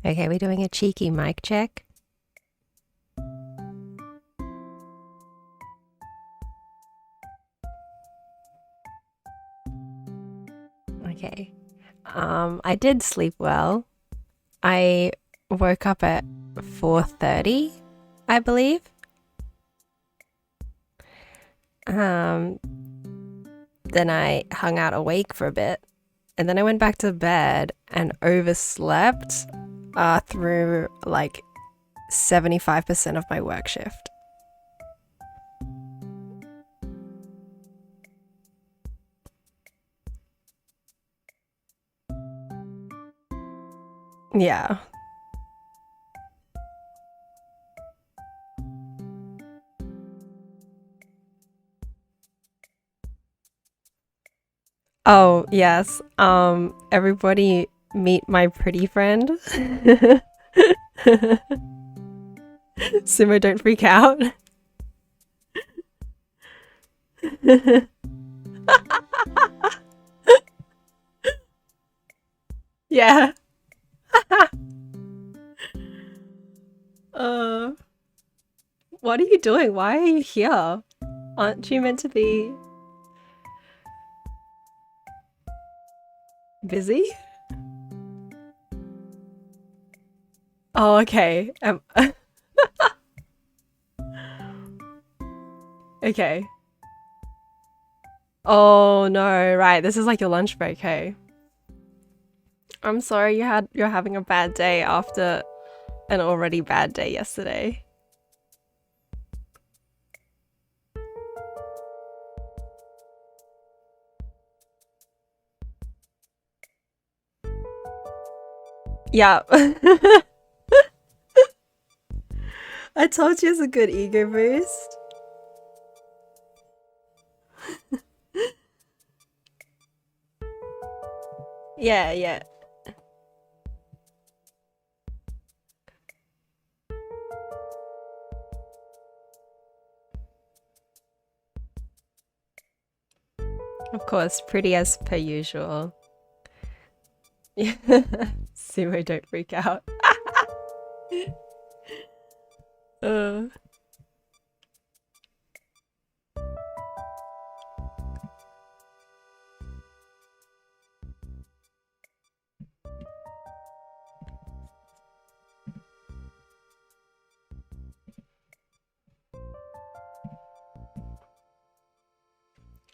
Okay, we're doing a cheeky mic check. Okay. I did sleep well. I woke up at 4:30, I believe. Um, then I hung out awake for a bit, and then I went back to bed and overslept through like 75% of my work shift. Yeah. Oh, yes. Everybody meet my pretty friend. Sumo, don't freak out. Yeah. Uh, what are you doing? Why are you here? Aren't you meant to be busy? Oh, okay. Okay. Oh no, right. This is like your lunch break, hey. I'm sorry you're having a bad day after an already bad day yesterday. Yeah. I told you it's a good ego boost. Yeah, yeah. Of course, pretty as per usual. Yeah. Sumo, don't freak out. Uh,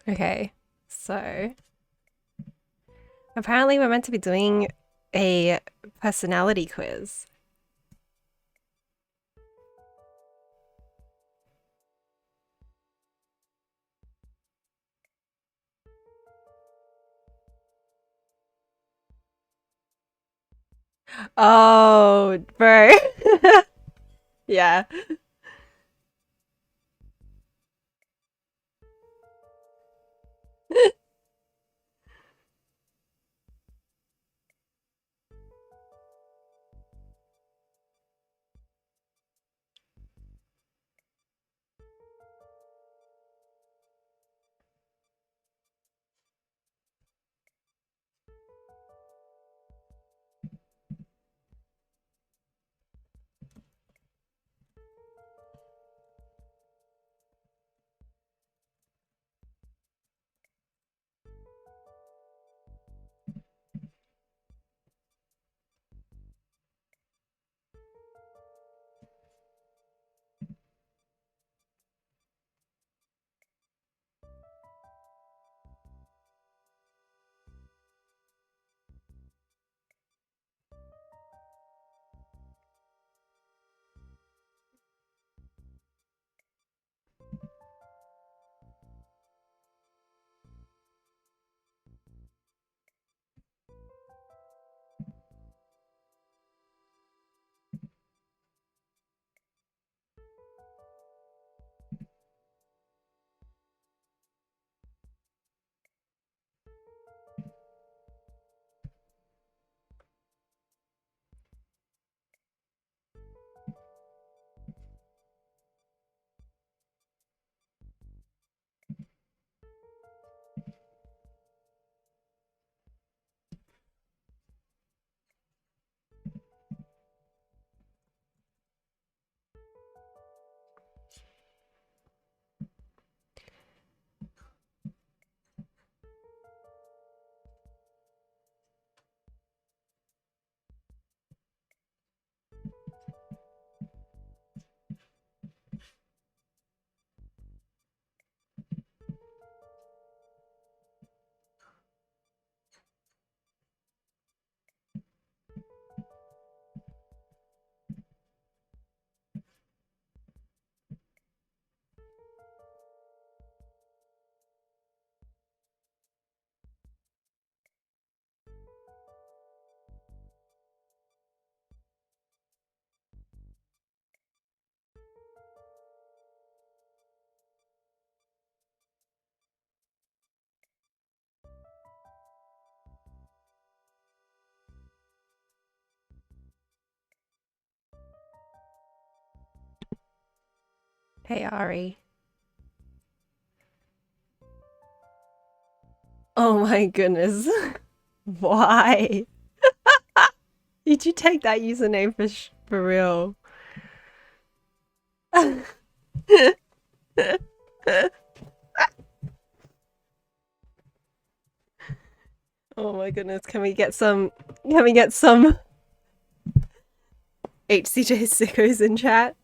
okay, so apparently we're meant to be doing a personality quiz. Oh, bro. Yeah. Hey, Ari. Oh my goodness. Why? Did you take that username for real? Oh my goodness. Can we get some HCJ sickos in chat?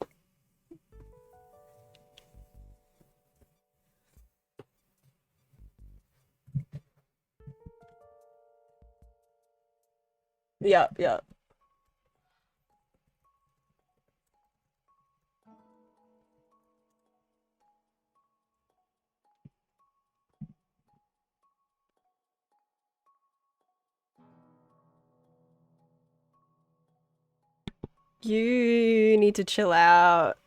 Yep, yep. You need to chill out.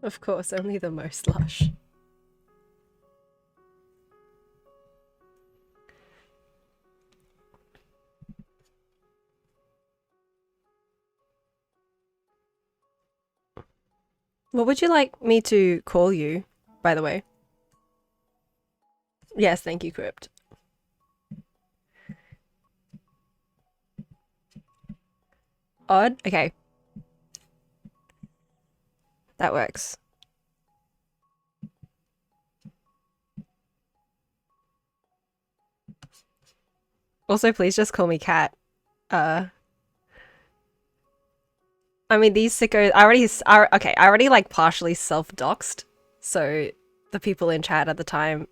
Of course, only the most lush. What would you like me to call you, by the way? Yes, thank you, Crypt. Odd? Okay. That works. Also, please just call me Cat. I mean, these sickos. I already like partially self-doxed, so the people in chat at the time,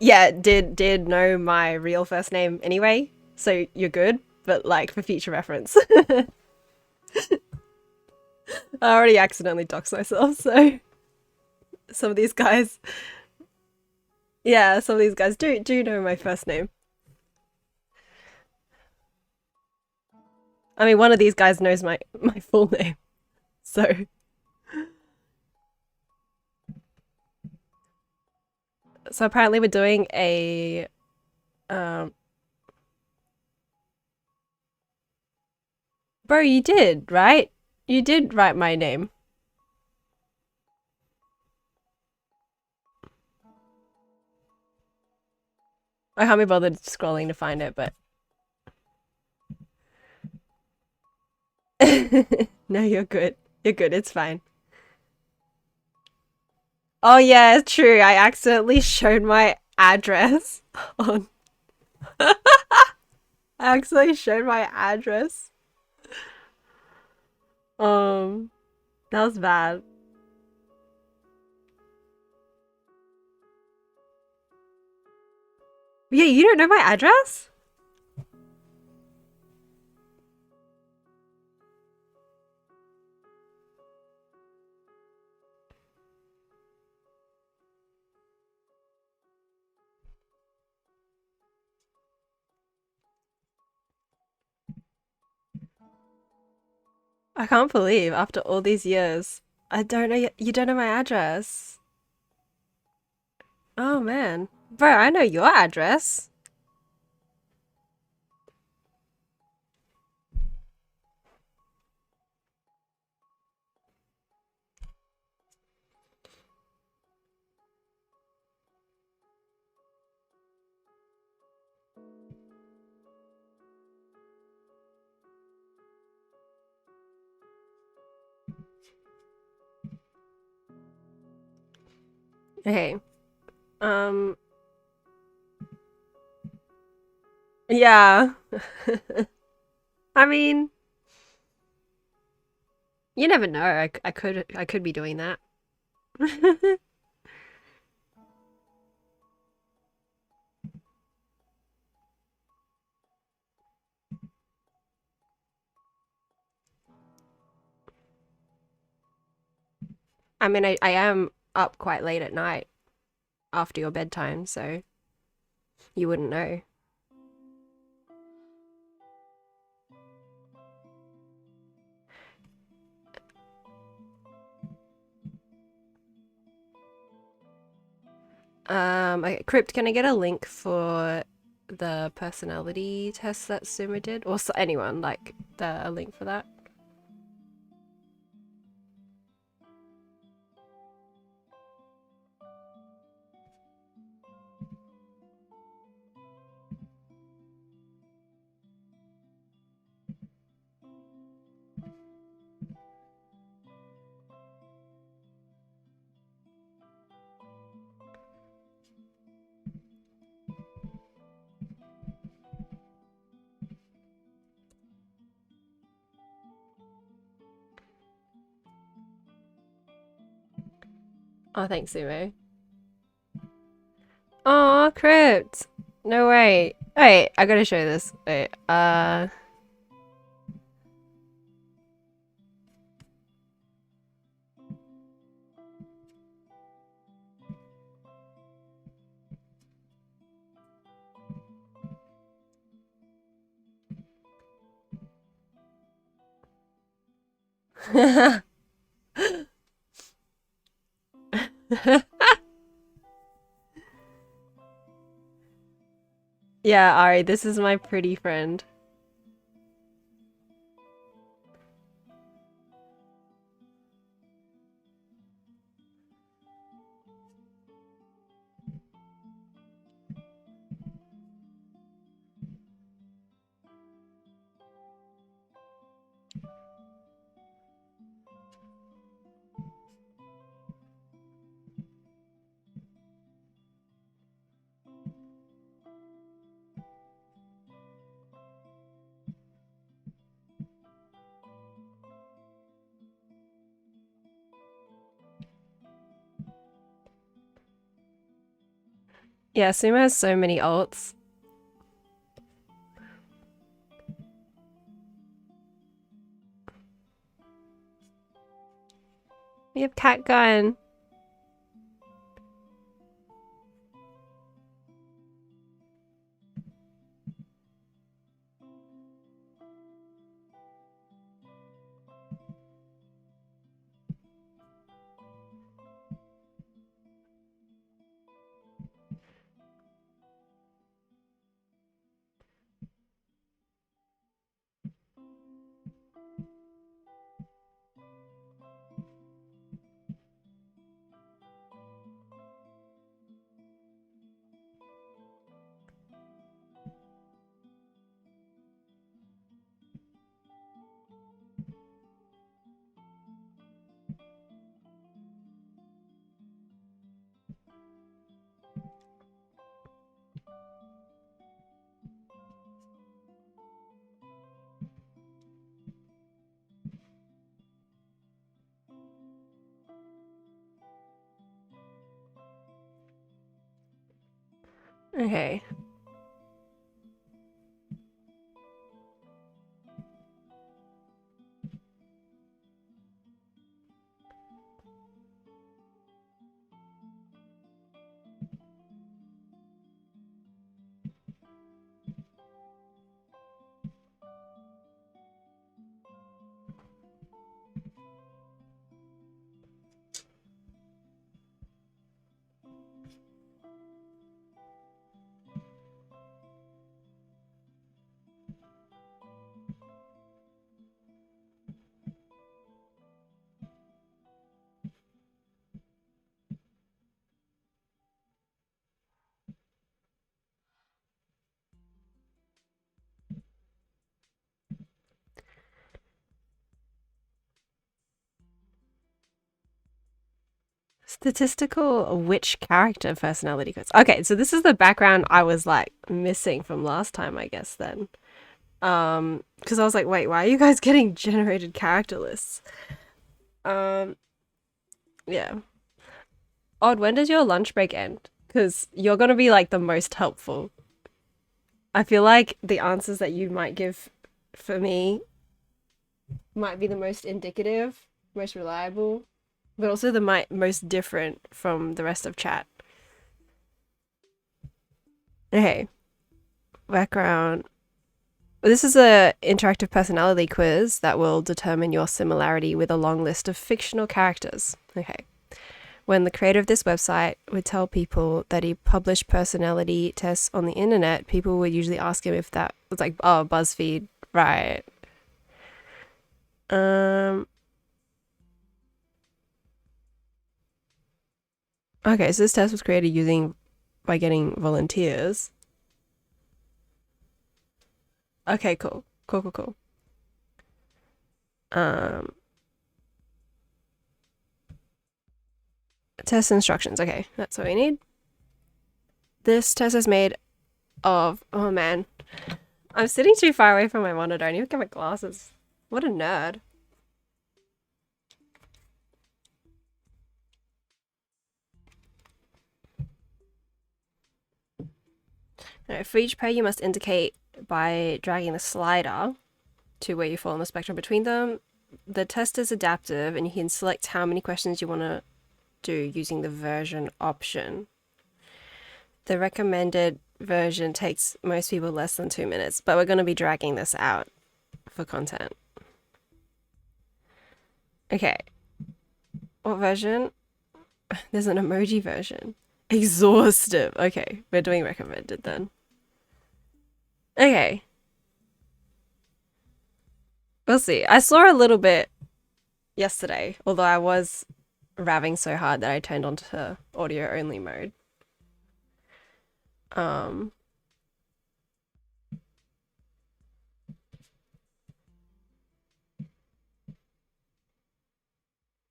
yeah, did know my real first name anyway. So you're good, but like for future reference, I already accidentally doxed myself. So some of these guys, yeah, some of these guys do know my first name. I mean, one of these guys knows my full name, so. So apparently we're doing a um bro, you did, right? You did write my name. I can't be bothered scrolling to find it, but no, you're good. You're good, it's fine. Oh yeah, it's true. I accidentally showed my address on I accidentally showed my address. Um that was bad. Yeah, you don't know my address? I can't believe after all these years, I don't know you don't know my address. Oh man. Bro, I know your address. Okay. Um yeah. I mean, you never know. I could be doing that. I mean, I am up quite late at night after your bedtime, so you wouldn't know. Okay, Crypt, can I get a link for the personality test that Suma did? Or anyone, like, a link for that? Oh, thanks, Sumo. Oh, Crypt! No way. Wait, I gotta show this. Wait, Yeah, Ari, this is my pretty friend. Yeah, Sumo has so many alts. We have Cat Gun. Okay. Statistical which character personality codes? Okay, so this is the background I was like missing from last time, I guess then. Because I was like, wait, why are you guys getting generated character lists? Um, yeah. Odd, when does your lunch break end? Because you're gonna be like the most helpful. I feel like the answers that you might give for me might be the most indicative, most reliable, but also the most different from the rest of chat. Okay, background. This is a interactive personality quiz that will determine your similarity with a long list of fictional characters. Okay. When the creator of this website would tell people that he published personality tests on the internet, people would usually ask him if that was like, oh, BuzzFeed, right? Um, okay, so this test was created using by getting volunteers. Okay, cool. Cool, cool, cool. Um, test instructions. Okay, that's what we need. This test is made of, oh man, I'm sitting too far away from my monitor. I need to get my glasses. What a nerd. Now, for each pair, you must indicate by dragging the slider to where you fall on the spectrum between them. The test is adaptive and you can select how many questions you want to do using the version option. The recommended version takes most people less than 2 minutes, but we're going to be dragging this out for content. Okay. What version? There's an emoji version. Exhaustive. Okay, we're doing recommended then. Okay. We'll see. I saw a little bit yesterday, although I was raving so hard that I turned on to audio only mode. Um,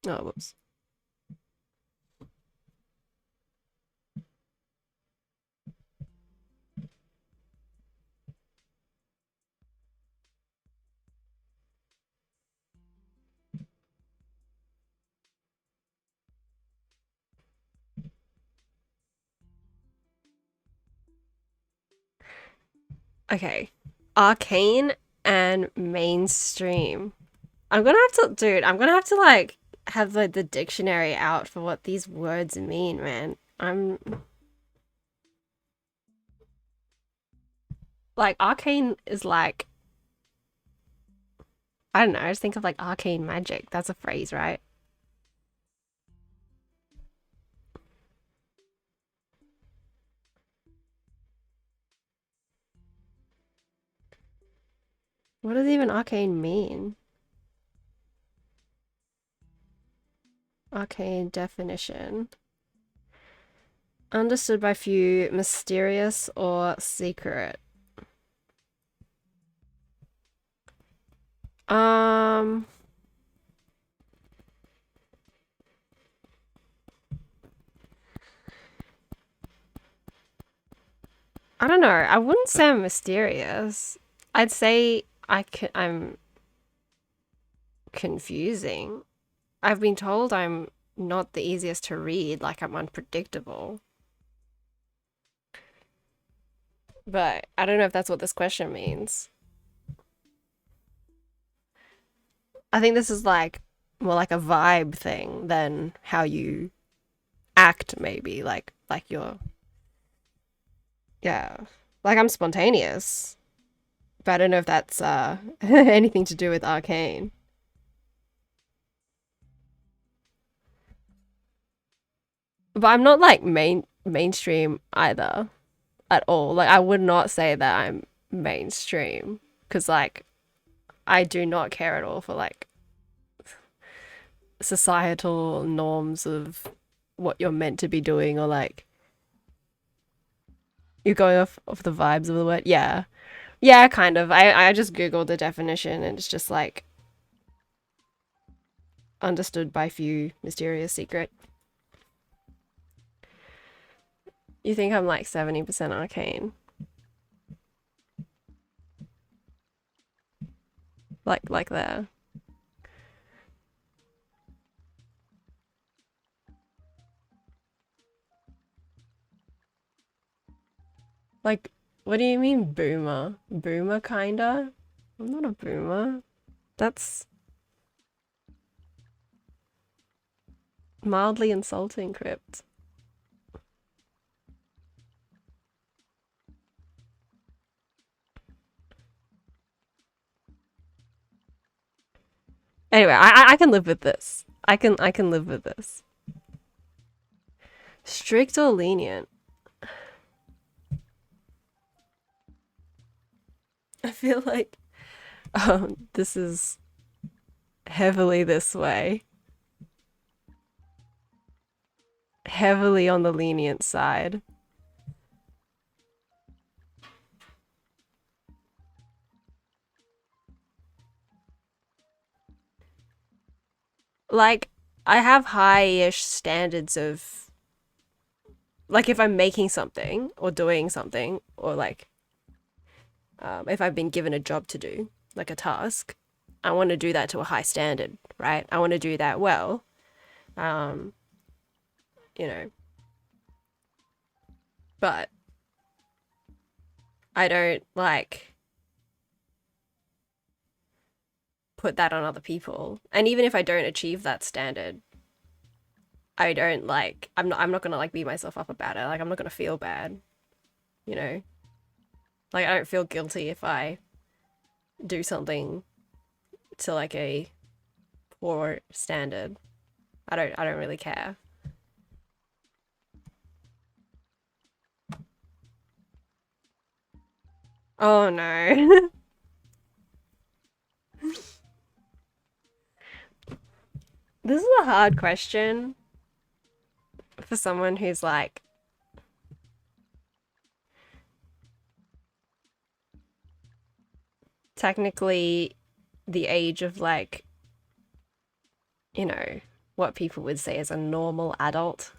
oh, whoops. Okay. Arcane and mainstream. I'm gonna have to, dude, I'm gonna have to like have like the dictionary out for what these words mean, man. I'm like, arcane is like, I don't know, I just think of like arcane magic. That's a phrase, right? What does even arcane mean? Arcane definition. Understood by few, mysterious or secret. Um, I don't know. I wouldn't say I'm mysterious. I'd say I'm confusing. I've been told I'm not the easiest to read, like I'm unpredictable. But I don't know if that's what this question means. I think this is like more like a vibe thing than how you act, maybe. Like you're, yeah. Like I'm spontaneous. But I don't know if that's anything to do with arcane. But I'm not like mainstream either at all. Like I would not say that I'm mainstream because like I do not care at all for like societal norms of what you're meant to be doing or like you're going off the vibes of the word. Yeah. Yeah, kind of. I just googled the definition and it's just like understood by few, mysterious secret. You think I'm like 70% arcane? Like there. Like, what do you mean boomer? Boomer kinda? I'm not a boomer. That's mildly insulting, Crypt. Anyway, I can live with this. I can live with this. Strict or lenient? I feel like this is heavily this way. Heavily on the lenient side. Like, I have high-ish standards of, like, if I'm making something or doing something, or like, if I've been given a job to do, like a task, I want to do that to a high standard, right? I want to do that well. Um, you know, but I don't like put that on other people. And even if I don't achieve that standard, I don't like I'm not gonna like beat myself up about it. Like I'm not gonna feel bad, you know? Like I don't feel guilty if I do something to like a poor standard. I don't really care. Oh no. This is a hard question for someone who's like technically the age of like, you know, what people would say is a normal adult.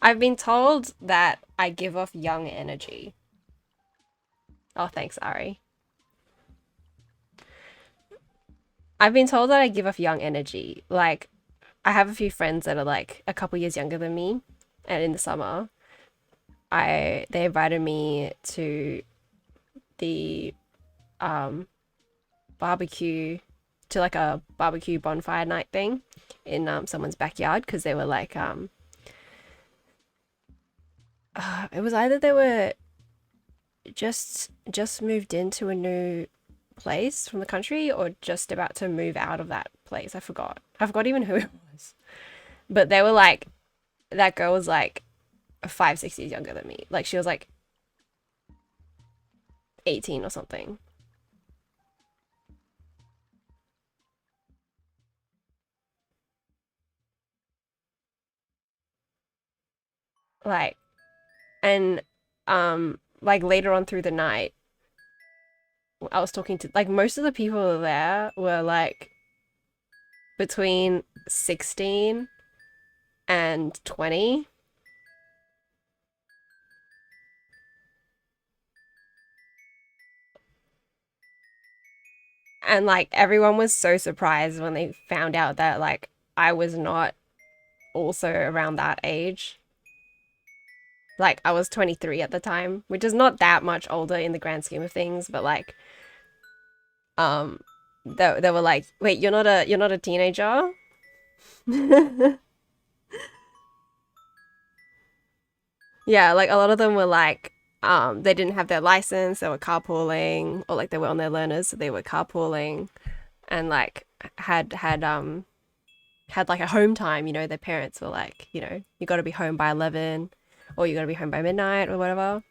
I've been told that I give off young energy. Oh, thanks, Ari. I've been told that I give off young energy. Like, I have a few friends that are like a couple years younger than me, and in the summer, I they invited me to the um barbecue to like a barbecue bonfire night thing in someone's backyard because they were like it was either they were just moved into a new place from the country or just about to move out of that place. I forgot even who it was. But they were like that girl was like 5 6 years younger than me. Like she was like 18 or something. Like and like later on through the night I was talking to like most of the people there were like between 16 and 20, and like everyone was so surprised when they found out that like I was not also around that age. Like I was 23 at the time, which is not that much older in the grand scheme of things, but like um they were like, "Wait, you're not a teenager?" Yeah, like a lot of them were like they didn't have their license, they were carpooling or like they were on their learners, so they were carpooling and like had like a home time, you know, their parents were like, you know, you got to be home by 11 or you got to be home by midnight or whatever.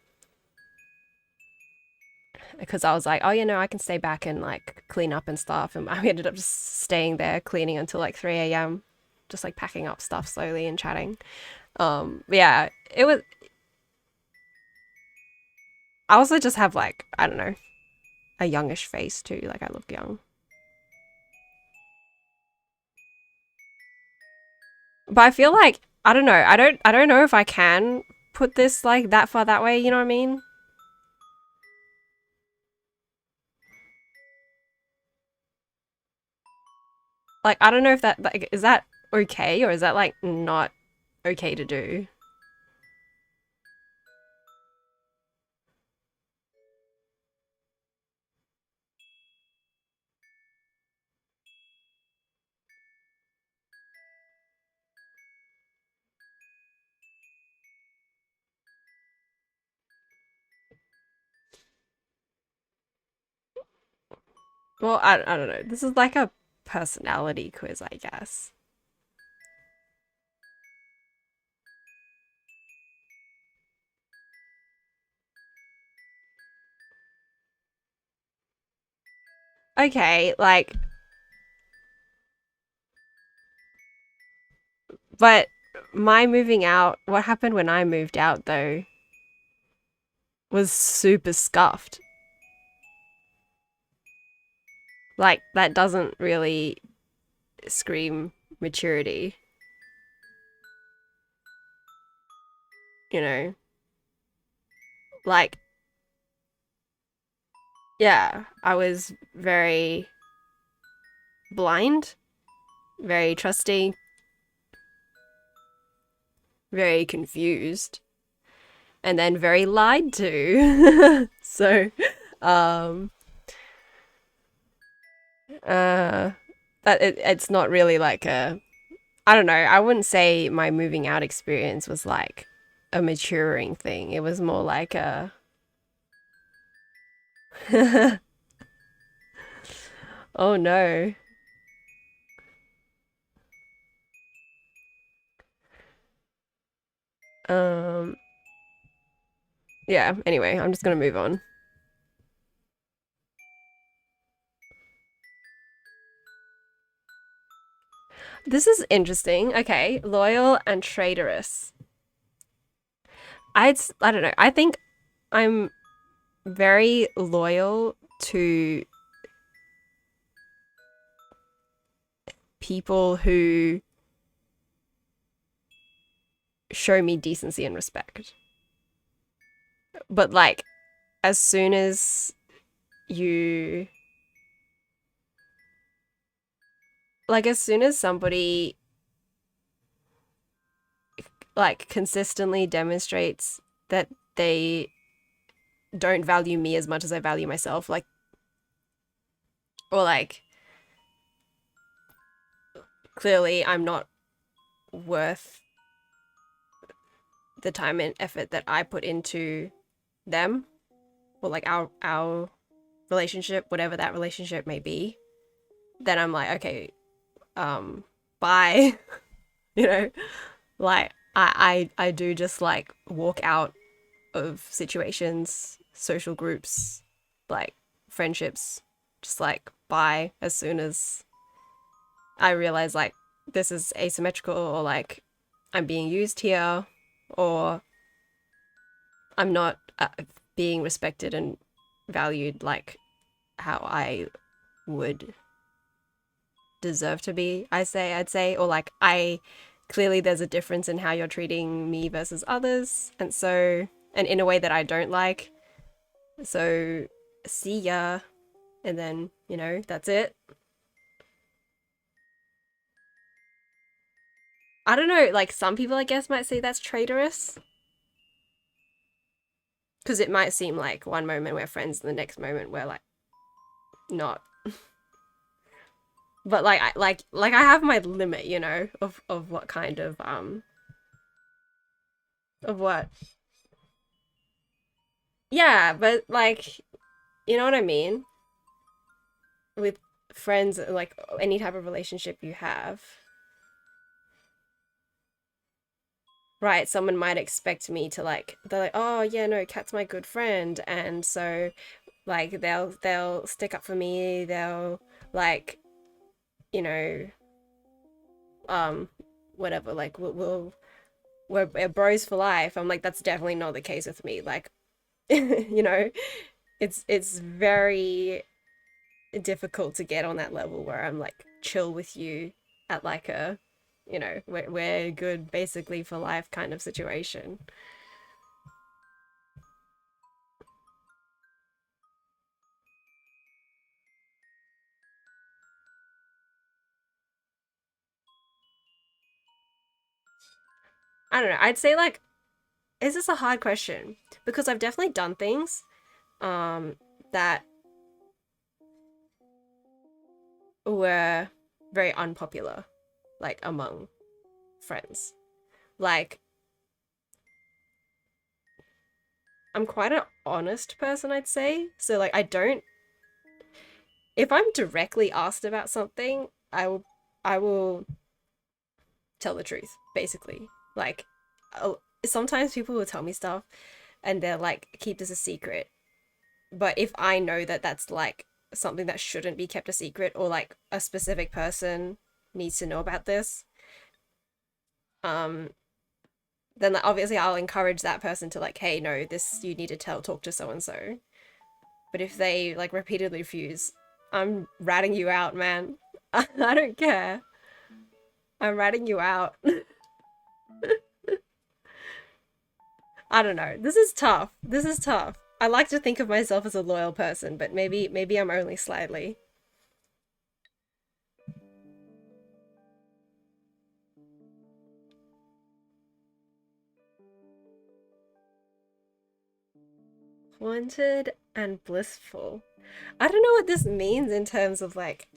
Because I was like, oh, you know, I can stay back and like clean up and stuff. And I ended up just staying there cleaning until like 3 a.m., just like packing up stuff slowly and chatting. Yeah, it was, I also just have like, I don't know, a youngish face too. Like I look young. But I feel like, I don't know, I don't know if I can put this like that far that way, you know what I mean? Like I don't know if that like is that okay or is that like not okay to do? Well, I don't know. This is like a personality quiz, I guess. Okay, like, but my moving out, what happened when I moved out though, was super scuffed. Like, that doesn't really scream maturity, you know? Like, yeah, I was very blind, very trusting, very confused, and then very lied to. So, um, uh, it's not really like a, I don't know, I wouldn't say my moving out experience was like a maturing thing. It was more like a, oh no. Um, yeah, anyway, I'm just gonna move on. This is interesting. Okay, loyal and traitorous. I don't know. I think I'm very loyal to people who show me decency and respect. But like as soon as you as soon as somebody like consistently demonstrates that they don't value me as much as I value myself, like or like clearly I'm not worth the time and effort that I put into them or like our relationship, whatever that relationship may be, then I'm like, okay, bye. You know, like I do just like walk out of situations, social groups, like friendships, just like bye as soon as I realize like this is asymmetrical or like I'm being used here or I'm not being respected and valued like how I would deserve to be. I'd say, or like I clearly there's a difference in how you're treating me versus others, and so and in a way that I don't like. So see ya, and then that's it. I don't know. Like some people, I guess, might say that's traitorous because it might seem like one moment we're friends, and the next moment we're like not. But like I have my limit, of what kind of what. Yeah, but like you know what I mean with friends, like any type of relationship you have, right? Someone might expect me to like they're like, oh yeah, no, Kat's my good friend, and so like they'll stick up for me. They'll like you know um whatever. Like we're bros for life. I'm like that's definitely not the case with me. Like you know, it's very difficult to get on that level where I'm like chill with you at like a we're good basically for life kind of situation. I don't know. I'd say like is this a hard question? Because I've definitely done things um that were very unpopular like among friends. Like I'm quite an honest person, I'd say. So like I don't if I'm directly asked about something, I will tell the truth, basically. Like, uh, sometimes people will tell me stuff and they're like, keep this a secret. But if I know that that's like something that shouldn't be kept a secret, or like a specific person needs to know about this, um, then like, obviously I'll encourage that person to like, hey, no, this you need to talk to so and so. But if they like repeatedly refuse, I'm ratting you out, man. I don't care. I'm ratting you out. I don't know. This is tough. This is tough. I like to think of myself as a loyal person, but maybe I'm only slightly. Haunted and blissful. I don't know what this means in terms of like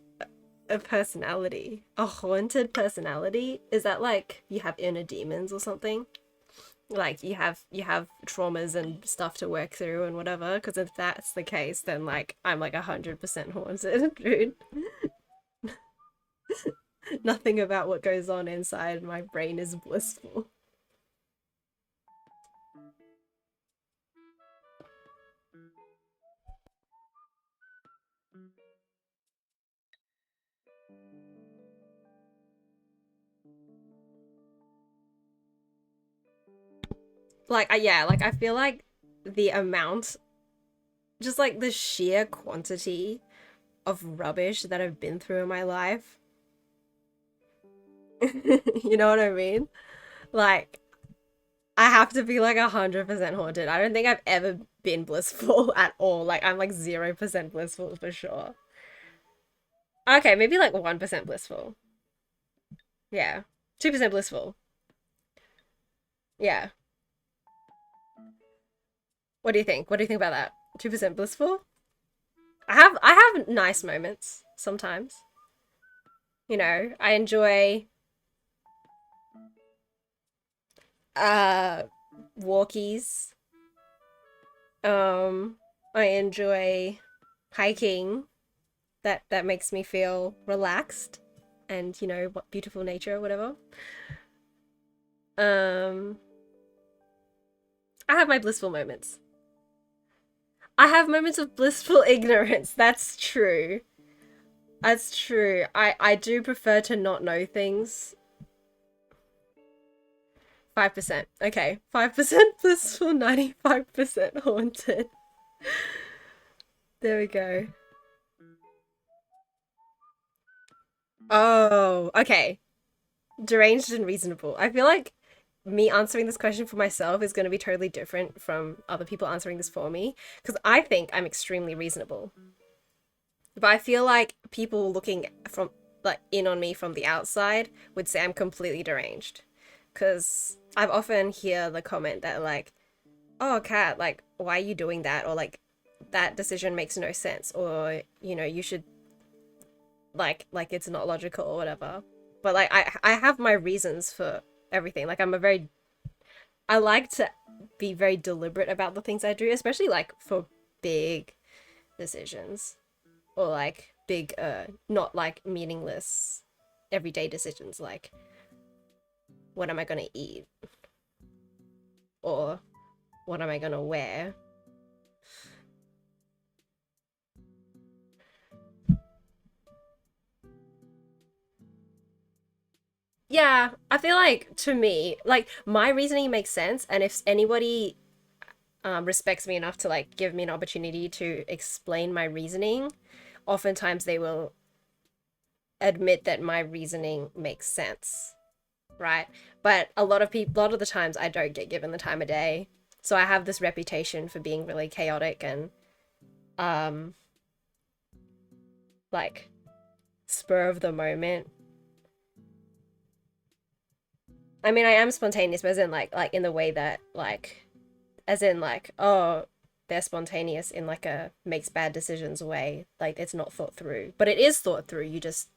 a personality. A haunted personality? Is that like you have inner demons or something? Like you have traumas and stuff to work through and whatever? Because if that's the case, then like I'm like 100% haunted, dude. Nothing about what goes on inside my brain is blissful. Like yeah, like I feel like the amount, just like the sheer quantity of rubbish that I've been through in my life. You know what I mean? Like I have to be like 100% haunted. I don't think I've ever been blissful at all. Like I'm like 0% blissful for sure. Okay, maybe like 1% blissful. Yeah. 2% blissful. Yeah. What do you think? What do you think about that? 2% blissful? I have nice moments sometimes. You know, I enjoy uh walkies. Um I enjoy hiking. That makes me feel relaxed and you know what beautiful nature or whatever. Um I have my blissful moments. I have moments of blissful ignorance. That's true. That's true. I do prefer to not know things. 5%. Okay. 5% blissful, 95% haunted. There we go. Oh, okay. Deranged and reasonable. I feel like me answering this question for myself is going to be totally different from other people answering this for me because I think I'm extremely reasonable. But I feel like people looking from like in on me from the outside would say I'm completely deranged. Cause I've often hear the comment that like, oh Kat, like why are you doing that? Or like that decision makes no sense. Or, you know, you should like it's not logical or whatever. But like I have my reasons for everything. Like I like to be very deliberate about the things I do, especially like for big decisions. Or like big not like meaningless everyday decisions like what am I gonna eat or what am I gonna wear. Yeah, I feel like to me like my reasoning makes sense, and if anybody respects me enough to like give me an opportunity to explain my reasoning, oftentimes they will admit that my reasoning makes sense, right? But a lot of the times I don't get given the time of day. So I have this reputation for being really chaotic and um like spur of the moment. I mean, I am spontaneous, but as in like in the way that like as in like oh they're spontaneous in like a makes bad decisions way. Like it's not thought through, but it is thought through. You just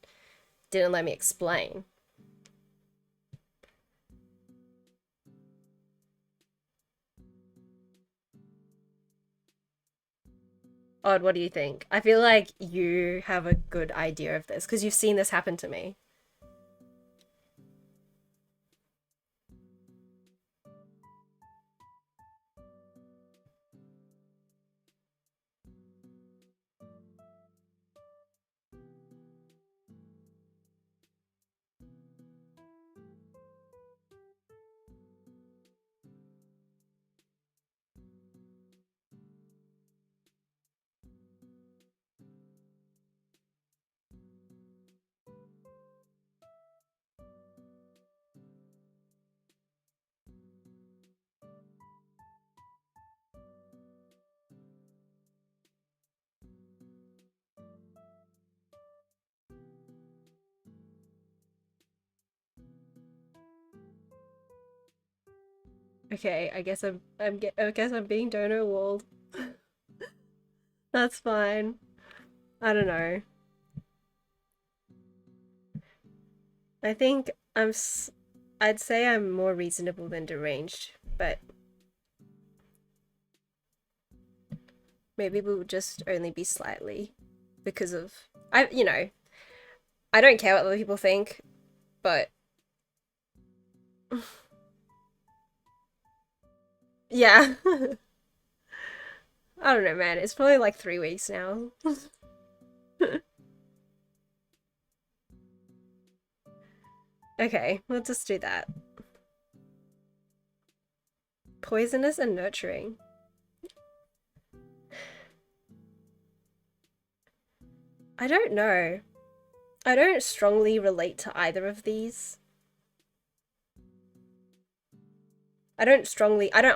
didn't let me explain. Odd, what do you think? I feel like you have a good idea of this because you've seen this happen to me. Okay, I guess I'm being donor walled. That's fine. I don't know. I think I'd say I'm more reasonable than deranged, but maybe we'll just only be slightly because of I don't care what other people think, but yeah. I don't know, man. It's probably like 3 weeks now. Okay, we'll just do that. Poisonous and nurturing. I don't know. I don't strongly relate to either of these. I don't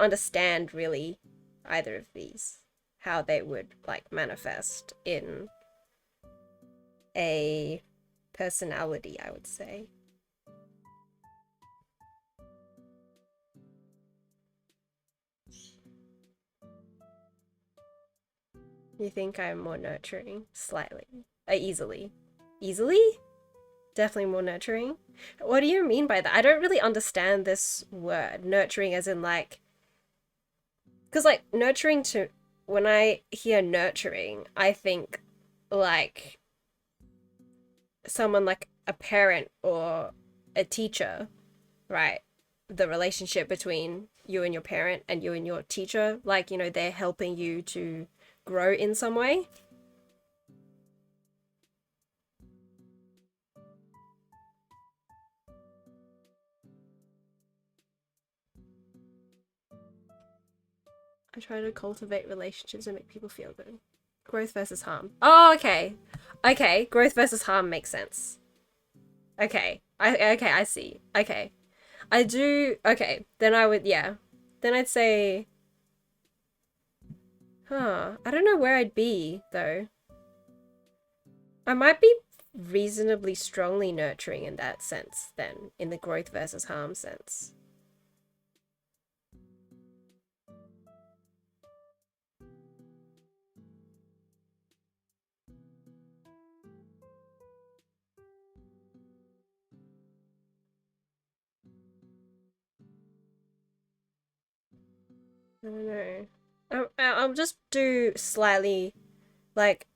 understand really either of these. How they would like manifest in a personality, I would say. You think I'm more nurturing? Slightly. Easily. Easily? Definitely more nurturing. What do you mean by that? I don't really understand this word. Nurturing as in like because like nurturing to when I hear nurturing, I think like someone like a parent or a teacher, right? The relationship between you and your parent and you and your teacher, like, they're helping you to grow in some way. I try to cultivate relationships and make people feel good. Growth versus harm. Oh, okay. Okay, growth versus harm makes sense. Okay. I see. Okay. I do okay, then I would yeah. Then I'd say I don't know where I'd be though. I might be reasonably strongly nurturing in that sense then, in the growth versus harm sense. I don't know. I'll just do slightly like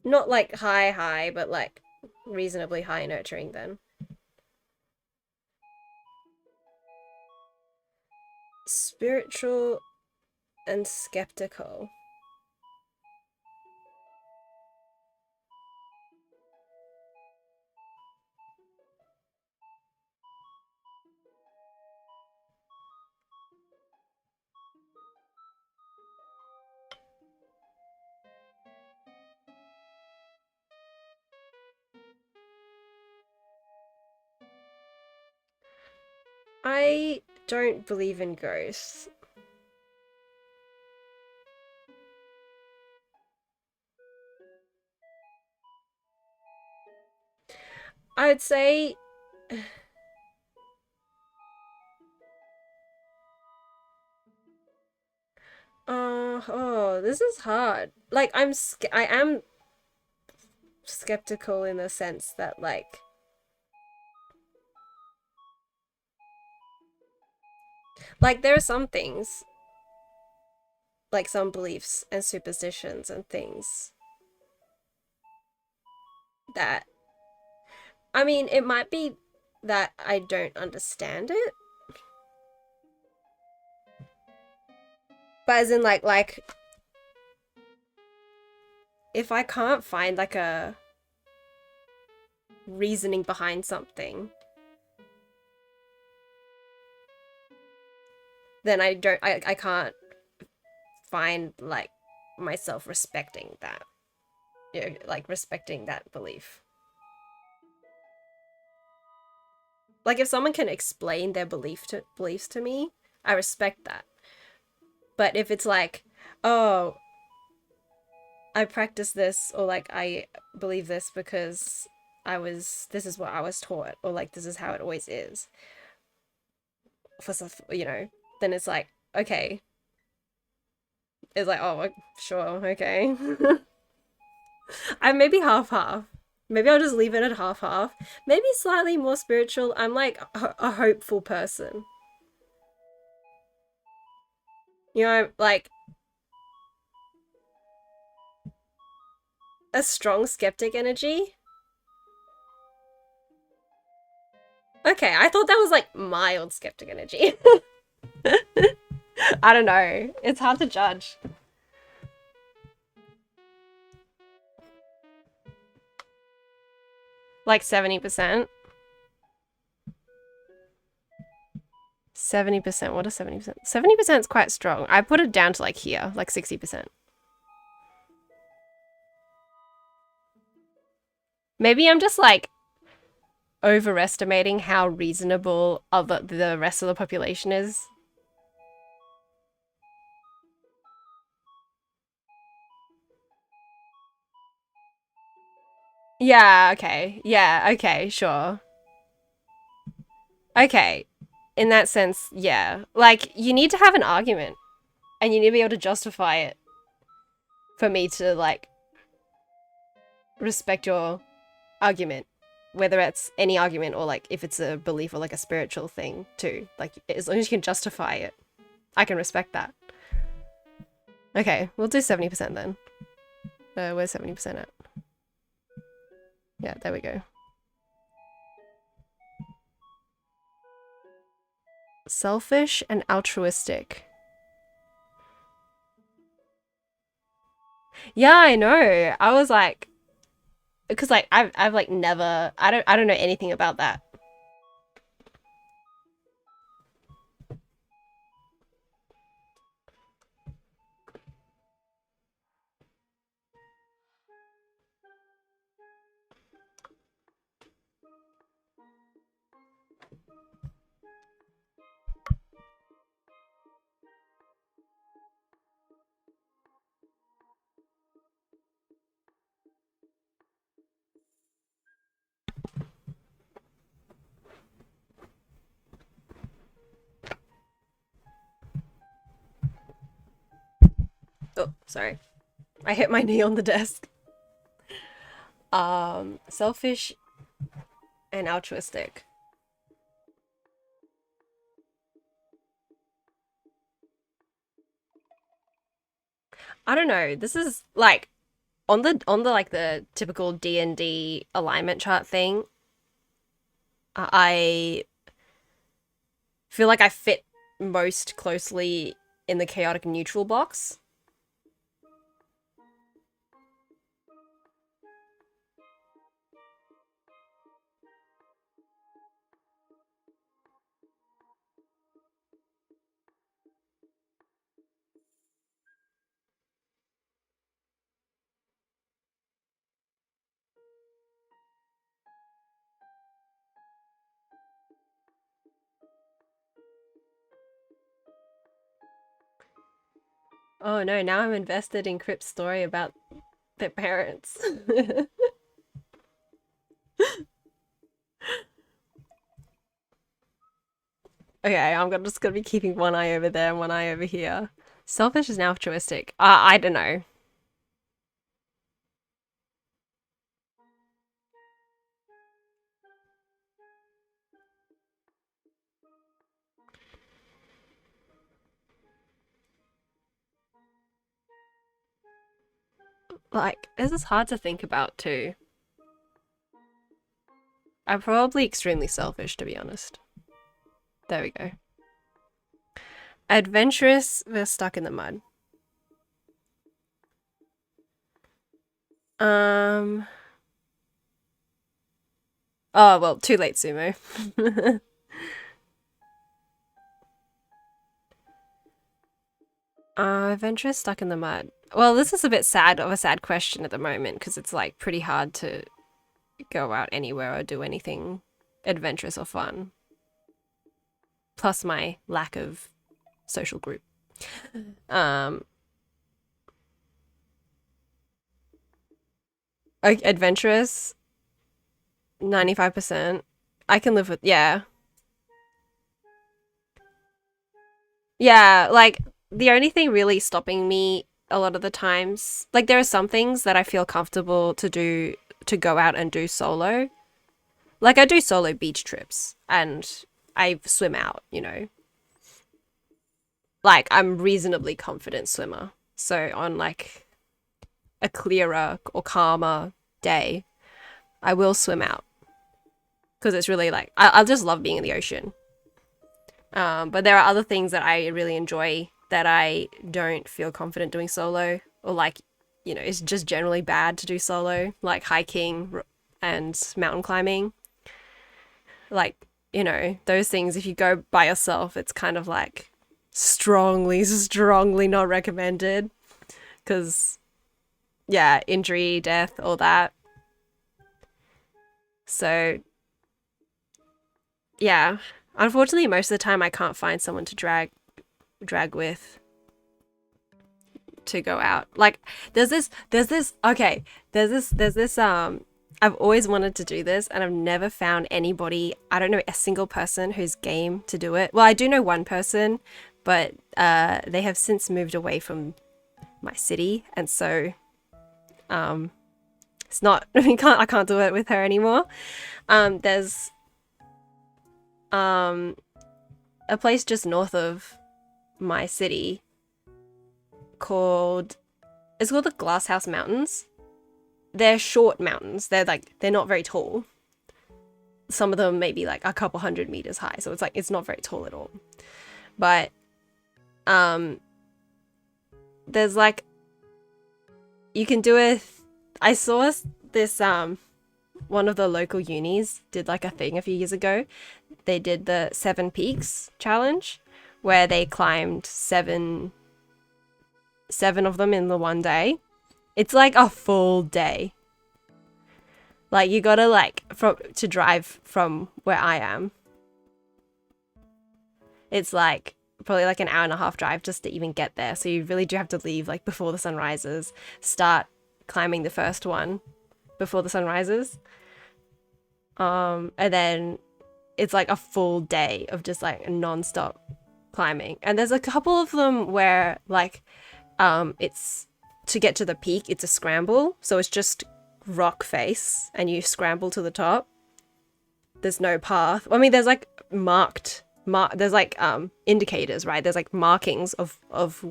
not like high, but like reasonably high nurturing then. Spiritual and skeptical. I don't believe in ghosts. I'd say this is hard. Like I am skeptical in the sense that like there are some things like some beliefs and superstitions and things that, I mean, it might be that I don't understand it, but as in like if I can't find like a reasoning behind something, then I can't find like myself respecting that. You know, like respecting that belief. Like if someone can explain their beliefs to me, I respect that. But if it's like, oh, I practice this, or like I believe this because this is what I was taught, or like this is how it always is, for stuff, then it's like, okay. It's like, oh, sure, okay. I maybe half half. Maybe I'll just leave it at half half. Maybe slightly more spiritual. I'm like a hopeful person. Like a strong skeptic energy. Okay, I thought that was like mild skeptic energy. I don't know. It's hard to judge. Like 70%. 70%. What is 70%? 70% is quite strong. I put it down to like here, like 60%. Maybe I'm just like overestimating how reasonable the rest of the population is. Yeah, okay. Yeah, okay, sure. Okay. In that sense, yeah. Like, you need to have an argument and you need to be able to justify it for me to, like, respect your argument. Whether it's any argument or, like, if it's a belief or, like, a spiritual thing, too. Like, as long as you can justify it, I can respect that. Okay, we'll do 70% then. Where's 70% at? Yeah, there we go. Selfish and altruistic. Yeah, I know. I was like, because like I've like never, I don't know anything about that. Oh, sorry. I hit my knee on the desk. Selfish and altruistic. I don't know. This is like on the like the typical D&D alignment chart thing. I feel like I fit most closely in the chaotic neutral box. Oh no, now I'm invested in Crip's story about their parents. Okay, just gonna be keeping one eye over there and one eye over here. Selfish and altruistic. I don't know. Like, this is hard to think about too. I'm probably extremely selfish, to be honest. There we go. Adventurous, we're stuck in the mud. Um. Oh, well, too late, Sumo. Adventurous stuck in the mud. Well, this is a bit sad of a sad question at the moment because it's like pretty hard to go out anywhere or do anything adventurous or fun. Plus my lack of social group. Um, Adventurous, 95%. I can live with, yeah. Yeah, like the only thing really stopping me a lot of the times, like there are some things that I feel comfortable to do to go out and do solo. Like I do solo beach trips and I swim out, you know. Like I'm reasonably confident swimmer. So on like a clearer or calmer day, I will swim out because it's really like I just love being in the ocean. But there are other things that I really enjoy that I don't feel confident doing solo, or like, you know, it's just generally bad to do solo, like hiking and mountain climbing. Like, you know, those things, if you go by yourself, it's kind of like strongly, strongly not recommended because, yeah, injury, death, all that. So, yeah, unfortunately, most of the time I can't find someone to drag with to go out. Like there's this I've always wanted to do this and I've never found anybody, I don't know a single person who's game to do it. Well, I do know one person, but they have since moved away from my city and so it's not I can't do it with her anymore. There's a place just north of my city called it's called the Glasshouse Mountains. They're short mountains. They're not very tall. Some of them may be like a couple 100 meters high, so it's like it's not very tall at all. But there's like you can do it. I saw this one of the local unis did like a thing a few years ago. They did the 7 peaks challenge where they climbed seven of them in the one day. It's like a full day. Like you gotta like to drive from where I am. It's like probably like an hour and a half drive just to even get there. So you really do have to leave like before the sun rises, start climbing the first one before the sun rises. And then it's like a full day of just like non-stop climbing. And there's a couple of them where like it's to get to the peak, it's a scramble. So it's just rock face and you scramble to the top. There's no path. I mean, there's like there's like indicators, right? There's like markings of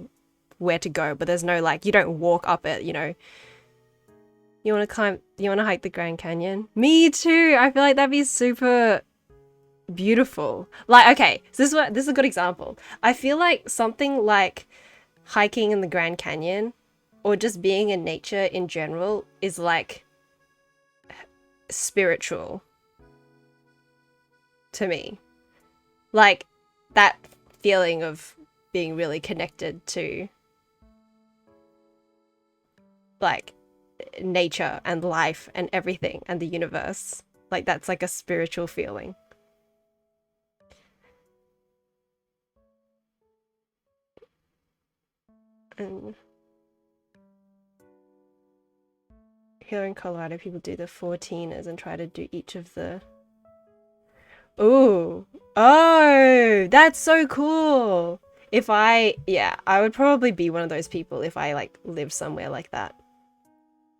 where to go, but there's no like, you don't walk up it, you know. You want to hike the Grand Canyon? Me too. I feel like that'd be super beautiful. Like, okay, so this is a good example. I feel like something like hiking in the Grand Canyon or just being in nature in general is like spiritual to me. Like that feeling of being really connected to like nature and life and everything and the universe. Like that's like a spiritual feeling. And here in Colorado, people do the 14ers and try to do each of the. Ooh, oh, that's so cool. I would probably be one of those people if I like live somewhere like that.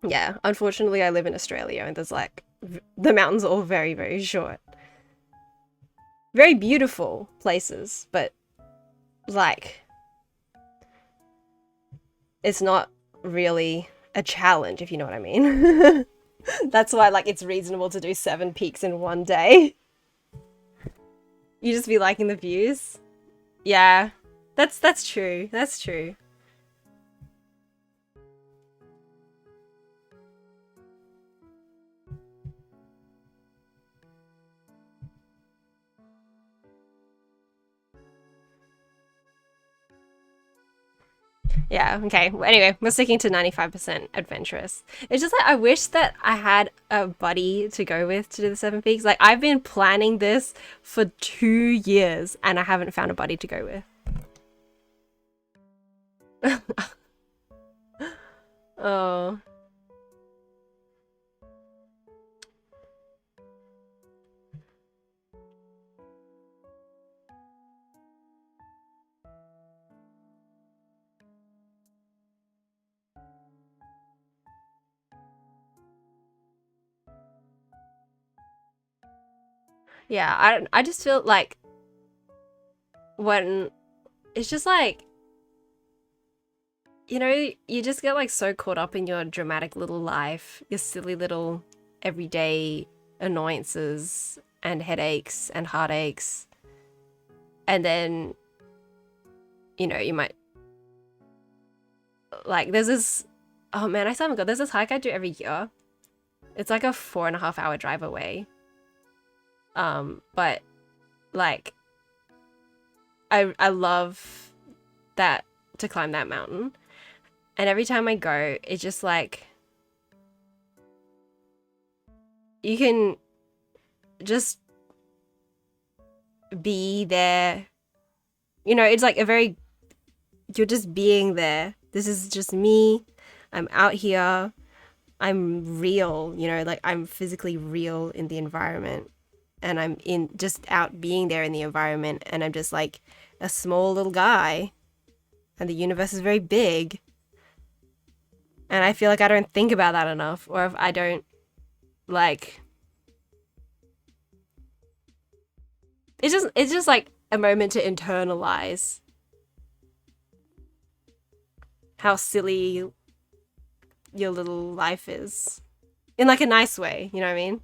Yeah, unfortunately, I live in Australia and there's like the mountains are all very, very short. Very beautiful places, but like it's not really a challenge, if you know what I mean. That's why like it's reasonable to do 7 peaks in one day. You just be liking the views. Yeah. That's true. That's true. Yeah, okay. Well, anyway, we're sticking to 95% adventurous. It's just like I wish that I had a buddy to go with to do the 7 peaks. Like I've been planning this for 2 years and I haven't found a buddy to go with. Oh. Yeah, I just feel like when it's just like you just get like so caught up in your dramatic little life, your silly little everyday annoyances and headaches and heartaches. And then, you might like there's this oh man, I still haven't got there's this hike I do every year. It's like a 4.5 hour drive away. But like I love that to climb that mountain. And every time I go, it's just like you can just be there. It's like you're just being there. This is just me. I'm out here. I'm real, like I'm physically real in the environment. And I'm in just out being there in the environment. And I'm just like a small little guy. And the universe is very big. And I feel like I don't think about that enough. Or if I don't like it's just like a moment to internalize how silly your little life is. In like a nice way, you know what I mean?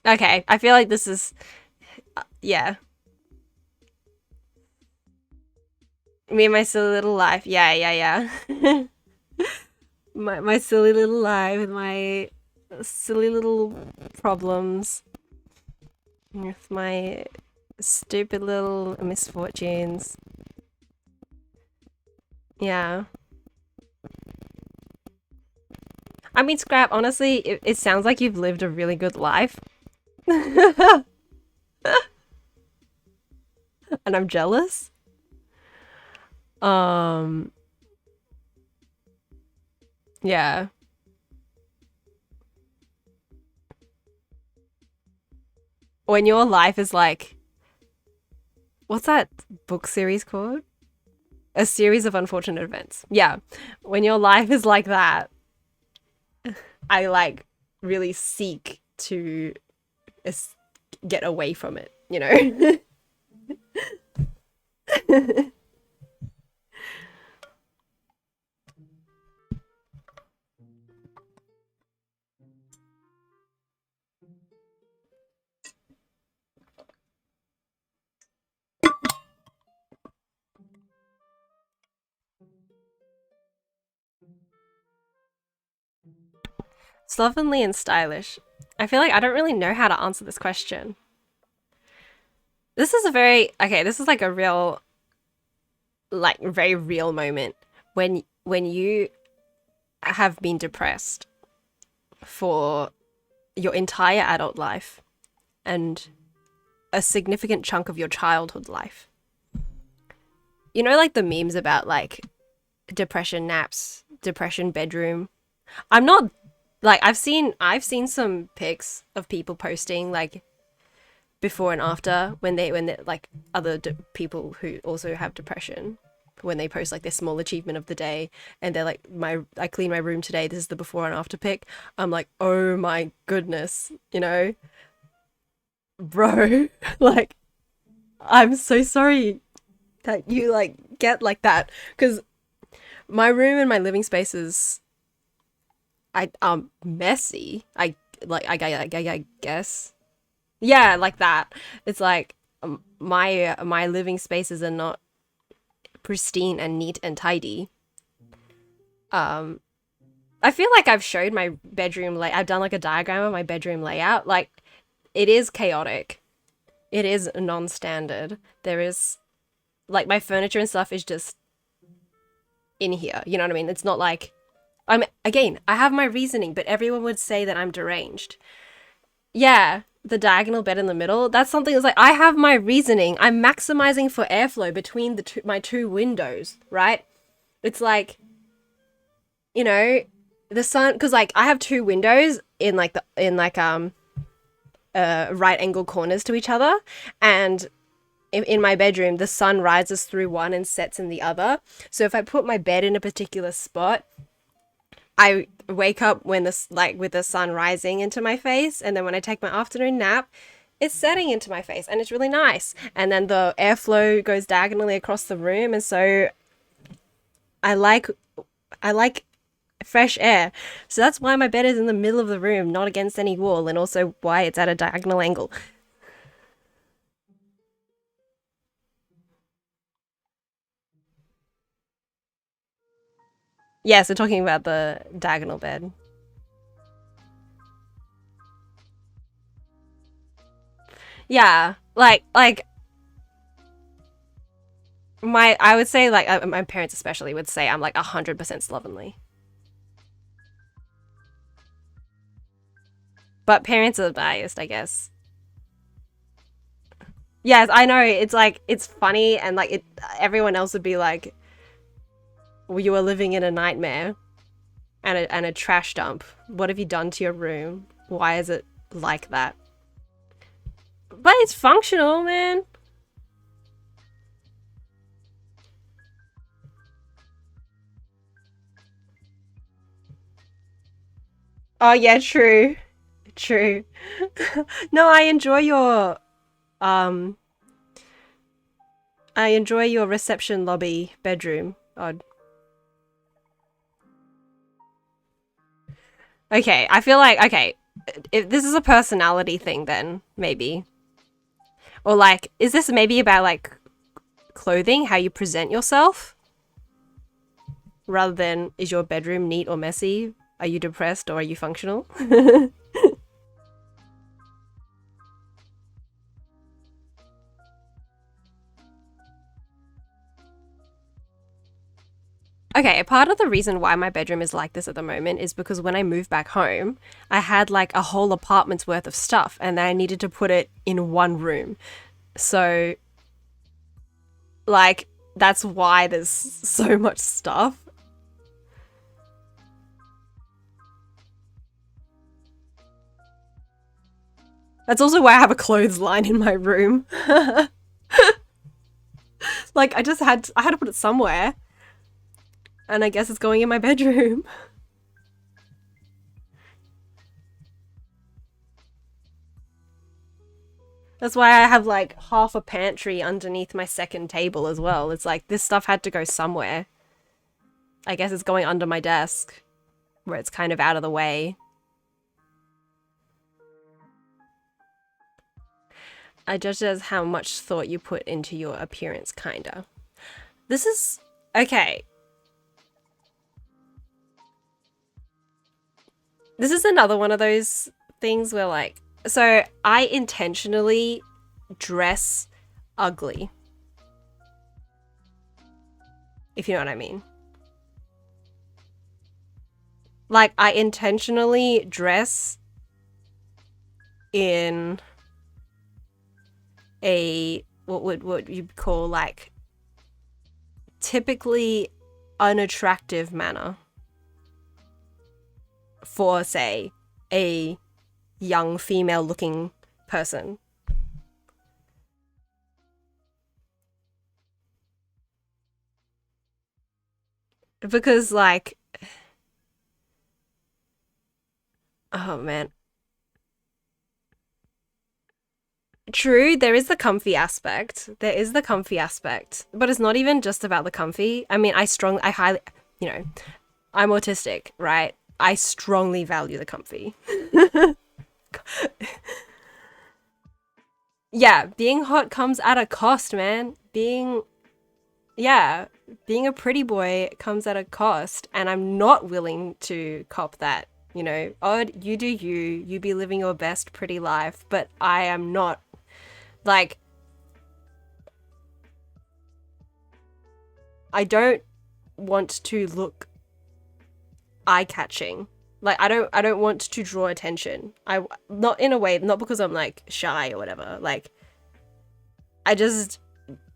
Okay, I feel like this is yeah. Me and my silly little life. Yeah, yeah, yeah. My silly little life with my silly little problems. With my stupid little misfortunes. Yeah. I mean, Scrap, honestly, it sounds like you've lived a really good life. And I'm jealous. Um, yeah. When your life is like, what's that book series called? A series of unfortunate events. Yeah. When your life is like that, I like really seek to get away from it. Slovenly and stylish. I feel like I don't really know how to answer this question. This is a very okay, this is like a real like very real moment when you have been depressed for your entire adult life and a significant chunk of your childhood life. Like the memes about like depression naps, depression bedroom. I'm not like I've seen some pics of people posting like before and after when they like other people who also have depression when they post like their small achievement of the day, and they're like, I cleaned my room today, this is the before and after pic. I'm like, oh my goodness, you know, bro, like, I'm so sorry that you like get like that, because my room and my living spaces, I messy. I guess, yeah, like that. It's like my living spaces are not pristine and neat and tidy. Um, I feel like I've showed my bedroom I've done like a diagram of my bedroom layout. Like, it is chaotic. It is non-standard. There is like my furniture and stuff is just in here. You know what I mean? It's not like I have my reasoning, but everyone would say that I'm deranged. Yeah, the diagonal bed in the middle. That's something that's like, I have my reasoning. I'm maximizing for airflow between my two windows, right? It's like, you know, the sun, because like I have two windows in like right angle corners to each other, and in my bedroom the sun rises through one and sets in the other. So if I put my bed in a particular spot, I wake up when with the sun rising into my face, and then when I take my afternoon nap, it's setting into my face, and it's really nice. And then the airflow goes diagonally across the room, and so I like fresh air. So that's why my bed is in the middle of the room, not against any wall, and also why it's at a diagonal angle. Yeah, so talking about the diagonal bed. Yeah, like I would say like my parents especially would say I'm like 100% slovenly. But parents are biased, I guess. Yes, I know. It's like it's funny, and like it. Everyone else would be like, well, "You are living in a nightmare and a trash dump. What have you done to your room? Why is it like that?" But it's functional, man. Oh yeah, true, true. No, um, I enjoy your reception lobby bedroom. Odd. Okay, I feel like okay, if this is a personality thing, then maybe, or like, is this maybe about like clothing, how you present yourself, rather than is your bedroom neat or messy? Are you depressed or are you functional? Okay, part of the reason why my bedroom is like this at the moment is because when I moved back home, I had like a whole apartment's worth of stuff, and I needed to put it in one room. So, like, that's why there's so much stuff. That's also why I have a clothesline in my room. Like, I had to put it somewhere, and I guess it's going in my bedroom. That's why I have like half a pantry underneath my second table as well. It's like this stuff had to go somewhere. I guess it's going under my desk, where it's kind of out of the way. I judge it as how much thought you put into your appearance, kinda. This is okay. This is another one of those things where like, so I intentionally dress ugly, if you know what I mean. Like, I intentionally dress in a what you call like typically unattractive manner for, say, a young female looking person. Because like, oh man. True, there is the comfy aspect. There is the comfy aspect. But it's not even just about the comfy. I mean, I highly, you know, I'm autistic, right? I strongly value the comfy. Yeah, being hot comes at a cost, man. Yeah, being a pretty boy comes at a cost, and I'm not willing to cop that. You know, odd, you do you, you be living your best pretty life, but I am not. Like, I don't want to look eye-catching. Like, I don't want to draw attention. I not in a way, not because I'm like shy or whatever. Like, I just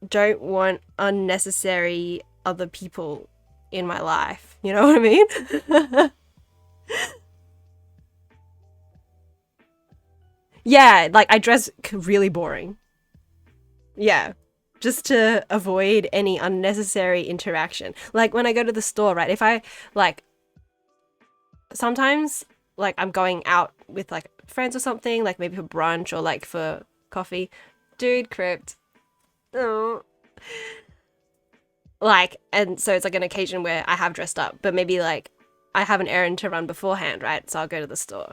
don't want unnecessary other people in my life. You know what I mean? Yeah, like I dress really boring. Yeah. Just to avoid any unnecessary interaction. Like when I go to the store, right? If I like sometimes like I'm going out with like friends or something, like maybe for brunch or like for coffee. Dude, crypt. Oh. Like, and so it's like an occasion where I have dressed up, but maybe like I have an errand to run beforehand, right? So I'll go to the store.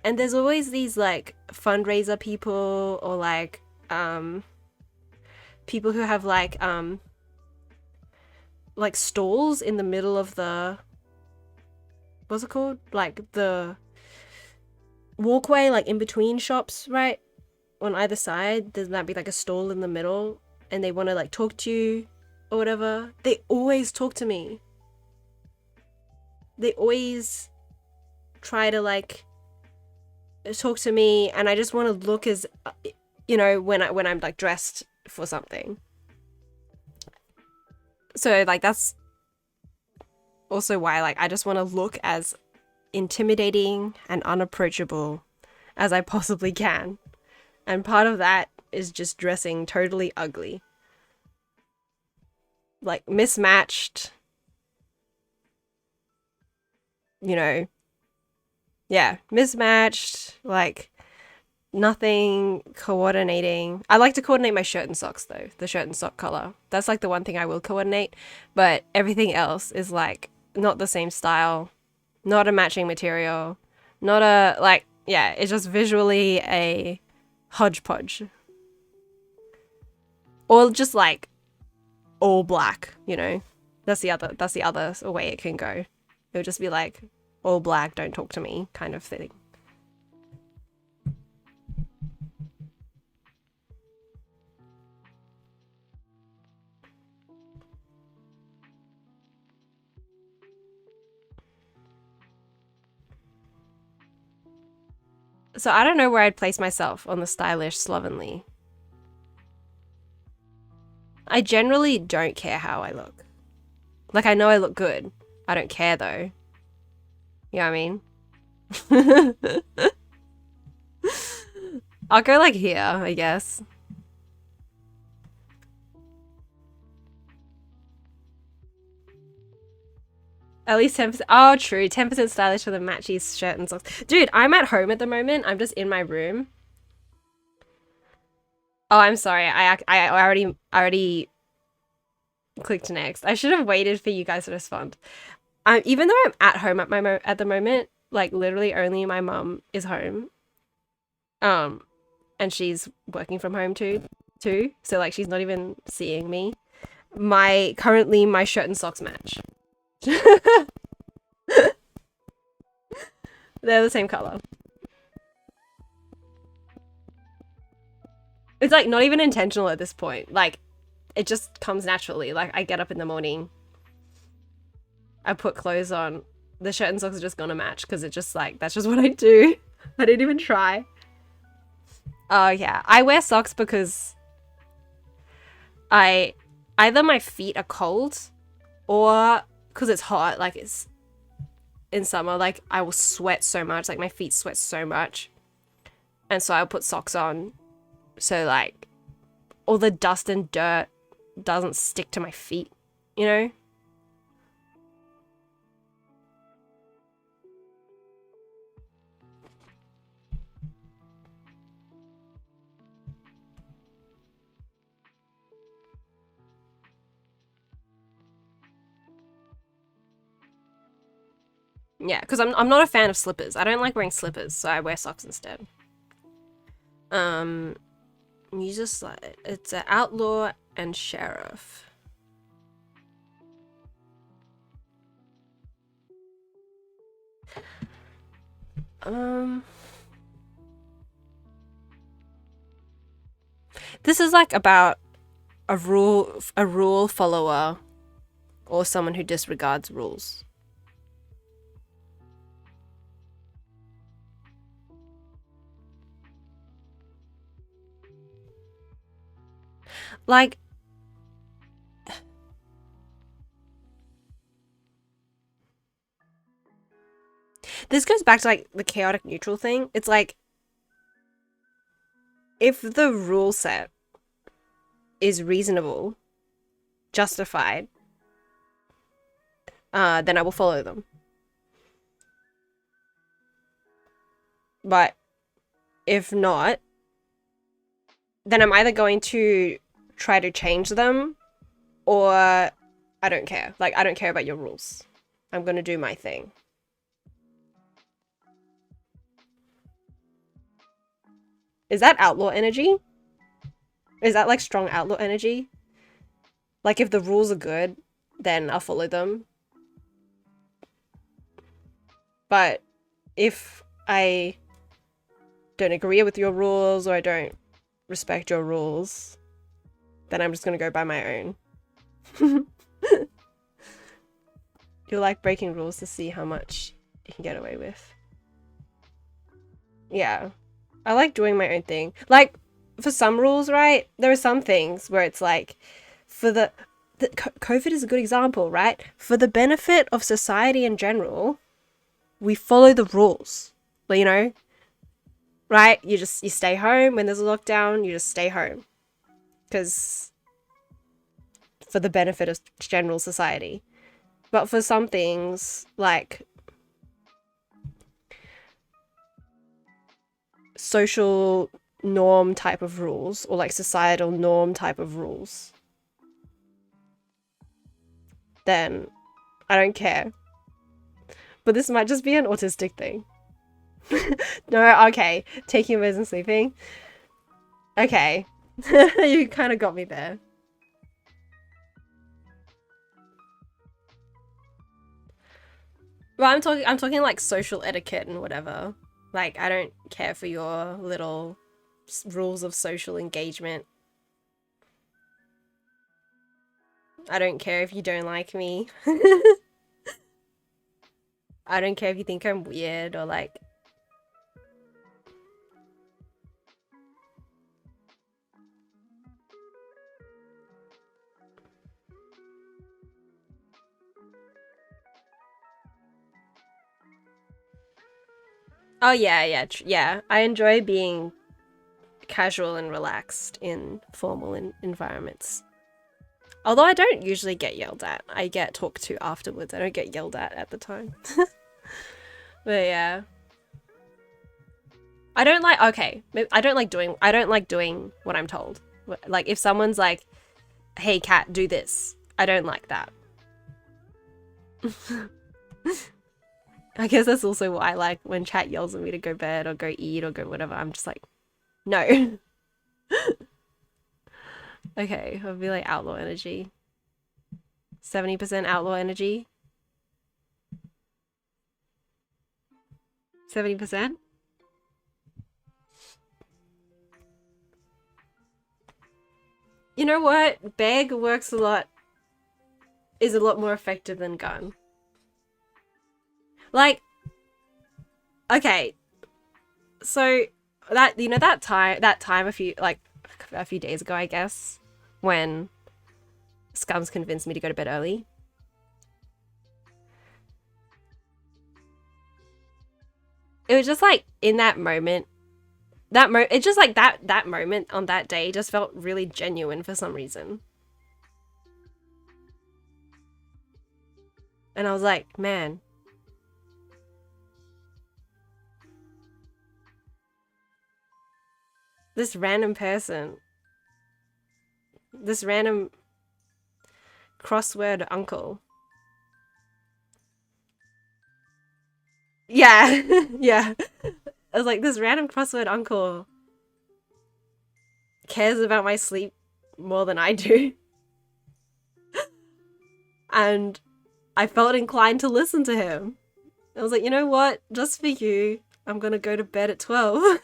And there's always these like fundraiser people or um people who have like stalls in the middle of the what's it called? Like the walkway, like in between shops, right? On either side, there's that be like a stall in the middle and they want to like talk to you or whatever. They always talk to me. They always try to like talk to me and I just want to look as when I'm like dressed for something. So like that's also why like I just want to look as intimidating and unapproachable as I possibly can. And part of that is just dressing totally ugly. Like mismatched, you know. Yeah, mismatched, like nothing coordinating. I like to coordinate my shirt and socks though, the shirt and sock color. That's like the one thing I will coordinate, but everything else is like not the same style, not a matching material, not a like yeah, it's just visually a hodgepodge. Or just like all black, you know. That's the other way it can go. It would just be like all black, don't talk to me kind of thing. So I don't know where I'd place myself on the stylish slovenly. I generally don't care how I look. Like I know I look good. I don't care though. You know what I mean? I'll go like here, I guess. At least 10%. Oh, true. 10% stylish for the matchy shirt and socks. Dude, I'm at home at the moment. I'm just in my room. Oh, I'm sorry. I already clicked next. I should have waited for you guys to respond. Even though I'm at home at the moment, like literally only my mum is home. Um, and she's working from home too. So like she's not even seeing me. My shirt and socks match. They're the same color. It's like not even intentional at this point. Like it just comes naturally. Like I get up in the morning, I put clothes on. The shirt and socks are just gonna match because it's just like that's just what I do. I didn't even try. Oh yeah, I wear socks because I either my feet are cold or because it's hot. Like it's in summer, like I will sweat so much. Like my feet sweat so much, and so I'll put socks on so like all the dust and dirt doesn't stick to my feet. You know. Yeah, because I'm not a fan of slippers. I don't like wearing slippers, so I wear socks instead. Um, you just like it's an outlaw and sheriff. Um, this is like about a rule follower or someone who disregards rules. Like, this goes back to like the chaotic neutral thing. It's like if the rule set is reasonable, justified, then I will follow them. But if not, then I'm either going to try to change them or I don't care. Like, I don't care about your rules. I'm gonna do my thing. Is that outlaw energy? Is that like strong outlaw energy? Like, if the rules are good, then I'll follow them. But if I don't agree with your rules or I don't respect your rules, then I'm just gonna go by my own. You like breaking rules to see how much you can get away with. Yeah. I like doing my own thing. Like, for some rules, right? There are some things where it's like, for the COVID is a good example, right? For the benefit of society in general, we follow the rules. But, you know, right? You stay home when there's a lockdown. You just stay home because for the benefit of general society. But for some things, like social norm type of rules or like societal norm type of rules, then I don't care. But this might just be an autistic thing. No, okay. Taking meds and sleeping. Okay. You kind of got me there. Well, I'm talking like social etiquette and whatever. Like, I don't care for your little rules of social engagement. I don't care if you don't like me. I don't care if you think I'm weird or like. Oh yeah, yeah, yeah. I enjoy being casual and relaxed in formal environments. Although I don't usually get yelled at. I get talked to afterwards. I don't get yelled at the time. But yeah. I don't like I don't like doing what I'm told. Like if someone's like, "Hey cat, do this." I don't like that. I guess that's also why I like when chat yells at me to go bed or go eat or go whatever. I'm just like, "No." Okay, I'll be like outlaw energy. 70% outlaw energy. 70%? You know what? Beg works is a lot more effective than gun. Like, okay, so that that time a few days ago, I guess, when Scums convinced me to go to bed early. It was just like in that moment, it's just like that moment on that day just felt really genuine for some reason. And I was like, man, this random person, this random crossword uncle Yeah, yeah. I was like, this random crossword uncle cares about my sleep more than I do. And I felt inclined to listen to him. I was like, you know what? Just for you, I'm gonna go to bed at 12.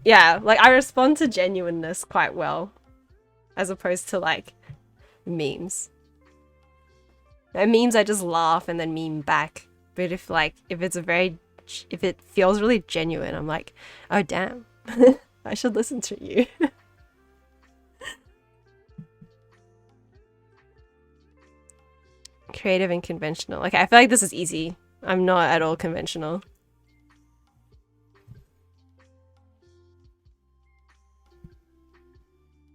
Yeah, like I respond to genuineness quite well, as opposed to like memes. And memes, I just laugh and then meme back. But if it feels really genuine, I'm like, oh damn, I should listen to you. Creative and conventional. Okay, I feel like this is easy. I'm not at all conventional.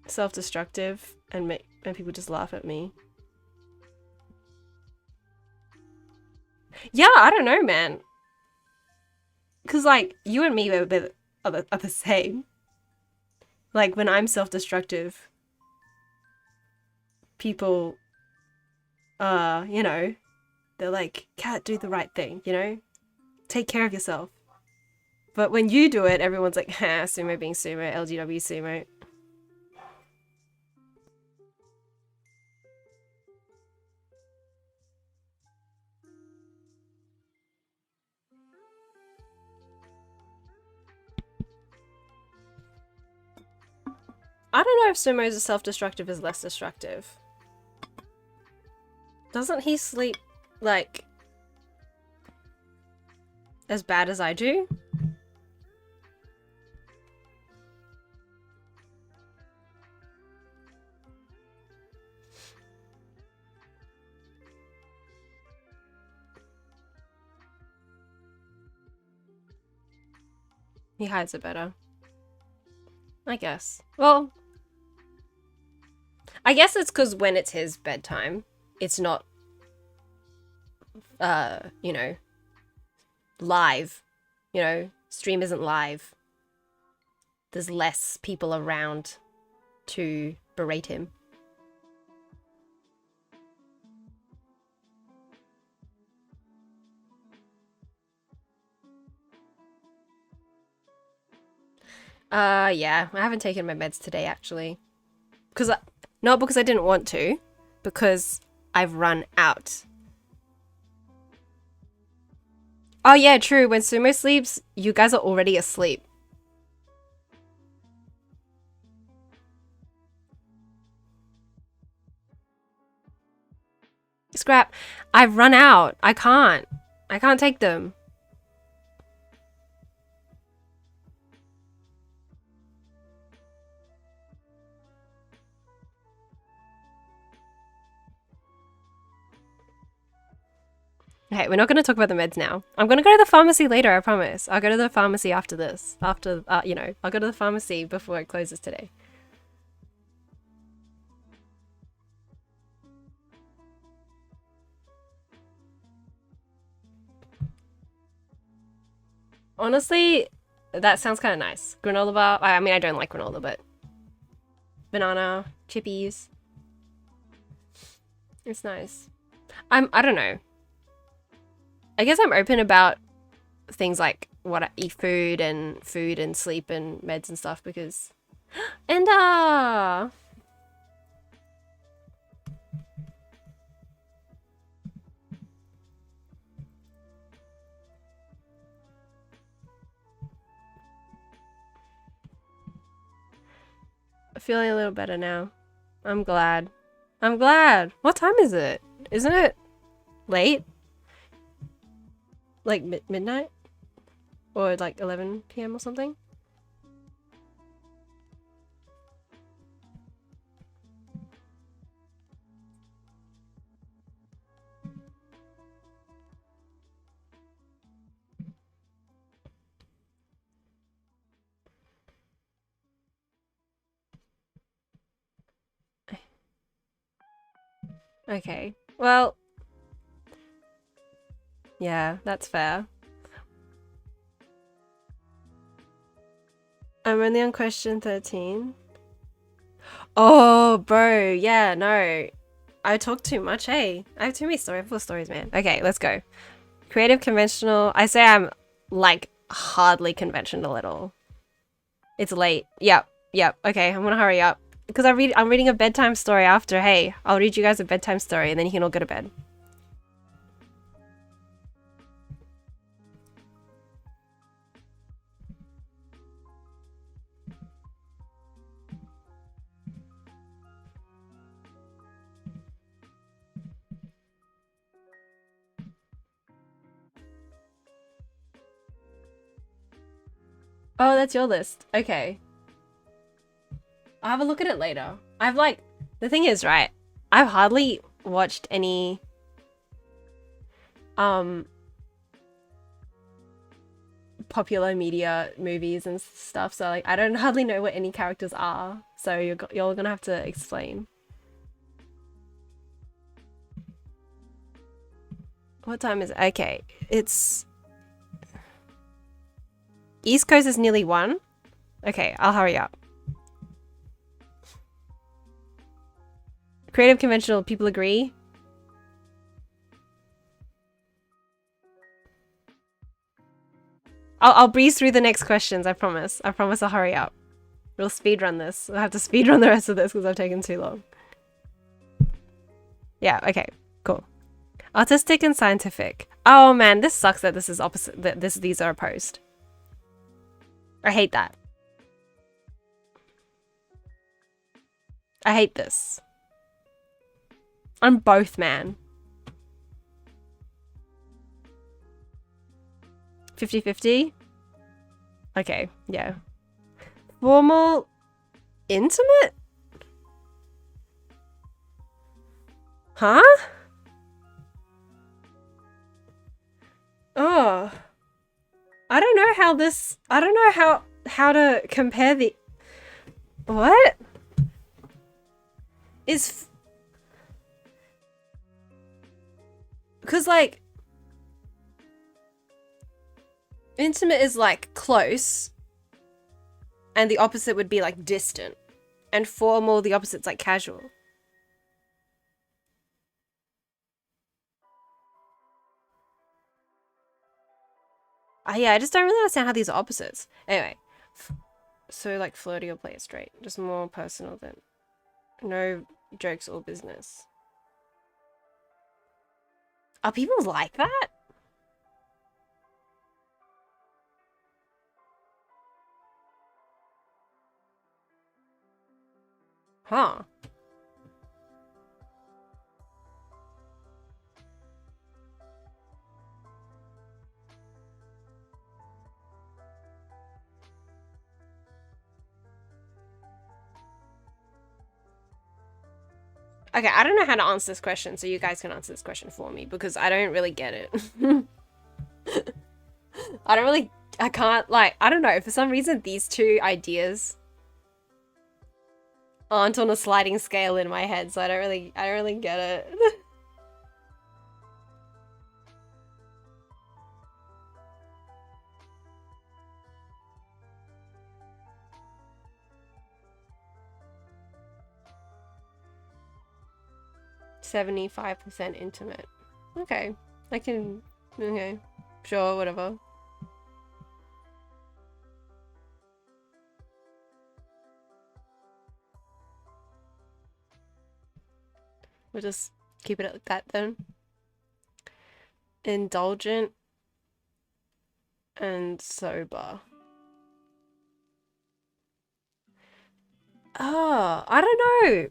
Self-destructive and people just laugh at me. Yeah, I don't know, man. Cause like you and me are the same. Like when I'm self-destructive, people, you know, they're like, "Cat, do the right thing," you know, take care of yourself. But when you do it, everyone's like, "Ha, sumo being sumo, LGW sumo." I don't know if sumo's self-destructive is less destructive. Doesn't he sleep like as bad as I do? He hides it better. I guess. Well, I guess it's because when it's his bedtime, it's not, you know, live. You know, stream isn't live. There's less people around to berate him. Yeah, I haven't taken my meds today actually. Not because I didn't want to, because I've run out. Oh yeah, true. When Sumo sleeps, you guys are already asleep. Scrap, I've run out. I can't. I can't take them. Okay, we're not going to talk about the meds now. I'm going to go to the pharmacy later, I promise. I'll go to the pharmacy after this. After, you know, I'll go to the pharmacy before it closes today. Honestly, that sounds kind of nice. Granola bar. I mean, I don't like granola, but banana, chippies. It's nice. I don't know. I guess I'm open about things like what I eat, food and sleep and meds and stuff because and feeling a little better now. I'm glad. I'm glad. What time is it? Isn't it late? Like midnight? Or like 11 p.m. or something? Okay. Well, yeah, that's fair. I'm only on question 13. Oh, bro. Yeah, no. I talk too much, hey. I have too many full stories, man. Okay, let's go. Creative, conventional. I say I'm like hardly conventional at all. It's late. Yep. Okay, I'm gonna hurry up. Because I'm reading a bedtime story after. Hey, I'll read you guys a bedtime story and then you can all go to bed. Oh, that's your list. Okay. I'll have a look at it later. The thing is, right, I've hardly watched any popular media movies and stuff, so like I don't hardly know what any characters are. So you're gonna have to explain. What time is it? Okay, it's East Coast is nearly 1. Okay, I'll hurry up. Creative, conventional, people agree. I'll breeze through the next questions, I promise. I promise I'll hurry up. We'll speedrun this. I'll have to speedrun the rest of this because I've taken too long. Yeah, okay, cool. Artistic and scientific. Oh man, this sucks that this is opposite, that these are opposed. I hate that. I hate this. I'm both, man. 50-50? Okay, yeah. Formal, intimate? Huh? Oh. I don't know how to compare the... What? Is... Because, like... Intimate is, like, close. And the opposite would be, like, distant. And formal, the opposite's, like, casual. Yeah, I just don't really understand how these are opposites. Anyway. So, like, flirty or play it straight. Just more personal than... No jokes or business. Are people like that? Huh. Okay, I don't know how to answer this question, so you guys can answer this question for me because I don't really get it. I can't, like, I don't know. For some reason, these two ideas aren't on a sliding scale in my head, so I don't really get it. 75% intimate. Okay. Okay. Sure, whatever. We'll just keep it at that then. Indulgent and sober. Oh, I don't know.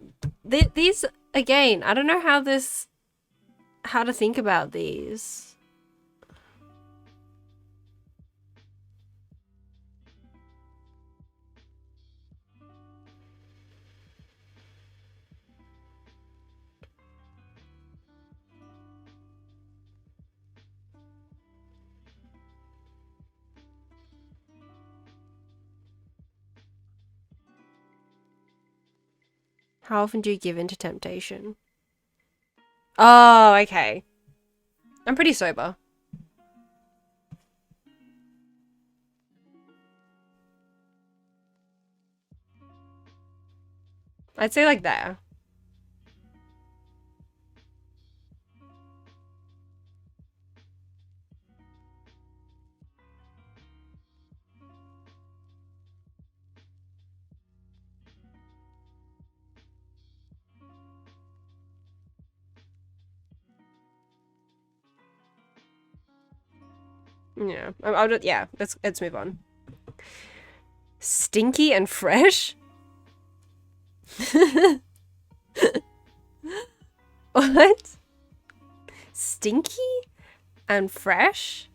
These, again, I don't know how to think about these. How often do you give in to temptation? Oh, okay. I'm pretty sober. I'd say like there. Yeah. I'll just, yeah. Let's move on. Stinky and fresh. What? Stinky and fresh?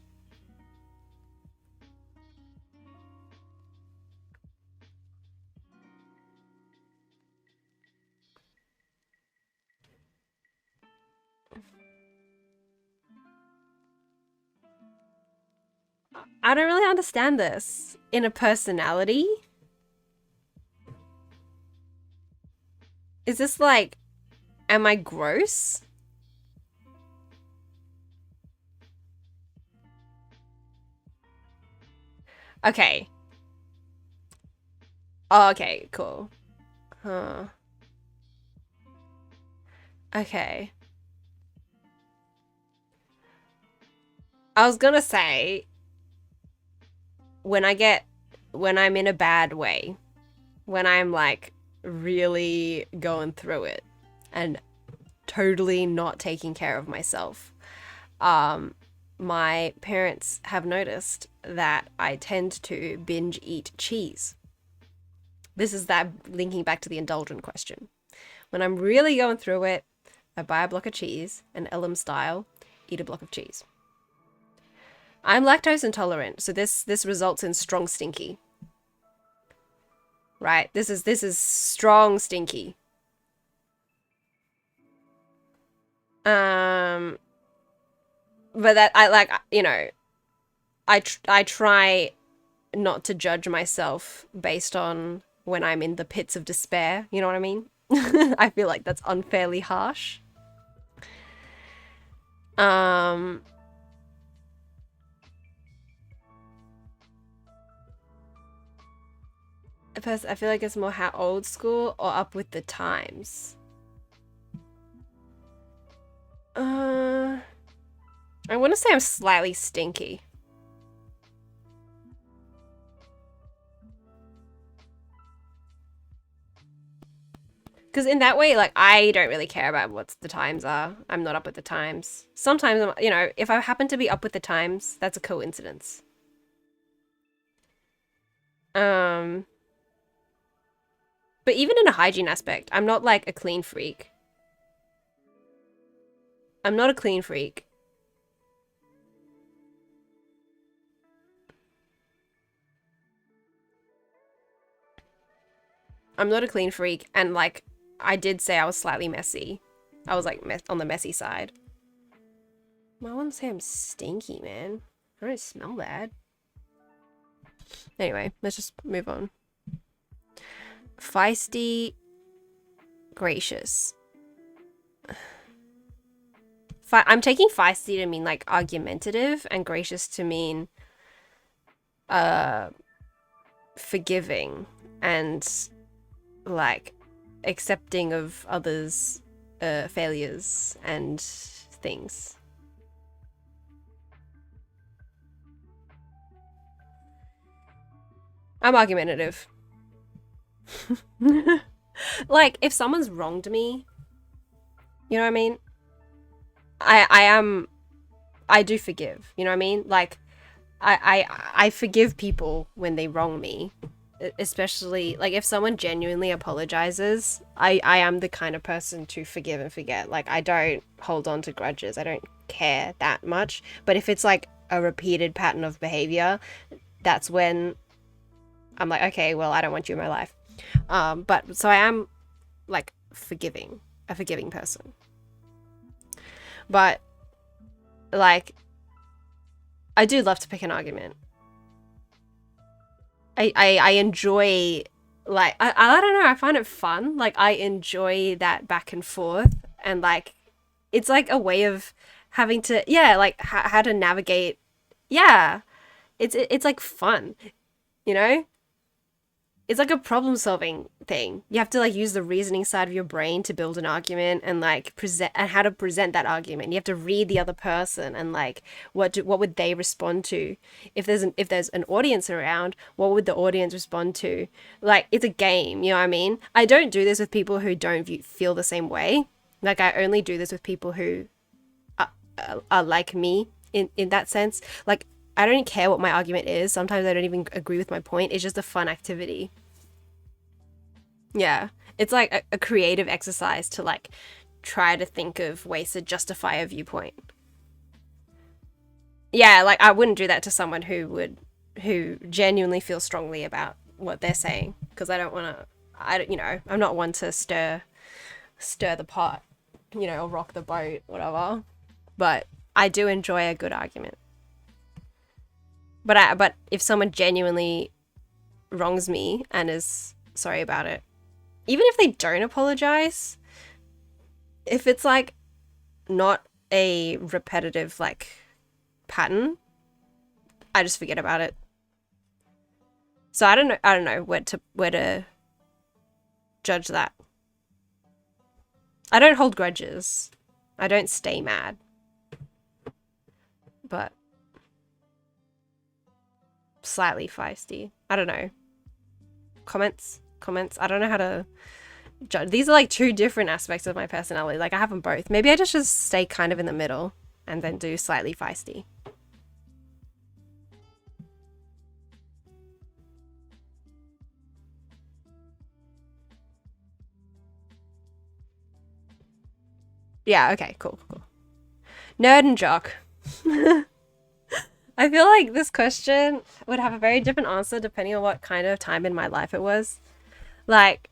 I don't really understand this. In a personality? Is this like, am I gross? Okay. Oh, okay, cool. Huh. Okay. I was gonna say, when I'm in a bad way, when I'm like really going through it and totally not taking care of myself, my parents have noticed that I tend to binge eat cheese. This is that linking back to the indulgent question. When I'm really going through it, I buy a block of cheese, an Ellum style, eat a block of cheese. I'm lactose intolerant, so this results in strong stinky. Right? This is strong stinky. But that I like, I try not to judge myself based on when I'm in the pits of despair. You know what I mean? I feel like that's unfairly harsh. I feel like it's more how old school or up with the times. I want to say I'm slightly stinky. Because in that way, like, I don't really care about what the times are. I'm not up with the times. Sometimes, if I happen to be up with the times, that's a coincidence. Um, but even in a hygiene aspect, I'm not like a clean freak. I'm not a clean freak. I'm not a clean freak, and like, I did say I was slightly messy. I was like on the messy side. I wouldn't say I'm stinky, man. I don't smell bad. Anyway, let's just move on. Feisty, gracious. I'm taking feisty to mean like argumentative, and gracious to mean forgiving and like accepting of others' failures and things. I'm argumentative. Like, if someone's wronged me, you know what I mean? I do forgive, you know what I mean? Like, I forgive people when they wrong me. Especially, like, if someone genuinely apologizes, I am the kind of person to forgive and forget. Like, I don't hold on to grudges. I don't care that much. But if it's, like, a repeated pattern of behavior, that's when I'm like, okay, well, I don't want you in my life. But so I am, like, a forgiving person. But, like, I do love to pick an argument. I enjoy, like, I don't know, I find it fun. Like, I enjoy that back and forth, and like, it's like a way of having to, yeah, like how to navigate. Yeah, it's like fun, you know? It's like a problem solving thing. You have to like use the reasoning side of your brain to build an argument and like present and how to present that argument. You have to read the other person and like what would they respond to? If there's an audience around, what would the audience respond to? Like, it's a game, you know what I mean? I don't do this with people who don't feel the same way. Like, I only do this with people who are like me in that sense. Like, I don't care what my argument is. Sometimes I don't even agree with my point. It's just a fun activity. Yeah. It's like a creative exercise to like try to think of ways to justify a viewpoint. Yeah, like I wouldn't do that to someone who genuinely feels strongly about what they're saying, because I don't want to. I don't, I'm not one to stir the pot, or rock the boat, whatever. But I do enjoy a good argument. But if someone genuinely wrongs me and is sorry about it, even if they don't apologize, if it's like not a repetitive like pattern, I just forget about it. So I don't know where to judge that. I don't hold grudges. I don't stay mad. But slightly feisty. I don't know. Comments. I don't know how to judge. These are like two different aspects of my personality. Like I have them both. Maybe I just stay kind of in the middle and then do slightly feisty. Yeah, okay, cool. Nerd and jock. I feel like this question would have a very different answer depending on what kind of time in my life it was. Like,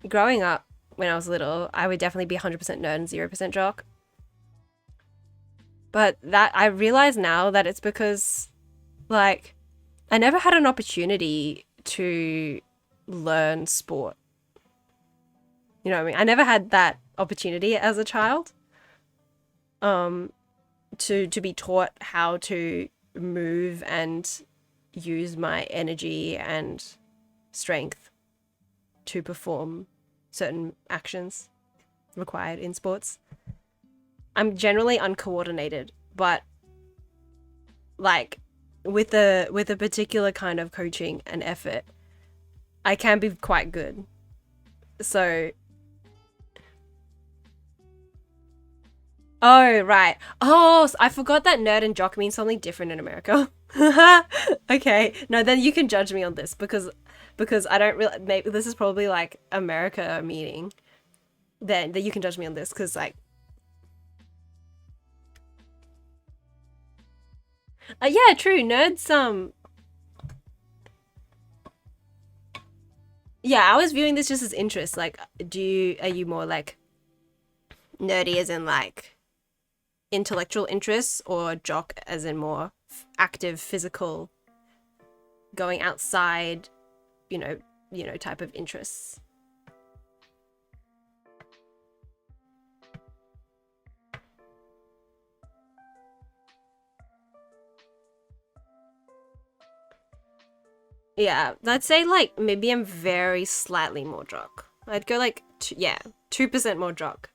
growing up when I was little, I would definitely be 100% nerd and 0% jock. But that I realize now that it's because, like, I never had an opportunity to learn sport. You know what I mean? I never had that opportunity as a child. To be taught how to move and use my energy and strength to perform certain actions required in sports. I'm generally uncoordinated, but like with a particular kind of coaching and effort, I can be quite good. So oh, right. Oh, I forgot that nerd and jock means something different in America. Okay. No, then you can judge me on this because I don't really, maybe this is probably like America meaning. Then that you can judge me on this because like yeah, true. Nerds yeah, I was viewing this just as interest. Like are you more like nerdy as in like intellectual interests, or jock as in more active physical going outside, you know type of interests? Yeah, I'd say like maybe I'm very slightly more jock. I'd go like 2% more jock.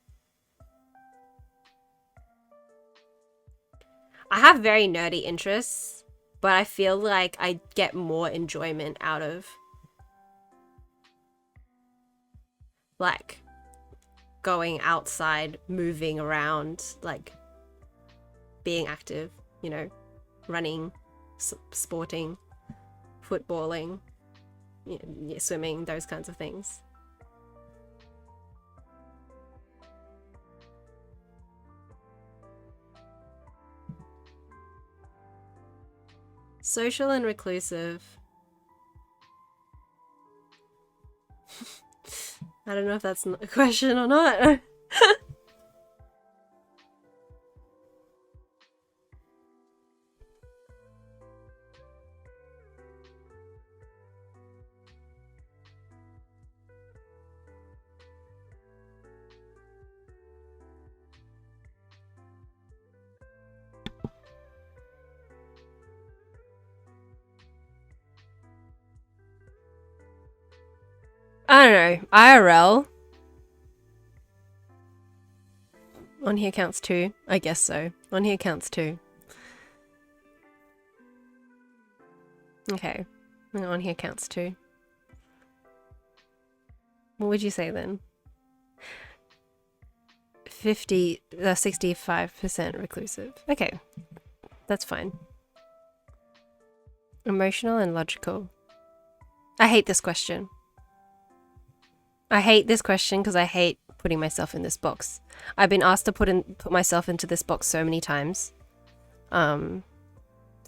I have very nerdy interests, but I feel like I get more enjoyment out of like going outside, moving around, like being active, running, sporting, footballing, swimming, those kinds of things. Social and reclusive. I don't know if that's a question or not. I don't know. IRL on here counts too. I guess so. On here counts too. Okay. On here counts too. What would you say then? 65% reclusive. Okay. That's fine. Emotional and logical. I hate this question. I hate this question because I hate putting myself in this box. I've been asked to put myself into this box so many times,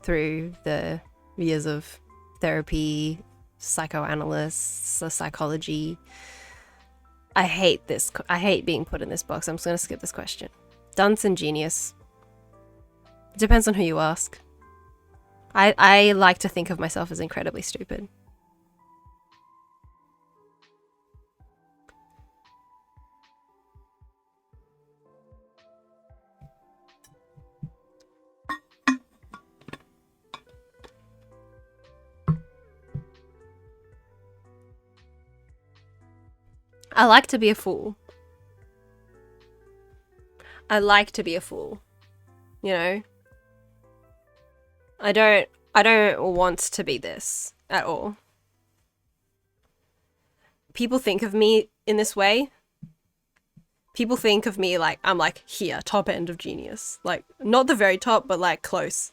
through the years of therapy, psychoanalysts, psychology. I hate this. I hate being put in this box. I'm just gonna skip this question. Dunce and genius. Depends on who you ask. I like to think of myself as incredibly stupid. I like to be a fool. I like to be a fool. You know? I don't want to be this at all. People think of me in this way. People think of me like I'm like here, top end of genius. Like not the very top, but like close.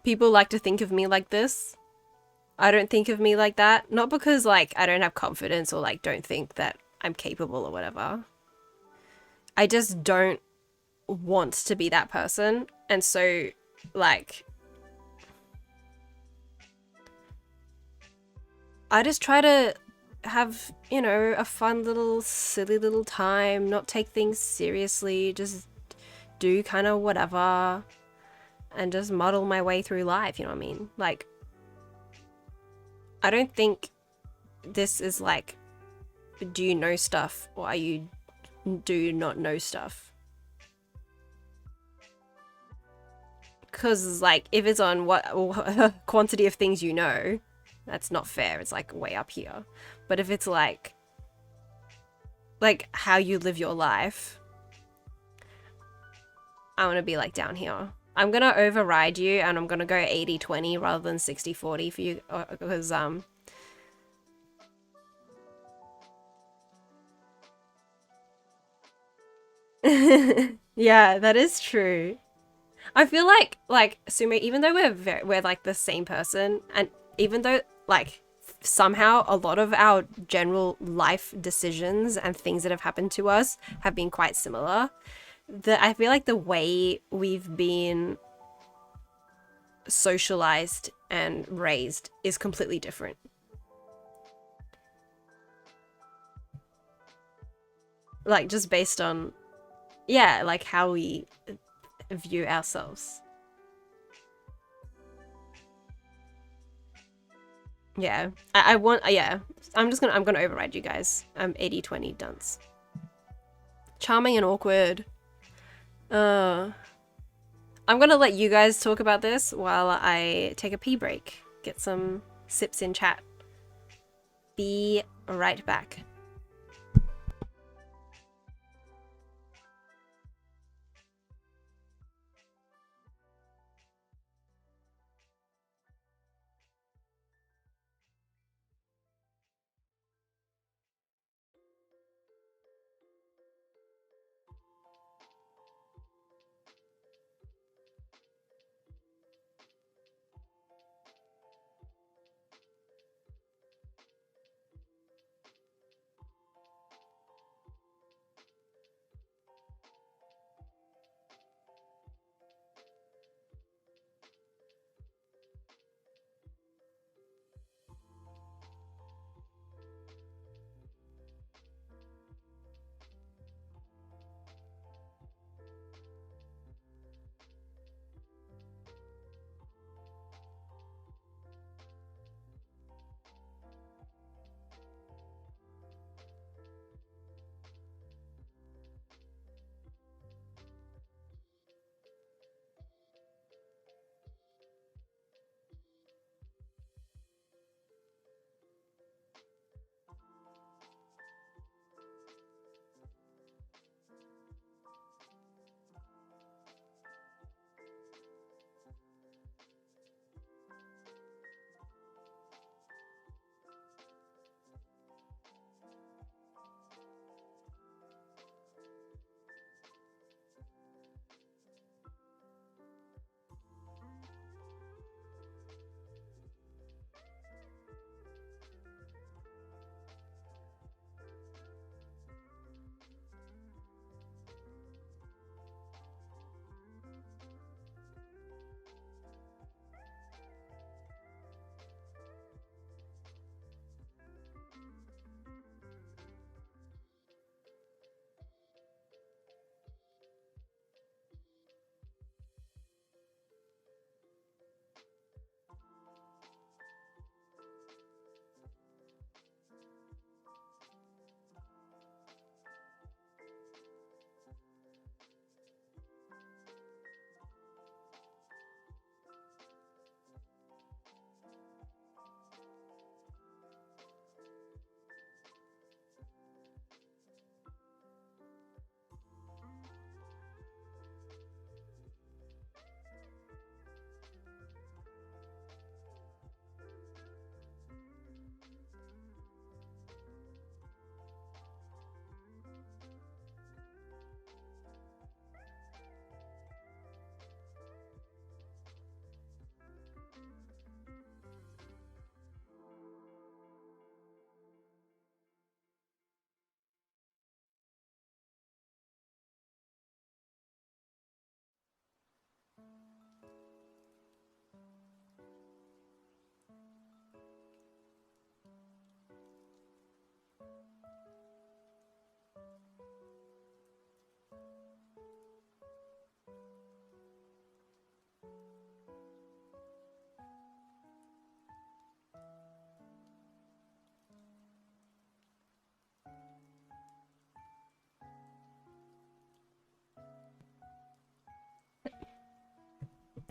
People like to think of me like this. I don't think of me like that. Not because like I don't have confidence or like don't think that I'm capable or whatever. I just don't want to be that person. And so like I just try to have, you know, a fun little silly little time, not take things seriously, just do kind of whatever and just muddle my way through life, you know what I mean? Like I don't think this is like, do you know stuff or are you do you not know stuff? Because like if it's on what quantity of things you know, that's not fair. It's like way up here. But if it's like how you live your life, I want to be like down here. I'm gonna override you and I'm gonna go 80-20 rather than 60-40 for you because yeah, that is true. I feel like Sume, even though we're like the same person, and even though like somehow a lot of our general life decisions and things that have happened to us have been quite similar, I feel like the way we've been socialized and raised is completely different. Like just based on yeah, like how we view ourselves. Yeah. I want yeah. I'm gonna override you guys. I'm 80-20 dunce. Charming and awkward. Uh I'm gonna let you guys talk about this while I take a pee break. Get some sips in chat. Be right back.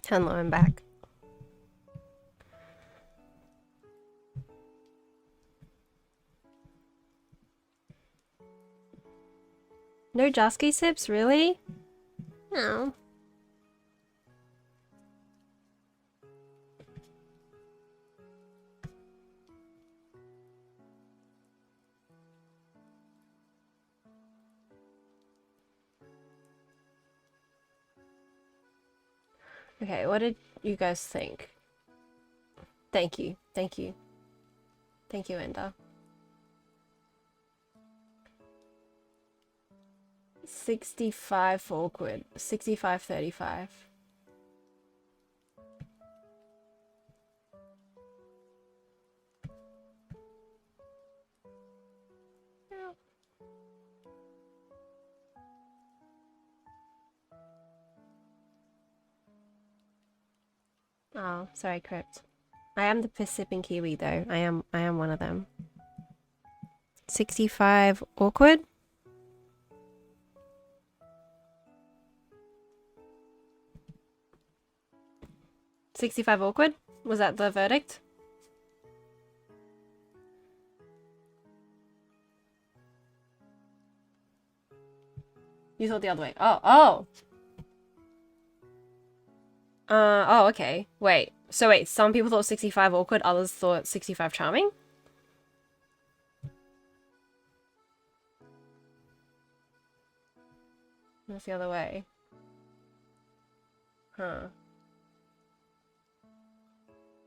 Hello, I'm back. No Jasky sips, really? No. Okay, what did you guys think? Thank you, thank you. Thank you, Enda. 65 for awkward. 65-35. Oh, sorry, Crypt. I am the sipping Kiwi though. I am one of them. 65 awkward. 65 awkward? Was that the verdict? You thought the other way. Oh. Oh, okay. Wait. So wait, some people thought 65 awkward, others thought 65 charming? That's the other way. Huh.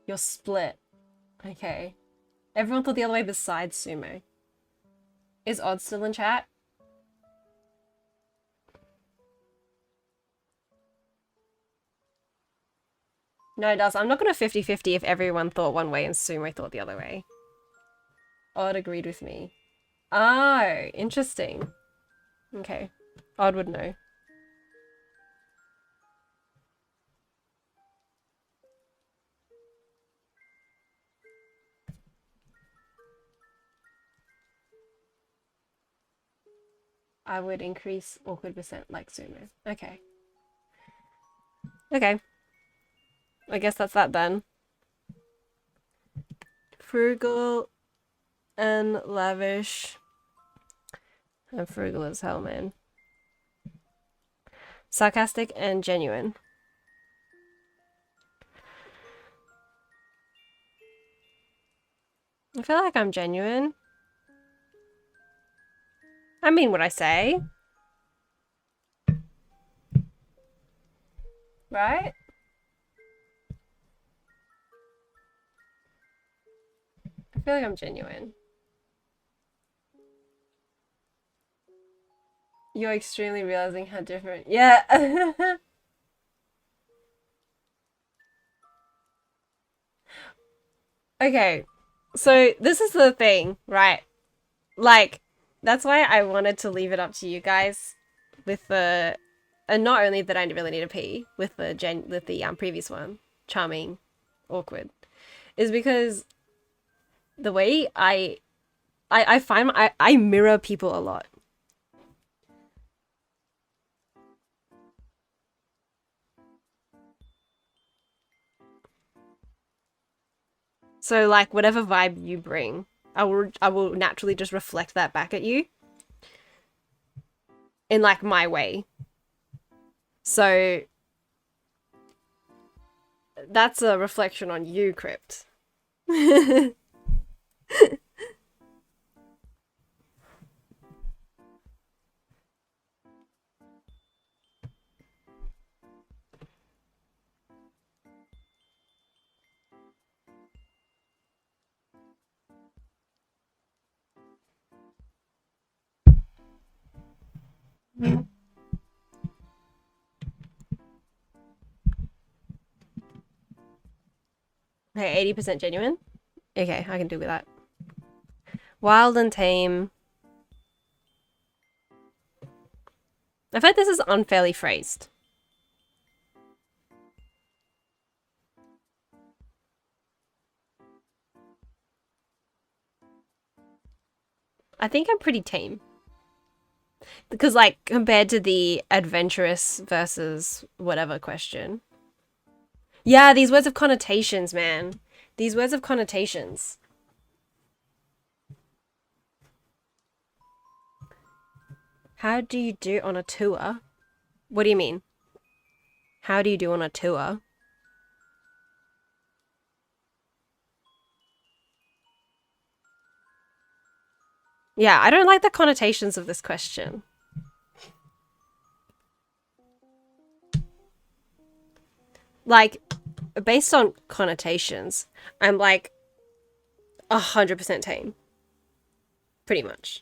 You're split. Okay. Everyone thought the other way besides Sumo. Is Odd still in chat? No, it does. I'm not going to 50-50 if everyone thought one way and Sumo thought the other way. Odd agreed with me. Oh, interesting. Okay. Odd would know. I would increase awkward percent like Sumo. Okay. Okay. I guess that's that then. Frugal and lavish. I'm frugal as hell, man. Sarcastic and genuine. I feel like I'm genuine. I mean what I say. Right? I feel like I'm genuine. You're extremely realizing how different. Yeah. Okay. So this is the thing, right? Like, that's why I wanted to leave it up to you guys with the, and not only that I really need a pee with the previous one, charming, awkward, is because the way I find I mirror people a lot. So like whatever vibe you bring, I will naturally just reflect that back at you in like my way. So that's a reflection on you, Crypt. Okay, 80% genuine. Okay, I can do with that. Wild and tame. I feel like this is unfairly phrased. I think I'm pretty tame. Because, like, compared to the adventurous versus whatever question. Yeah, these words have connotations, man. These words have connotations. How do you do on a tour? What do you mean? How do you do on a tour? Yeah, I don't like the connotations of this question. Like, based on connotations, I'm like 100% tame. Pretty much.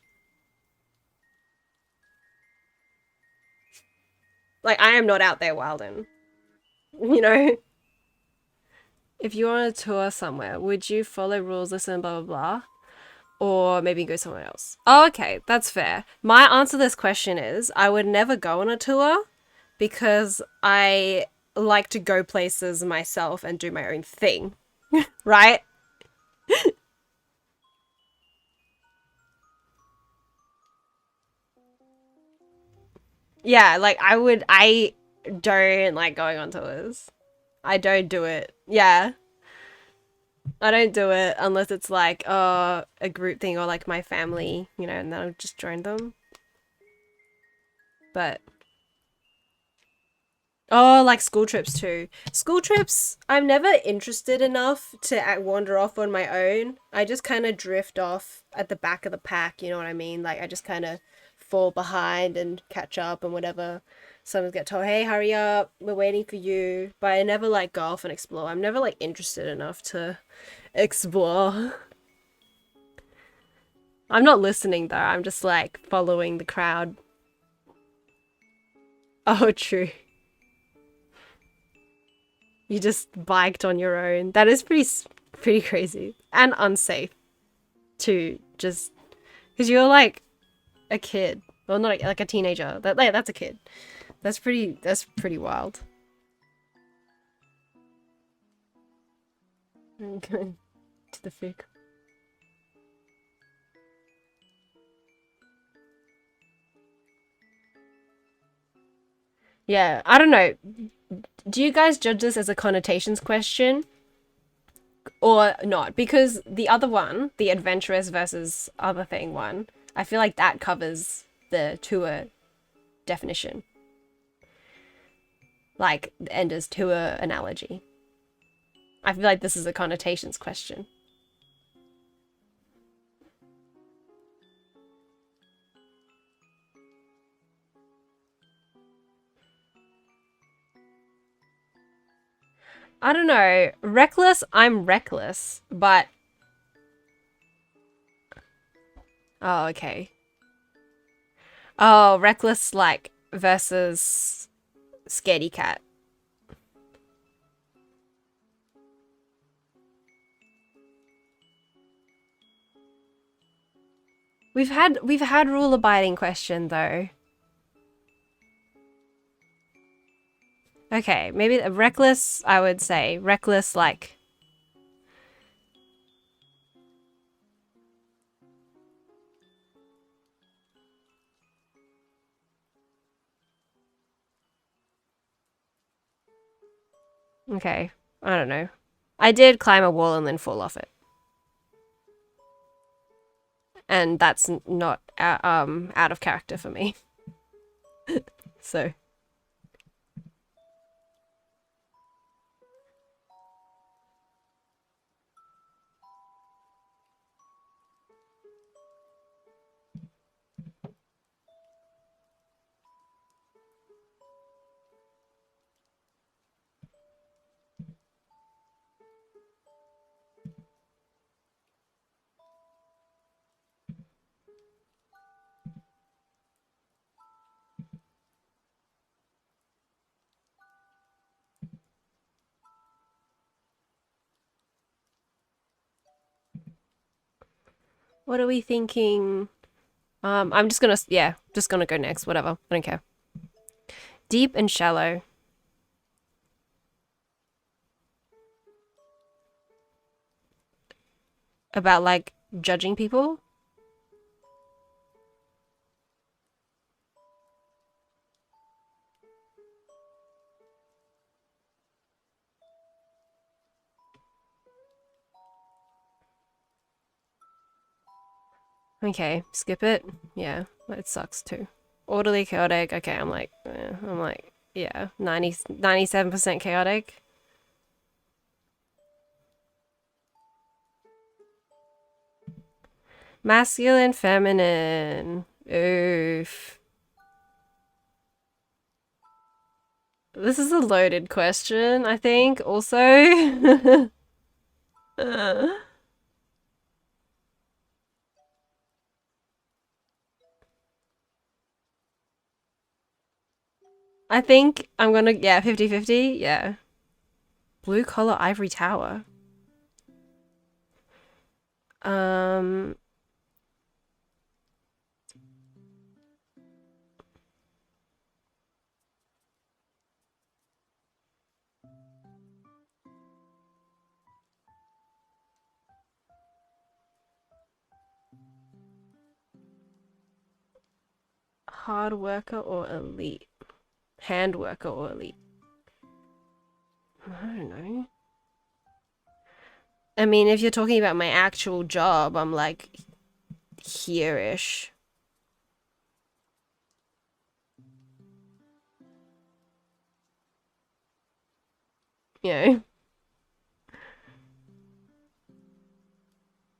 Like, I am not out there wilding. You know? If you were on a tour somewhere, would you follow rules, listen, blah, blah, blah? Or maybe go somewhere else? Oh, okay, that's fair. My answer to this question is I would never go on a tour because I like to go places myself and do my own thing, right? Yeah, like I don't like going on tours. I don't do it. Yeah. I don't do it unless it's like a group thing or like my family, you know, and then I'll just join them. But oh, like school trips too. School trips, I'm never interested enough to wander off on my own. I just kind of drift off at the back of the pack, you know what I mean? Like I just kind of fall behind and catch up and whatever. Someone get told, "Hey, hurry up, we're waiting for you." But I never like go off and explore. I'm never like interested enough to explore. I'm not listening though. I'm just like following the crowd. Oh, true. You just biked on your own. That is pretty crazy and unsafe to just because you're like a kid. Well, not like a teenager. That's a kid. That's pretty wild. Okay, to the fic. Yeah, I don't know. Do you guys judge this as a connotations question or not? Because the other one, the adventurous versus other thing one, I feel like that covers the tour definition, like the Ender's tour analogy. I feel like this is a connotations question. I don't know. Reckless, I'm reckless, but oh, okay. Oh, reckless like versus scaredy cat. We've had rule abiding question though. Okay, maybe reckless, I would say. Reckless like okay. I don't know. I did climb a wall and then fall off it. And that's not out of character for me. So, what are we thinking? I'm just gonna yeah, just gonna go next. Whatever. I don't care. Deep and shallow. About like judging people. Okay, skip it. Yeah, it sucks too. Orderly, chaotic. Okay, I'm like, yeah, 97% chaotic. Masculine, feminine. Oof. This is a loaded question, I think, also. I think I'm gonna, yeah, 50-50. Yeah. Blue collar ivory tower. Um, hard worker or elite? Hand worker or elite? I don't know. I mean, if you're talking about my actual job, I'm like here-ish. You know?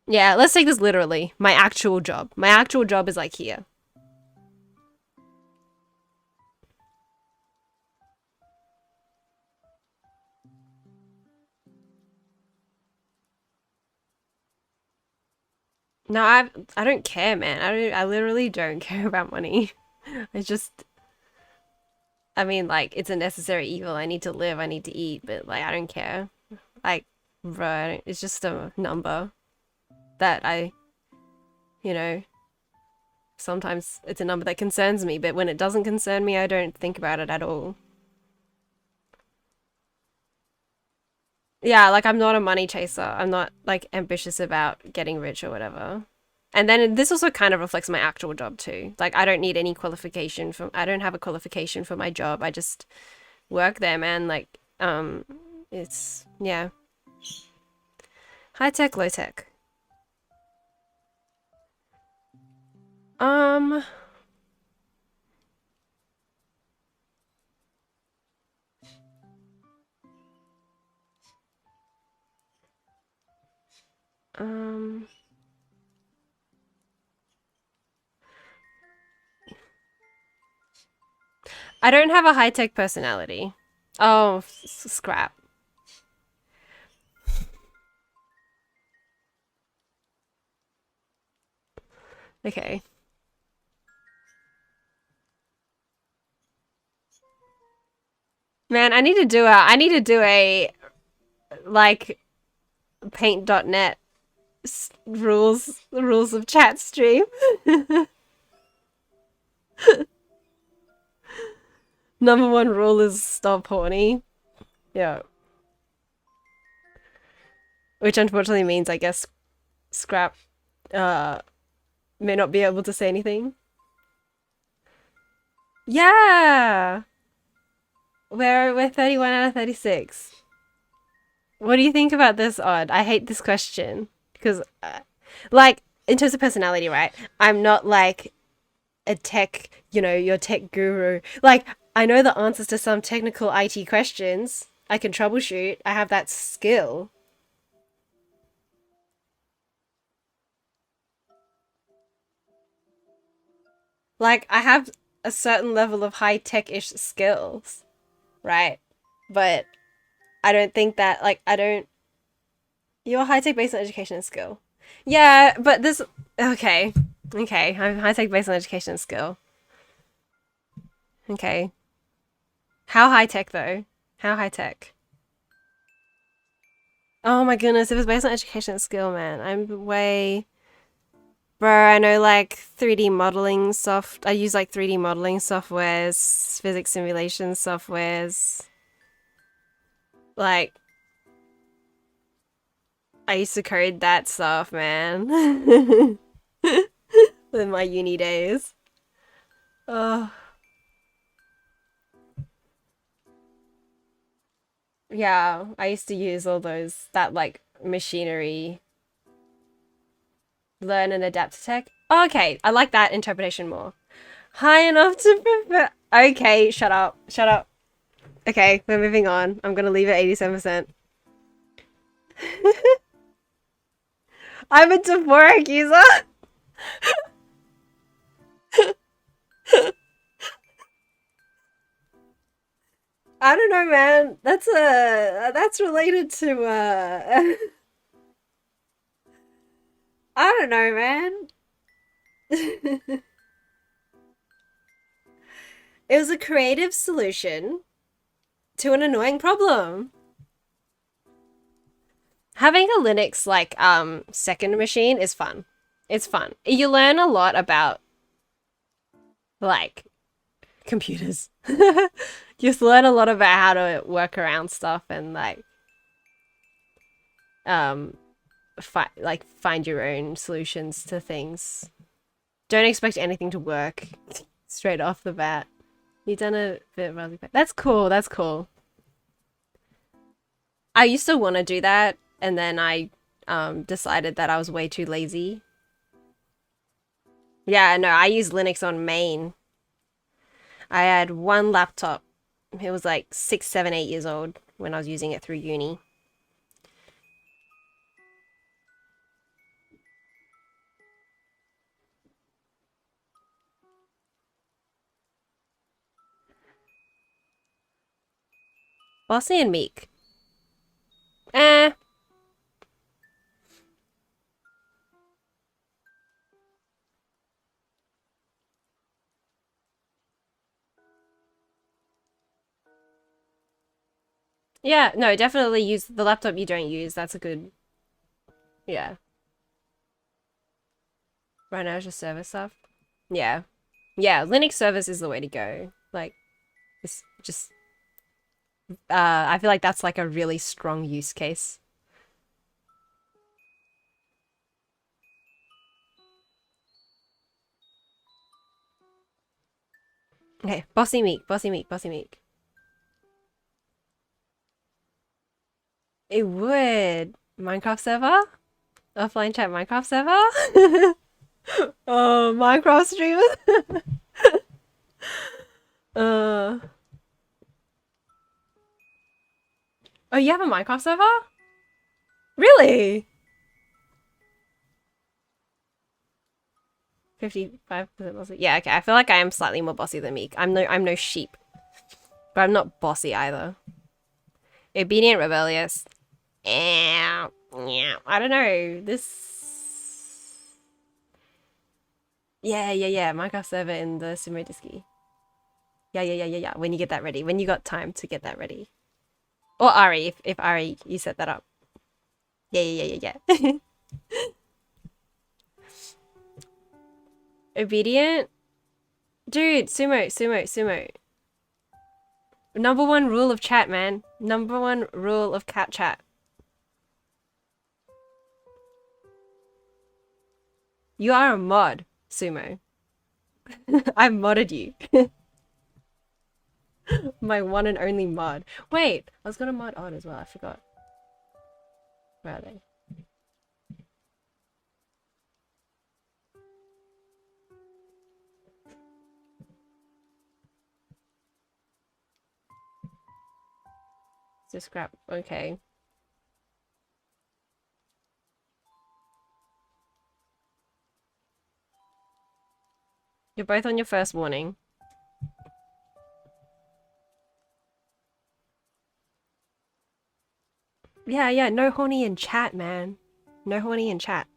Yeah, let's take this literally. My actual job. My actual job is like here. No, I don't care, man. I literally don't care about money. I just I mean like it's a necessary evil. I need to live, I need to eat, but like I don't care. Like right, it's just a number that you know, sometimes it's a number that concerns me, but when it doesn't concern me, I don't think about it at all. Yeah, like I'm not a money chaser. I'm not like ambitious about getting rich or whatever. And then this also kind of reflects my actual job too. Like I don't need any qualification from I don't have a qualification for my job. I just work there, man. Like it's yeah. High tech, low tech. Um um I don't have a high tech personality. Oh, scrap. Okay. Man, I need to do a like paint.net rules of chat stream. Number one rule is stop horny. Yeah. Which unfortunately means I guess Scrap uh may not be able to say anything. Yeah. We're 31 out of 36. What do you think about this, Odd? I hate this question because like in terms of personality, right? I'm not like a tech, your tech guru. Like I know the answers to some technical IT questions. I can troubleshoot. I have that skill. Like I have a certain level of high tech-ish skills, right? But I don't think that like I don't you're high tech based on education and skill. Yeah, but this okay. Okay, I'm high tech based on education and skill. Okay. How high tech though? How high tech? Oh my goodness, if it's based on education and skill, man, I'm way bro, I know like 3D modeling I use like 3D modeling softwares, physics simulation softwares. Like I used to code that stuff, man. In my uni days. Oh, yeah. I used to use all that like machinery, learn and adapt to tech. Okay, I like that interpretation more. High enough to prefer. Okay, shut up. Shut up. Okay, we're moving on. I'm gonna leave it 87%. I'm a Dvorak user. I don't know, man. That's related to I don't know, man. It was a creative solution to an annoying problem. Having a Linux like second machine is fun. It's fun. You learn a lot about like computers. You just learn a lot about how to work around stuff and um find your own solutions to things. Don't expect anything to work straight off the bat. You done a bit really bad. That's cool. That's cool. I used to want to do that, and then I decided that I was way too lazy. Yeah, no, I use Linux on main. I had one laptop. It was like 6, 7, 8 years old when I was using it through uni. Bossy and meek. Eh. Yeah, no, definitely use the laptop you don't use. That's a good. Yeah. Right now it's just server stuff. Yeah. Yeah, Linux service is the way to go. Like, it's just. I feel like that's like a really strong use case. Okay, bossy meek, bossy meek, bossy meek. It would. Minecraft server? Offline chat Minecraft server? Oh, Minecraft streamer? uh. Oh, you have a Minecraft server? Really? 55% bossy. Yeah, okay. I feel like I am slightly more bossy than meek. I'm no sheep. But I'm not bossy either. Obedient, rebellious. Yeah. I don't know. This. Yeah. Minecraft server in the Sumo Disky. Yeah. When you get that ready. When you got time to get that ready. Or Ari, if Ari, you set that up. Yeah. Obedient? Dude, sumo. Number one rule of chat, man. Number one rule of cat chat. You are a mod, sumo. I modded you. My one and only mod. Wait, I was gonna mod Odd as well. I forgot. Where are they? Just scrap. Okay. You're both on your first warning. Yeah. No horny in chat, man. No horny in chat.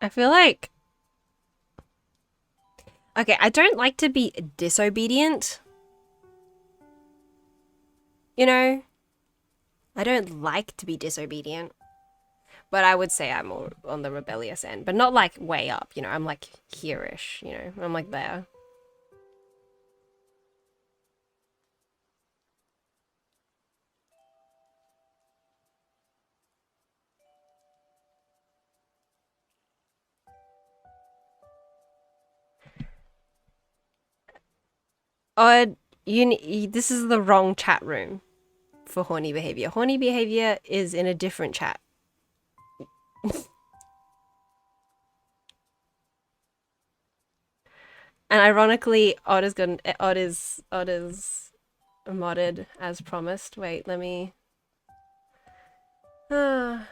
I feel like. Okay, I don't like to be disobedient. You know? I don't like to be disobedient. But I would say I'm more on the rebellious end. But not like way up, you know? I'm like here-ish, you know? I'm like there. Odd, this is the wrong chat room for horny behavior. Horny behavior is in a different chat. And ironically, Odd is modded as promised. Wait, let me. Ah.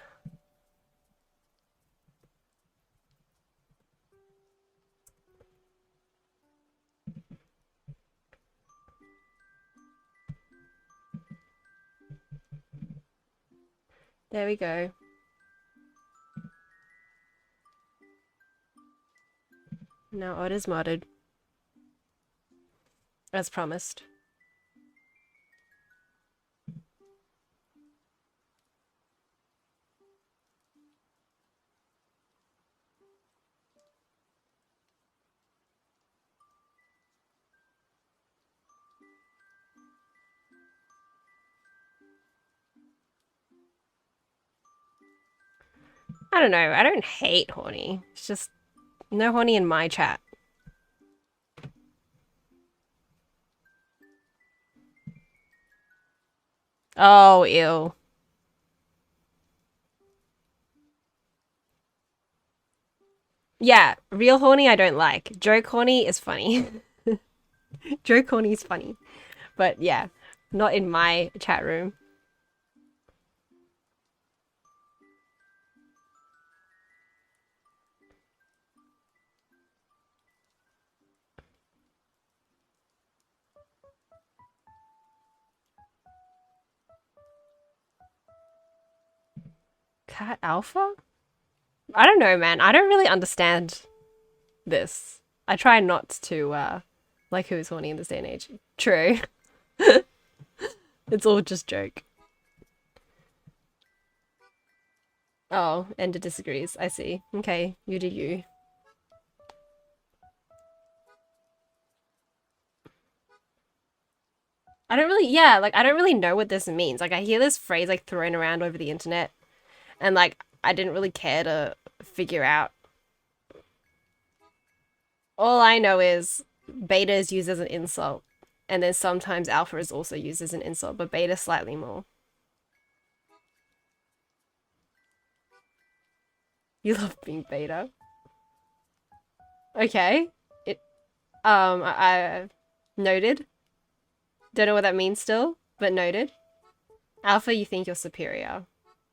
There we go. Now Odd is modded as promised. I don't know. I don't hate horny. It's just no horny in my chat. Oh, ew. Yeah, real horny I don't like. Joke horny is funny. Joke horny is funny. But yeah, not in my chat room. Cat alpha? I don't know, man. I don't really understand this. I try not to, like who's horny in this day and age. True. It's all just joke. Oh, Ender disagrees. I see. Okay, you do you. I don't really, yeah, like, I don't really know what this means. Like, I hear this phrase, like, thrown around over the internet, and, like, I didn't really care to figure out. All I know is beta is used as an insult, and then sometimes alpha is also used as an insult, but beta slightly more. You love being beta. Okay. It, I noted. Don't know what that means still, but noted. Alpha, you think you're superior.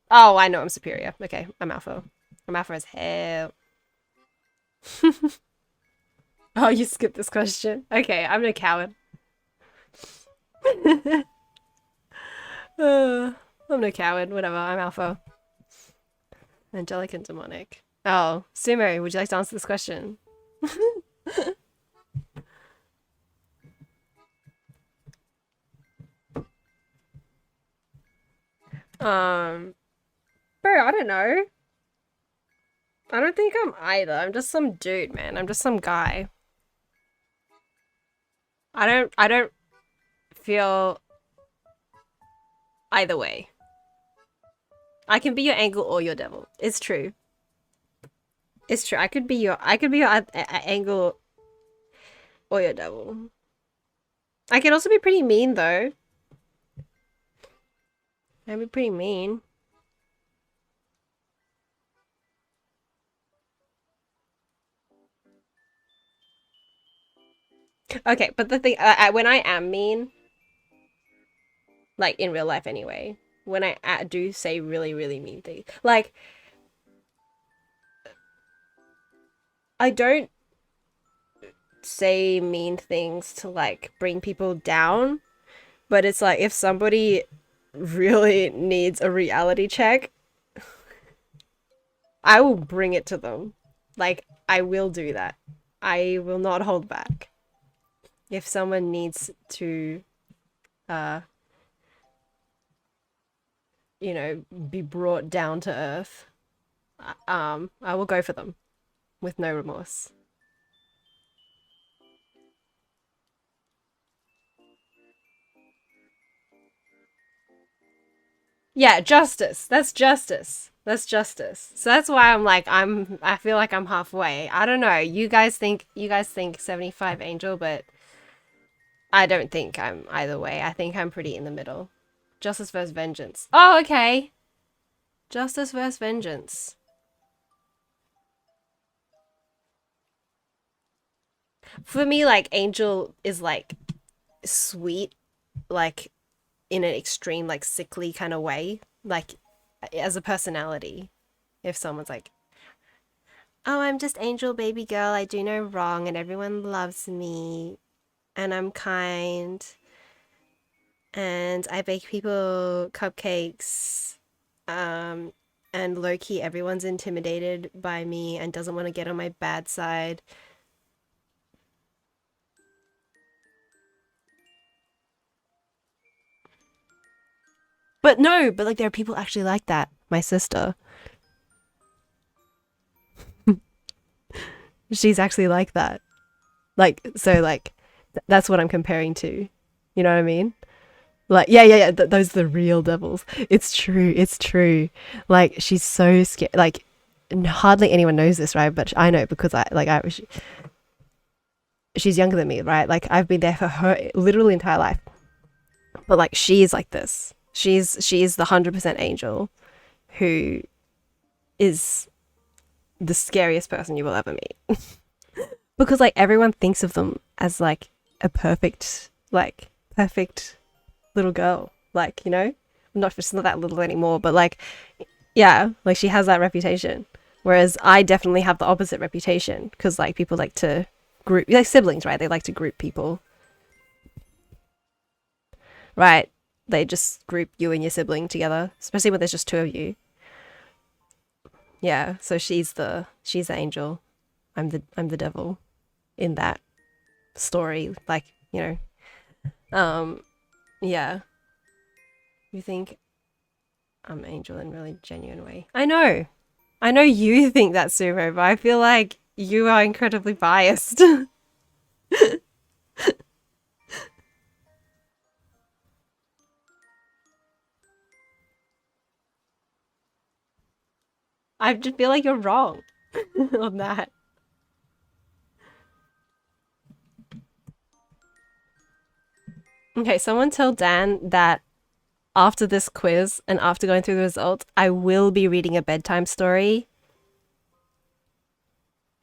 Oh, I know I'm superior. Okay, I'm alpha. I'm alpha as hell. Oh, you skipped this question. Okay, I'm no coward. I'm no coward. Whatever, I'm alpha. Angelic and demonic. Oh, Sumo, would you like to answer this question? Bro, I don't know. I don't think I'm either. I'm just some dude, man. I'm just some guy. I don't feel either way. I can be your angel or your devil. It's true. It's true. I could be your angel or your devil. I can also be pretty mean though. I'd be pretty mean. Okay, but the thing, when I am mean, like in real life anyway, when I do say really, really mean things, like I don't say mean things to like bring people down, but it's like if somebody really needs a reality check, I will bring it to them. Like I will do that. I will not hold back. If someone needs to uh be brought down to earth, I will go for them with no remorse. Yeah, justice. That's justice. That's justice. So that's why I'm like I feel like I'm halfway. I don't know. You guys think 75 angel, but I don't think I'm either way. I think I'm pretty in the middle. Justice versus vengeance. Oh, okay. Justice versus vengeance. For me, like Angel is like sweet, like in an extreme, like sickly kind of way, like as a personality. If someone's like, "Oh, I'm just Angel, baby girl. I do no wrong, and everyone loves me, and I'm kind, and I bake people cupcakes, um, and low key, everyone's intimidated by me and doesn't want to get on my bad side." But no, but like there are people actually like that. My sister, she's actually like that. Like so, like that's what I'm comparing to. You know what I mean? Like yeah. Those are the real devils. It's true. It's true. Like she's so scared. Like hardly anyone knows this, right? But I know because she's younger than me, right? Like I've been there for her literally entire life. But like she's like this. She's the 100% angel who is the scariest person you will ever meet. Because like everyone thinks of them as like a perfect little girl. Like, you know? Not she's not that little anymore, but like yeah, like she has that reputation. Whereas I definitely have the opposite reputation because like people like to group like siblings, right? They like to group people, right? They just group you and your sibling together, especially when there's just two of you. Yeah, so she's the angel. I'm the devil in that story. Like, you know. Yeah. You think I'm angel in a really genuine way. I know. I know you think that, Sumo, but I feel like you are incredibly biased. I just feel like you're wrong on that. Okay, someone tell Dan that after this quiz and after going through the results, I will be reading a bedtime story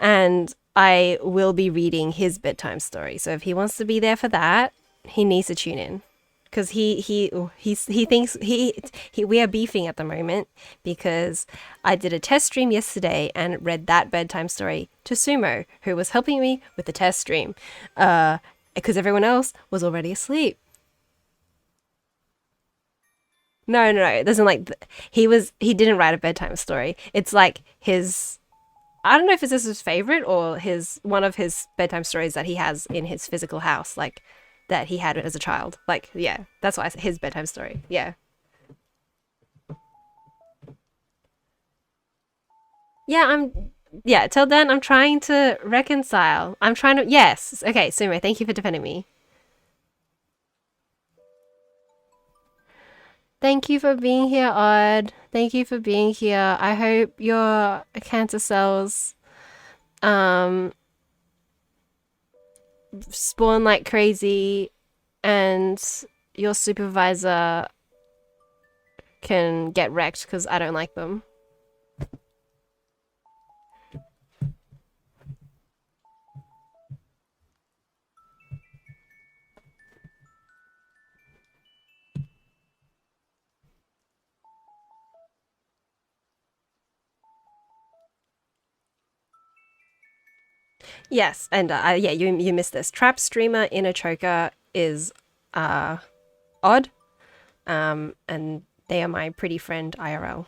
and I will be reading his bedtime story. So if he wants to be there for that, he needs to tune in because he thinks he we are beefing at the moment because I did a test stream yesterday and read that bedtime story to Sumo, who was helping me with the test stream, because everyone else was already asleep. No. It doesn't like he didn't write a bedtime story. It's like his I don't know if this is his favorite or his one of his bedtime stories that he has in his physical house, like that he had as a child. Like, yeah, that's why I said his bedtime story. Yeah, yeah. Yeah. Till then, I'm trying to reconcile. I'm trying to. Yes. Okay, Sumo. Thank you for defending me. Thank you for being here, Odd. Thank you for being here. I hope your cancer cells um spawn like crazy and your supervisor can get wrecked because I don't like them. Yes, and yeah, you missed this. Trap streamer in a choker is uh odd, and they are my pretty friend IRL.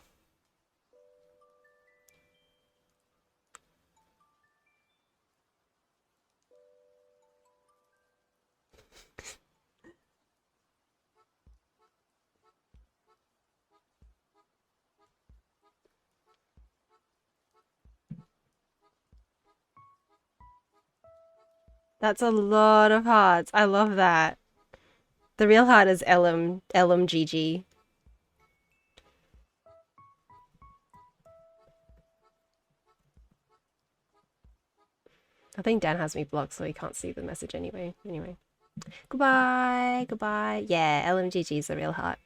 That's a lot of hearts. I love that. The real heart is LMGG. I think Dan has me blocked, so he can't see the message anyway. Anyway. Goodbye, goodbye. Yeah, LMGG's are real hot.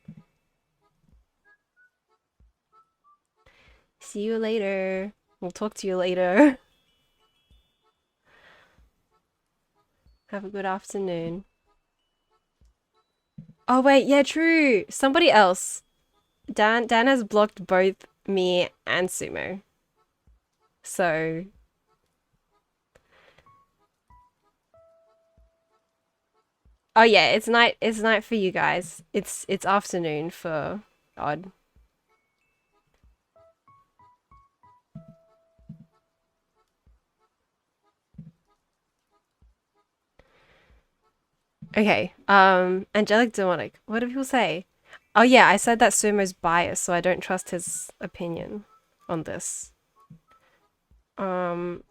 See you later. We'll talk to you later. Have a good afternoon. Oh wait, yeah, true. Somebody else. Dan has blocked both me and Sumo. So oh yeah, it's night for you guys. It's afternoon for Odd. Okay. Angelic Demonic. What do people say? Oh yeah, I said that Sumo's biased, so I don't trust his opinion on this. Um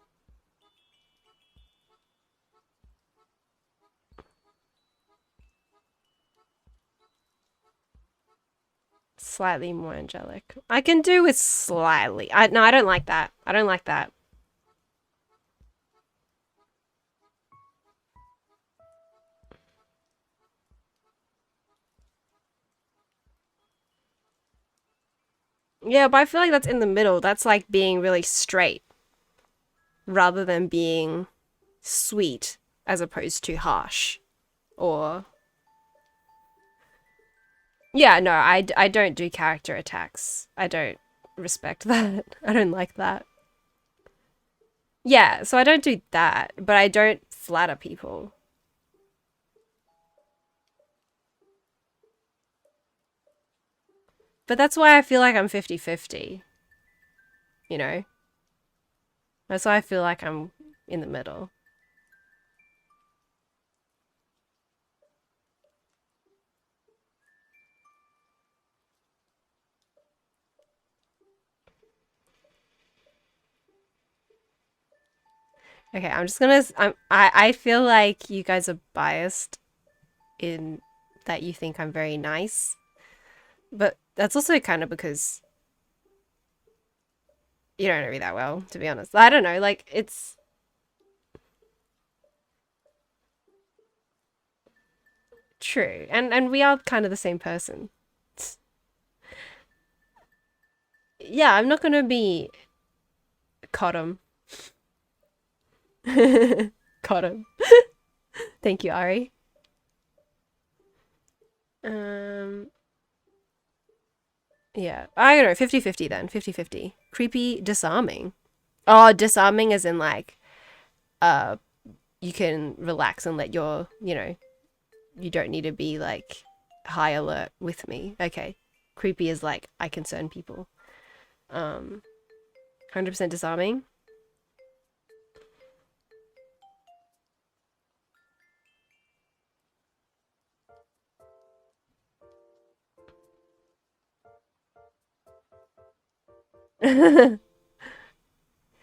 Slightly more angelic. I can do with slightly. I don't like that. I don't like that. Yeah, but I feel like that's in the middle. That's like being really straight rather than being sweet as opposed to harsh. Or yeah, no, I don't do character attacks. I don't respect that. I don't like that. Yeah, so I don't do that, but I don't flatter people. But that's why I feel like I'm 50-50, you know? That's why I feel like I'm in the middle. Okay, I'm just gonna. I feel like you guys are biased in that you think I'm very nice, but that's also kind of because you don't know me that well, to be honest. I don't know. Like it's true, and we are kind of the same person. Yeah, I'm not gonna be Cottom. Cottom. Thank you, Ari. Um, yeah, I don't know. 50-50 then. 50-50. Creepy, disarming. Oh, disarming as in like, uh, you can relax and let you don't need to be like high alert with me. Okay. Creepy is like I concern people. 100% disarming.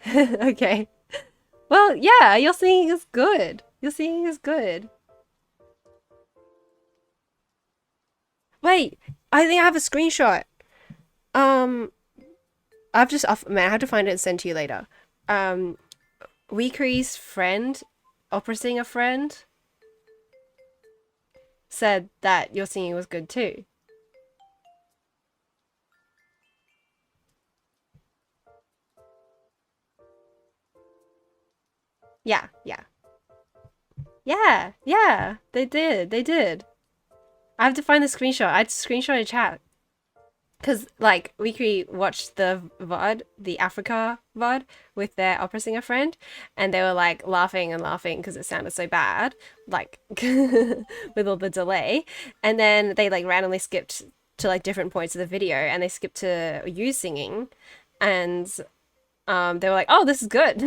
Okay. Well, yeah, your singing is good. Your singing is good. Wait, I think I have a screenshot. Um, man, I have to find it and send to you later. Um, Weekry's friend, opera singer friend, said that your singing was good too. Yeah, yeah. Yeah, yeah, they did. They did. I have to find the screenshot. I screenshot a chat. Because, like, we watched the VOD, the Africa VOD, with their opera singer friend, and they were like laughing and laughing because it sounded so bad, like, with all the delay. And then they like randomly skipped to like different points of the video and they skipped to you singing, and they were like, oh, this is good.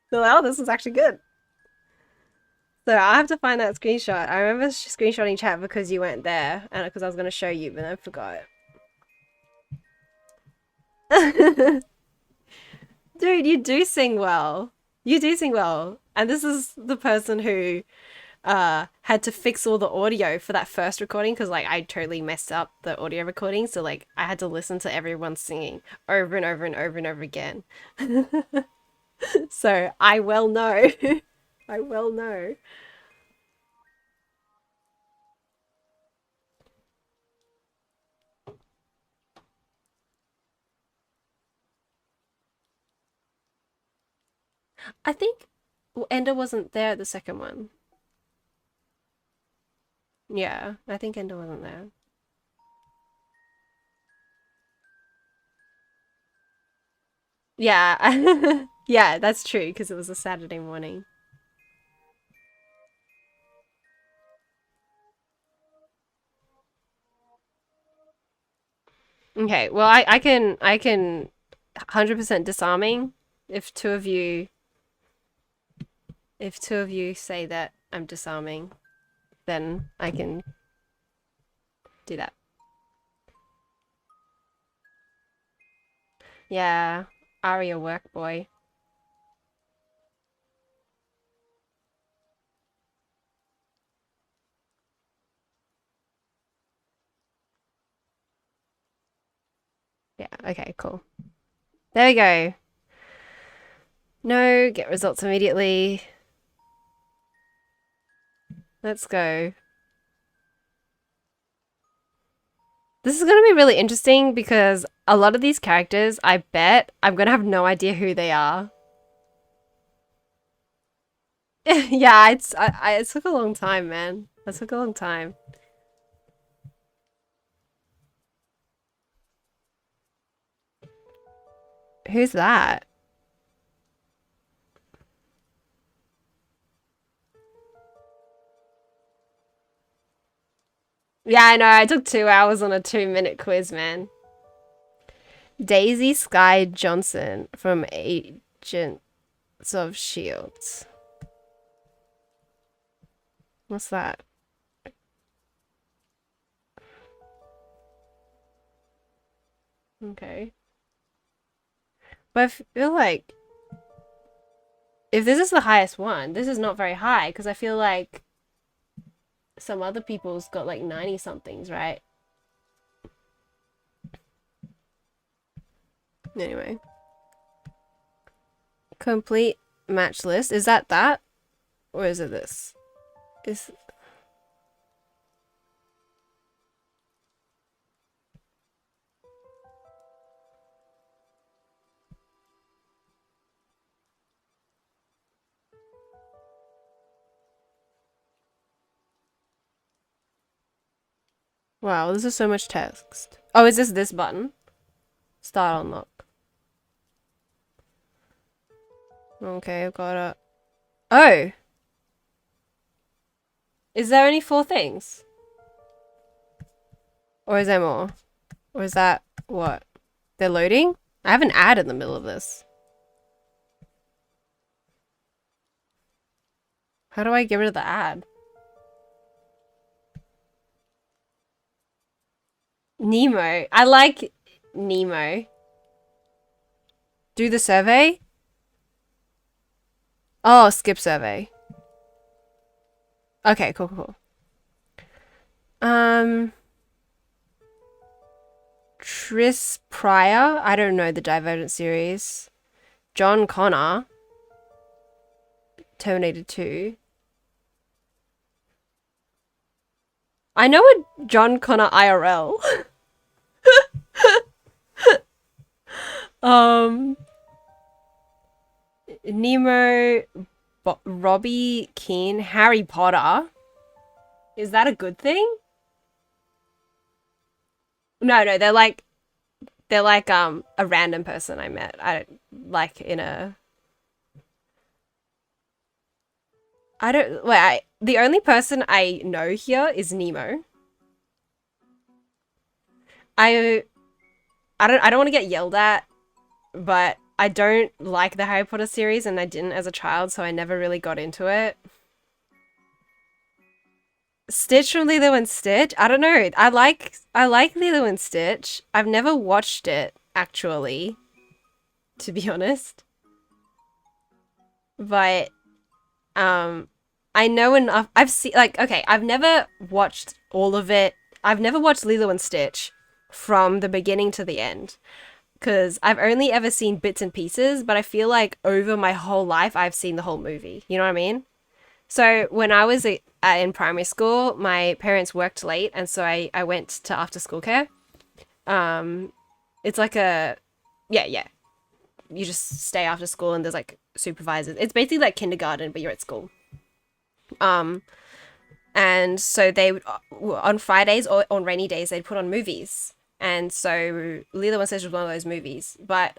They're like, oh, this is actually good. So I have to find that screenshot. I remember screenshotting chat because you weren't there and because I was going to show you, but I forgot. Dude, you do sing well. You do sing well. And this is the person who had to fix all the audio for that first recording because like I totally messed up the audio recording, so like I had to listen to everyone singing over and over and over and over again. So I well know. I well know. I think Ender wasn't there at the second one. Yeah, I think Ender wasn't there. Yeah, yeah, that's true because it was a Saturday morning. Okay, well, I can 100% disarming if two of you if two of you say that I'm disarming, then I can do that. Yeah, Aria work boy. Yeah, okay, cool. There we go. No, get results immediately. Let's go. This is going to be really interesting because a lot of these characters, I bet I'm going to have no idea who they are. Yeah, it took a long time, man. It took a long time. Who's that? Yeah, I know. I took 2 hours on a 2 minute quiz, man. Daisy Sky Johnson from Agents of Shields. What's that? Okay. But I feel like if this is the highest one, this is not very high because I feel like some other people's got like 90 somethings, right? Anyway. Complete match list. Is that? Or is it this? Is Wow, this is so much text. Oh, is this button? Start unlock. Okay, I've got it. Oh! Is there only 4 things? Or is there more? Or is that what? They're loading? I have an ad in the middle of this. How do I get rid of the ad? Nemo. I like Nemo. Do the survey? Oh, skip survey. Okay, cool, cool, cool. Tris Pryor. I don't know the Divergent series. John Connor. Terminator 2. I know a John Connor IRL. um, Nemo, Robbie Keane, Harry Potter. Is that a good thing? No, no, they're like a random person I met. I like in a I don't wait, the only person I know here is Nemo. I I don't want to get yelled at, but I don't like the Harry Potter series and I didn't as a child, so I never really got into it. Stitch from Lilo and Stitch? I don't know. I like Lilo and Stitch. I've never watched it actually, to be honest. But I know enough. I've seen like okay, I've never watched all of it. I've never watched Lilo and Stitch from the beginning to the end because I've only ever seen bits and pieces, but I feel like over my whole life I've seen the whole movie. You know what I mean? So when I was in primary school, my parents worked late, and so I went to after school care. Um, it's like a yeah, yeah. You just stay after school, and there's like supervisors. It's basically like kindergarten, but you're at school. Um, and so they would on Fridays or on rainy days they'd put on movies, and so Lilo and Stitch was one of those movies. But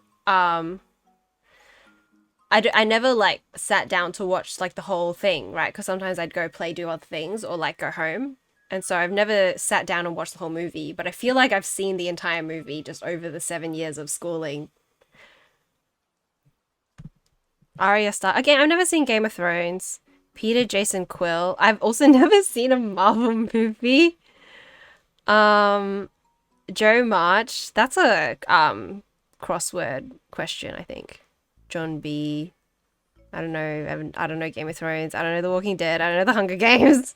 I never like sat down to watch like the whole thing, right? Because sometimes I'd go play, do other things, or like go home. And so I've never sat down and watched the whole movie, but I feel like I've seen the entire movie just over the 7 years of schooling. Arya Stark. Again, I've never seen Game of Thrones. Peter Jason Quill. I've also never seen a Marvel movie. Um, Joe March. That's a crossword question, I think. John B. I don't know. I don't know Game of Thrones. I don't know The Walking Dead. I don't know The Hunger Games.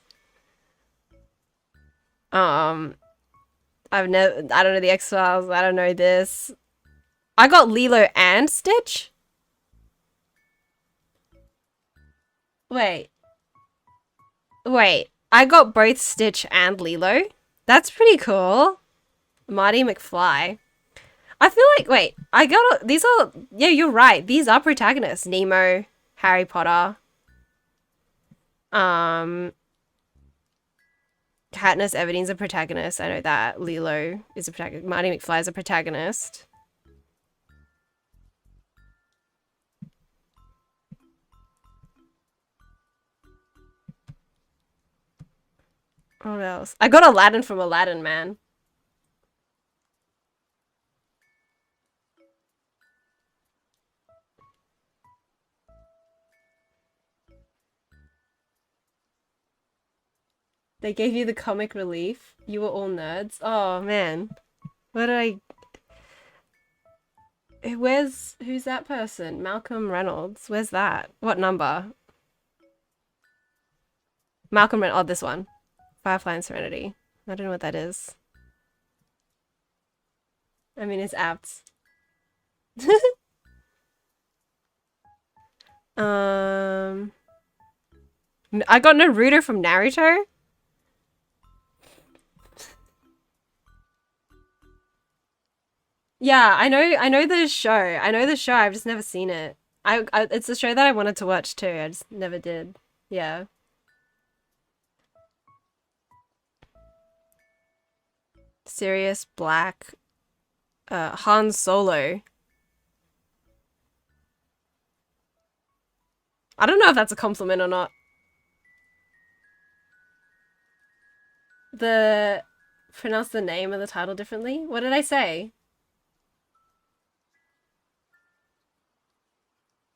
Um, I've never. I don't know The X Files. I don't know this. I got Lilo and Stitch. Wait, wait. I got both Stitch and Lilo. That's pretty cool. Marty McFly. I feel like wait. I got these are yeah. You're right. These are protagonists. Nemo, Harry Potter. Um, Katniss Everdeen's a protagonist. I know that. Lilo is a protagonist. Marty McFly is a protagonist. What else? I got Aladdin from Aladdin, man. They gave you the comic relief. You were all nerds. Oh man. Where did I who's that person? Malcolm Reynolds. Where's that? What number? Malcolm Reynolds. Oh, this one. Firefly and Serenity. I don't know what that is. I mean, it's apt. um, I got Naruto from Naruto. Yeah, I know. I know the show. I know the show. I've just never seen it. It's a show that I wanted to watch too. I just never did. Yeah. Sirius Black. Han Solo. I don't know if that's a compliment or not. The pronounce the name of the title differently. What did I say?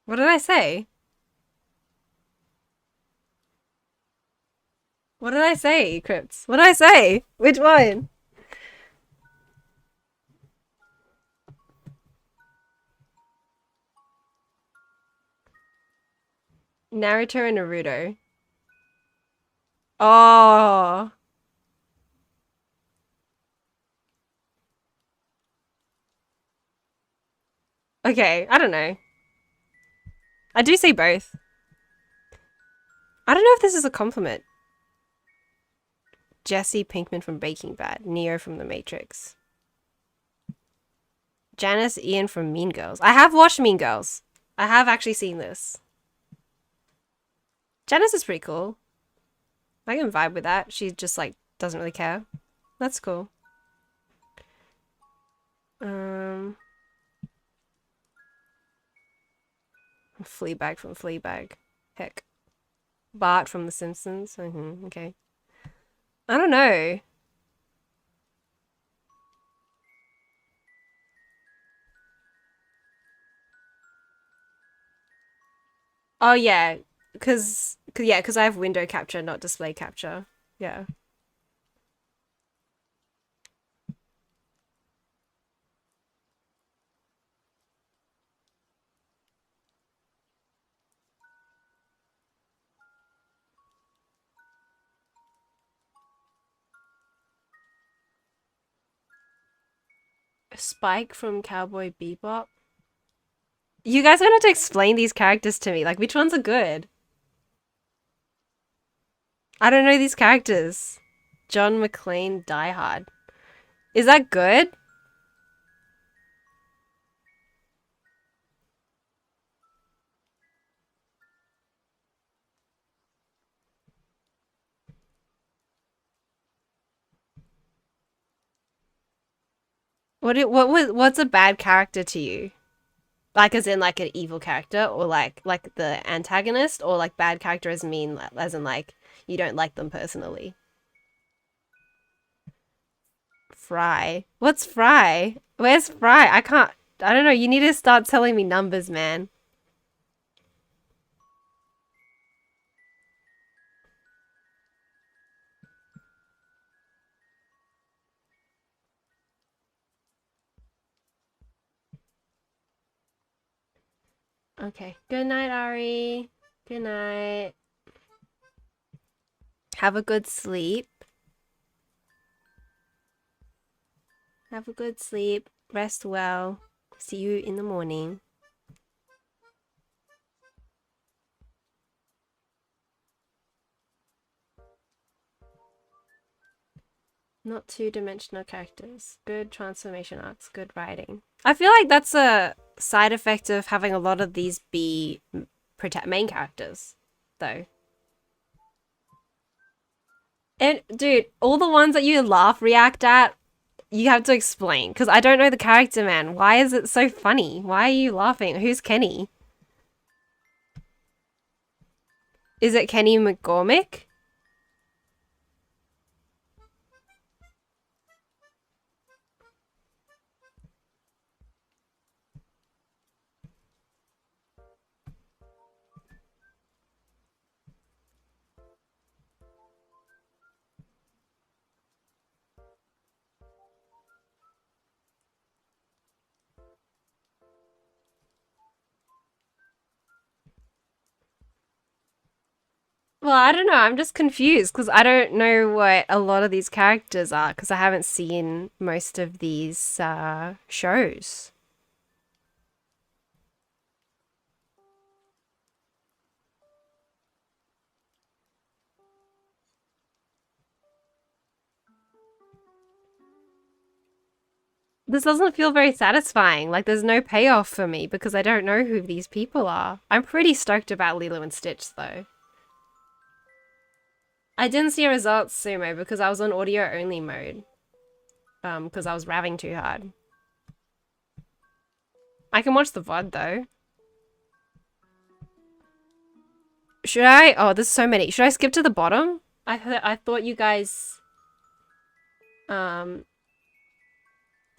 What did I say? What did I say, Crypts? What did I say? Which one? Naruto and Naruto. Oh. Okay, I don't know. I do say both. I don't know if this is a compliment. Jesse Pinkman from Breaking Bad. Neo from The Matrix. Janice Ian from Mean Girls. I have watched Mean Girls. I have actually seen this. Janice is pretty cool. I can vibe with that. She just like doesn't really care. That's cool. Um, Fleabag from Fleabag. Heck. Bart from The Simpsons. Okay. I don't know. Oh yeah, cause I have window capture, not display capture. Yeah. Spike from Cowboy Bebop. You guys are gonna have to explain these characters to me. Like, which ones are good? I don't know these characters. John McClane, Die Hard. Is that good? What's a bad character to you? Like as in like an evil character, or like the antagonist, or like bad character as mean as in like you don't like them personally. Fry. What's Fry? Where's Fry? I can't. I don't know. You need to start telling me numbers, man. Okay. Good night, Ari. Good night. Have a good sleep. Have a good sleep. Rest well. See you in the morning. Not two-dimensional characters. Good transformation arcs. Good writing. I feel like that's a side effect of having a lot of these be main characters, though. And dude, all the ones that you laugh react at, you have to explain because I don't know the character, man. Why is it so funny? Why are you laughing? Who's Kenny? Is it Kenny McGormick? Well, I don't know. I'm just confused because I don't know what a lot of these characters are because I haven't seen most of these shows. This doesn't feel very satisfying. Like there's no payoff for me because I don't know who these people are. I'm pretty stoked about Lilo and Stitch though. I didn't see results, Sumo, because I was on audio only mode. Because I was raving too hard. I can watch the VOD though. Should I? Oh, there's so many. Should I skip to the bottom? I thought you guys um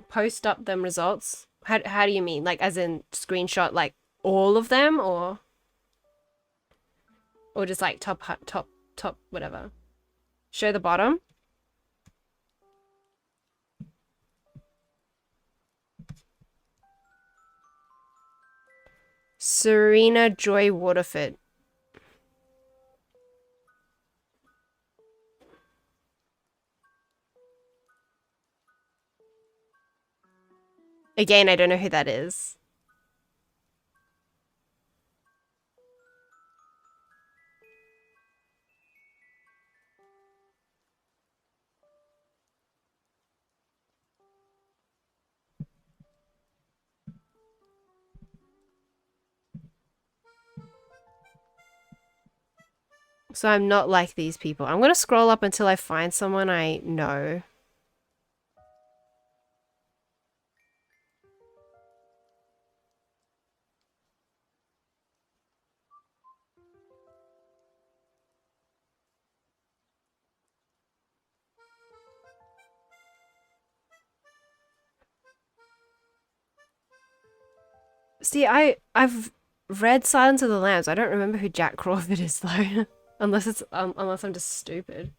post up them results. How do you mean? Like as in screenshot like all of them or just like top whatever. Show the bottom. Serena Joy Waterford. Again, I don't know who that is. So I'm not like these people. I'm gonna scroll up until I find someone I know. See, I've read Silence of the Lambs. I don't remember who Jack Crawford is though, unless I'm just stupid.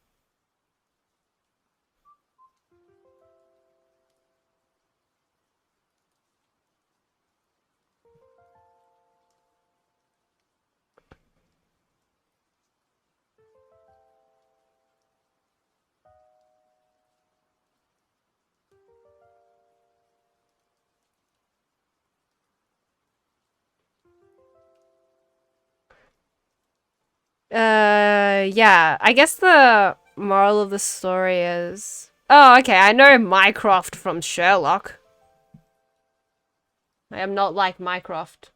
Yeah, I guess the moral of the story is. Oh, okay, I know Mycroft from Sherlock. I am not like Mycroft.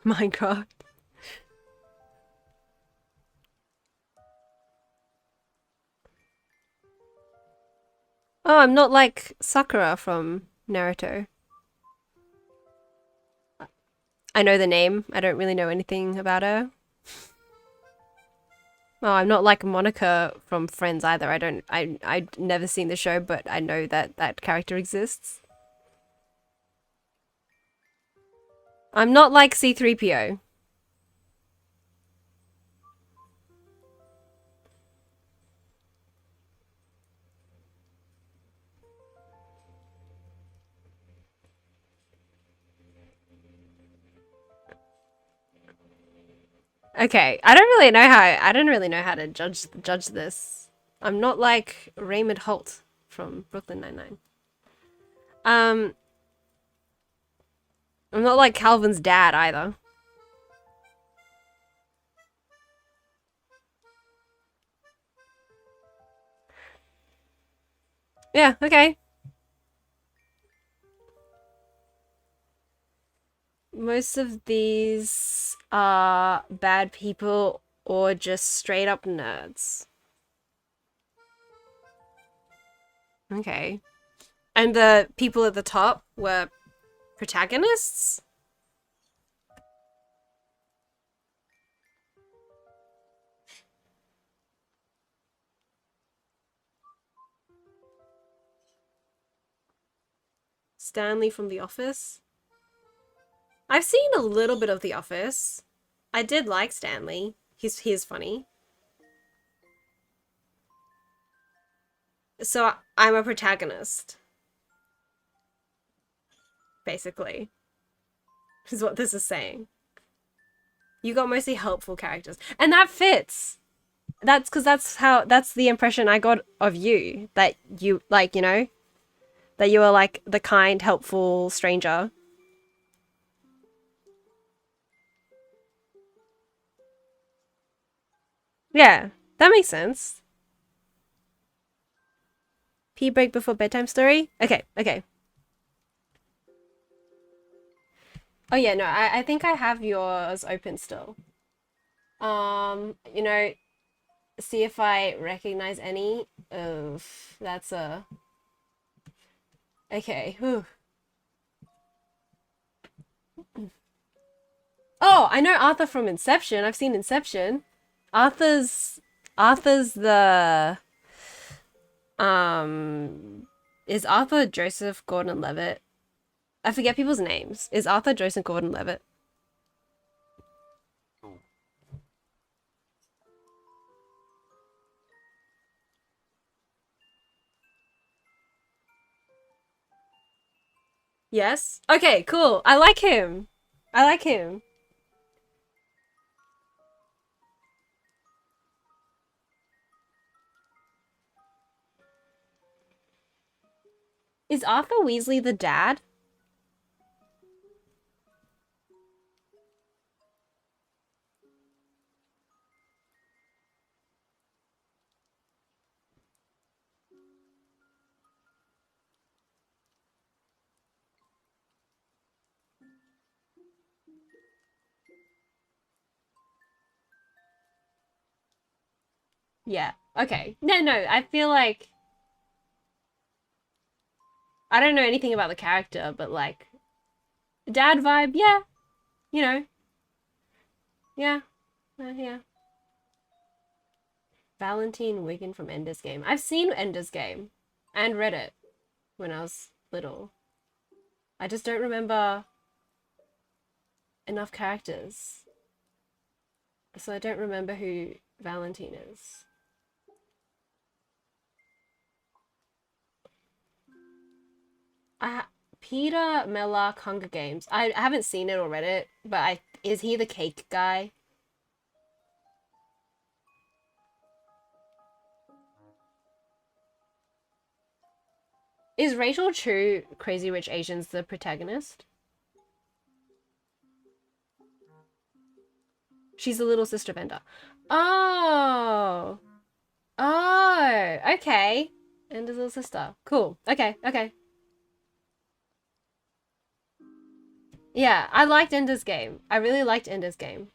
Minecraft. Oh, I'm not like Sakura from Naruto. I know the name. I don't really know anything about her. Oh, I'm not like Monica from Friends either. I've never seen the show, but I know that that character exists. I'm not like C3PO. Okay, I don't really know how to judge this. I'm not like Raymond Holt from Brooklyn Nine-Nine. Um, I'm not like Calvin's dad either. Yeah, okay. Most of these are bad people or just straight up nerds. Okay. And the people at the top were protagonists? Stanley from The Office? I've seen a little bit of The Office. I did like Stanley. He's funny. So I'm a protagonist, basically, is what this is saying. You got mostly helpful characters. And that fits. That's because that's the impression I got of you. That you, like, that you were like the kind, helpful stranger. Yeah, that makes sense. Pee break before bedtime story? Okay, okay. Oh yeah, no, I think I have yours open still. You know, see if I recognize any of that's a okay. Whew. Oh, I know Arthur from Inception. I've seen Inception. Arthur's Arthur's the is Arthur Joseph Gordon-Levitt? I forget people's names. Is Arthur Joseph Gordon-Levitt? Yes. Okay, cool. I like him. I like him. Is Arthur Weasley the dad? Yeah. Okay. No, no. I feel like I don't know anything about the character, but like dad vibe, yeah. You know, yeah, yeah. Valentine Wigan from Ender's Game. I've seen Ender's Game and read it when I was little. I just don't remember enough characters, so I don't remember who Valentine is. I Peter Mellark Hunger Games. I haven't seen it or read it, but is he the cake guy? Is Rachel Chu Crazy Rich Asians the protagonist? She's the little sister of Ender. Oh. Oh, okay. Ender's little sister. Cool. Okay, okay. Yeah, I liked Ender's Game. I really liked Ender's Game.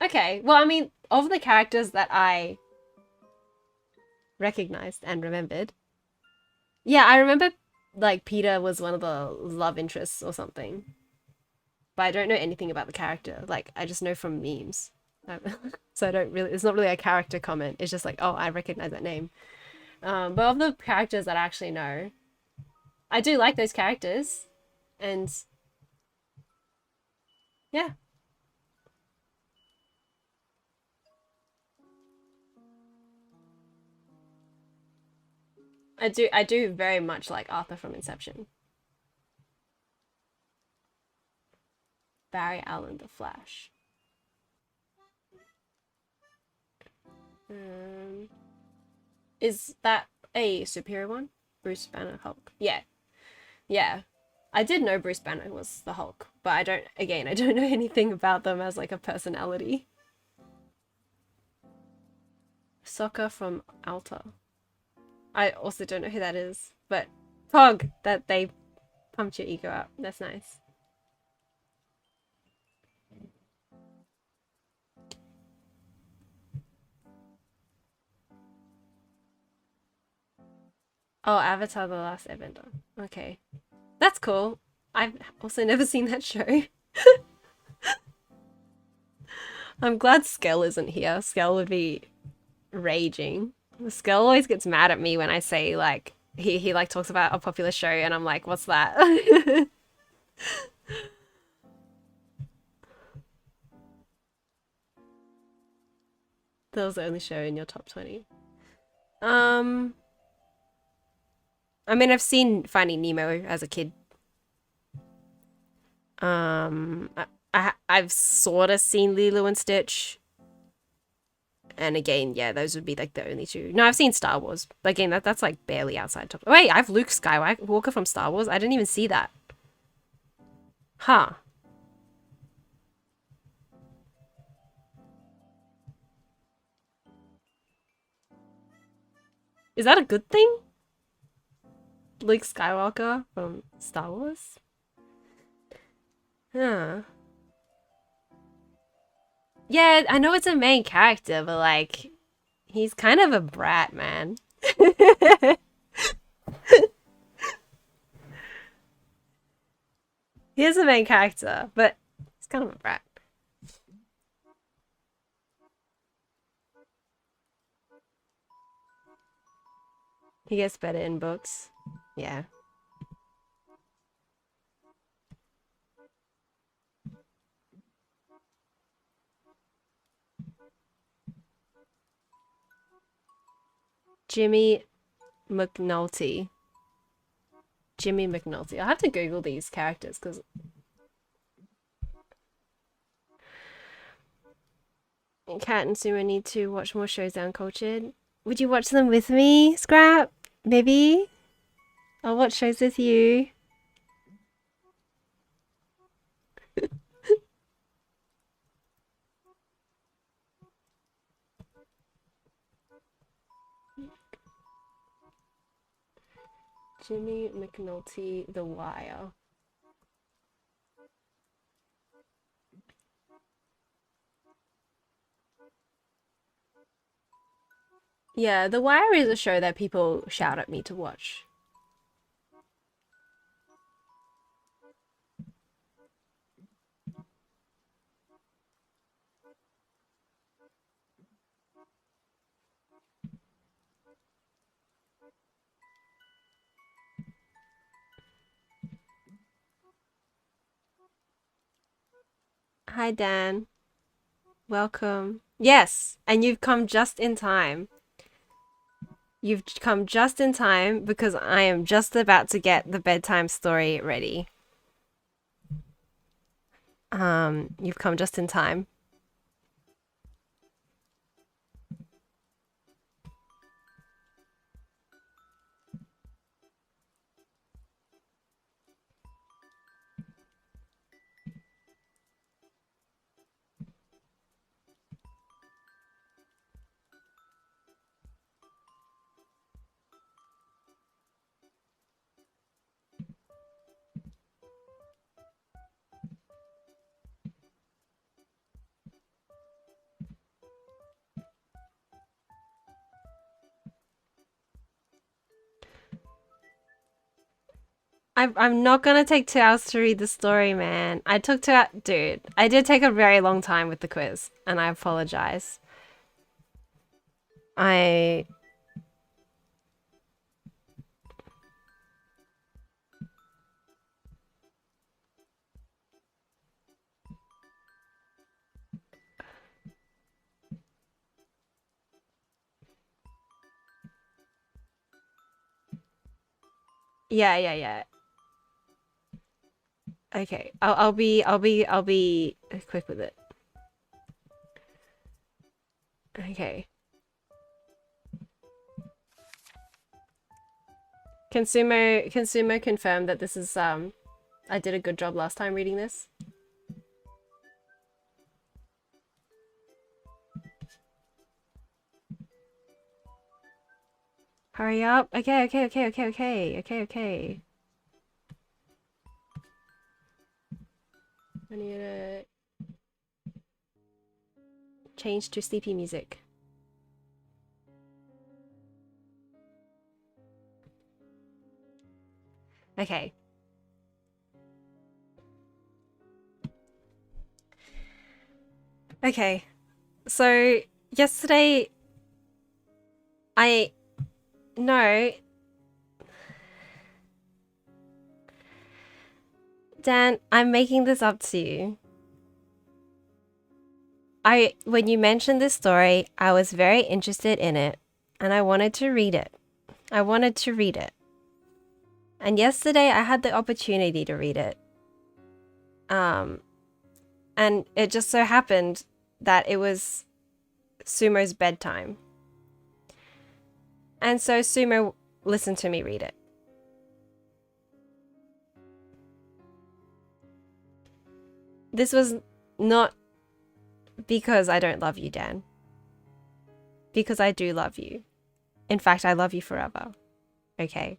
Okay, well, I mean, of the characters that I recognized and remembered, yeah, I remember like Peter was one of the love interests or something, but I don't know anything about the character. Like, I just know from memes. So I don't really, it's not really a character comment. It's just like, oh, I recognize that name. But of the characters that I actually know, I do like those characters. And yeah, I do very much like Arthur from Inception. Barry Allen, The Flash. Um, is that a superior one? Bruce Banner Hulk. Yeah, yeah. I did know Bruce Banner was the Hulk, but I don't know anything about them as like a personality. Soccer from Alta. I also don't know who that is, but Pog, that they pumped your ego up. That's nice. Oh, Avatar: The Last Airbender. Okay, that's cool. I've also never seen that show. I'm glad Skell isn't here. Skell would be raging. Skell always gets mad at me when I say like he like talks about a popular show and I'm like, what's that? That was the only show in your top 20. Um, I mean, I've seen Finding Nemo as a kid. I've sort of seen Lilo and Stitch. And again, yeah, those would be like the only two. No, I've seen Star Wars. But again, that's like barely outside top. Wait, I've Luke Skywalker from Star Wars. I didn't even see that. Huh. Is that a good thing? Luke Skywalker from Star Wars? Huh. Yeah, I know it's a main character, but like, he's kind of a brat, man. He is a main character, but he's kind of a brat. He gets better in books. Yeah. Jimmy McNulty. Jimmy McNulty. I'll have to Google these characters because Kat and Suma need to watch more shows down cultured. Would you watch them with me, Scrap? Maybe? I'll watch shows with you. Jimmy McNulty, The Wire. Yeah, The Wire is a show that people shout at me to watch. Hi, Dan. Welcome. Yes, and you've come just in time. You've come just in time because I am just about to get the bedtime story ready. You've come just in time. I'm not gonna take 2 hours to read the story, man. I took dude. I did take a very long time with the quiz, and I apologize. I yeah. Okay, I'll be quick with it. Okay. Consumer confirmed that this is I did a good job last time reading this. Hurry up. Okay. I need to change to sleepy music. Okay. Okay. So yesterday no, Dan, I'm making this up to you. When you mentioned this story, I was very interested in it and I wanted to read it. And yesterday I had the opportunity to read it. And it just so happened that it was Sumo's bedtime. And so Sumo listened to me read it. This was not because I don't love you, Dan. Because I do love you. In fact, I love you forever. Okay.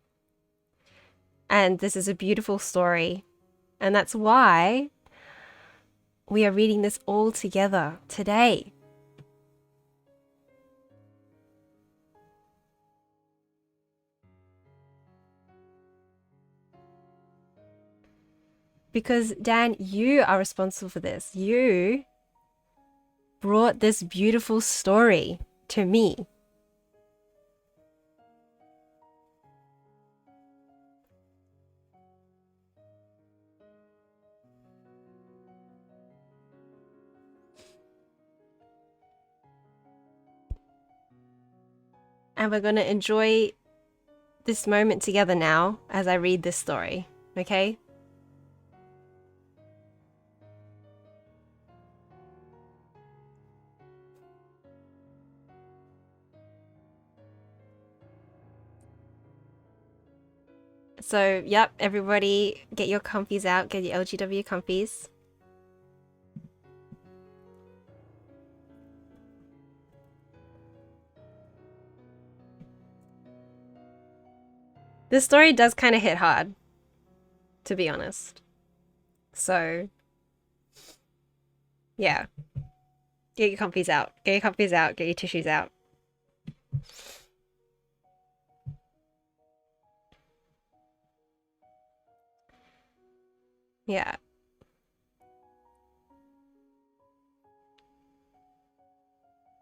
And this is a beautiful story. And that's why we are reading this all together today. Because, Dan, you are responsible for this. You brought this beautiful story to me. And we're going to enjoy this moment together now as I read this story, okay? So, yep, everybody get your comfies out, get your LGW comfies. This story does kind of hit hard, to be honest. So, yeah. Get your comfies out. Get your tissues out. Yeah.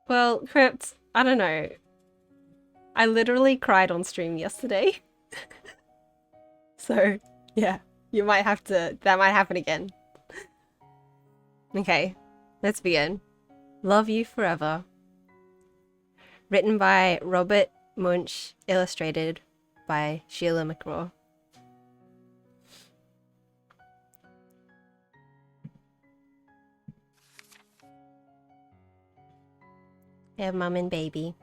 Well, Crypt, I don't know. I literally cried on stream yesterday. So, yeah. That might happen again. Okay, let's begin. Love You Forever. Written by Robert Munch, illustrated by Sheila McGraw. We have mum and baby.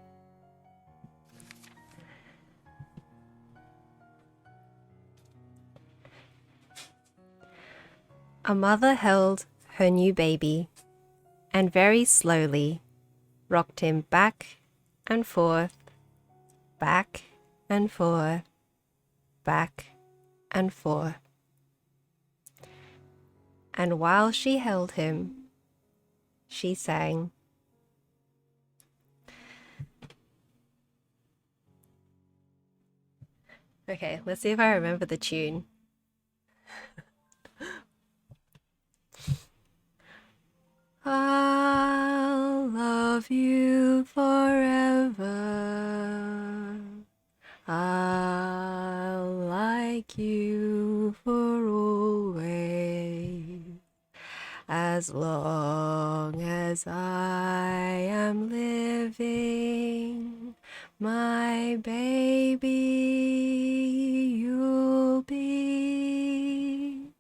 A mother held her new baby and very slowly rocked him back and forth, back and forth, back and forth. And while she held him, she sang, okay, let's see if I remember the tune. I'll love you forever. I'll like you for always. As long as I am living, my baby you'll be.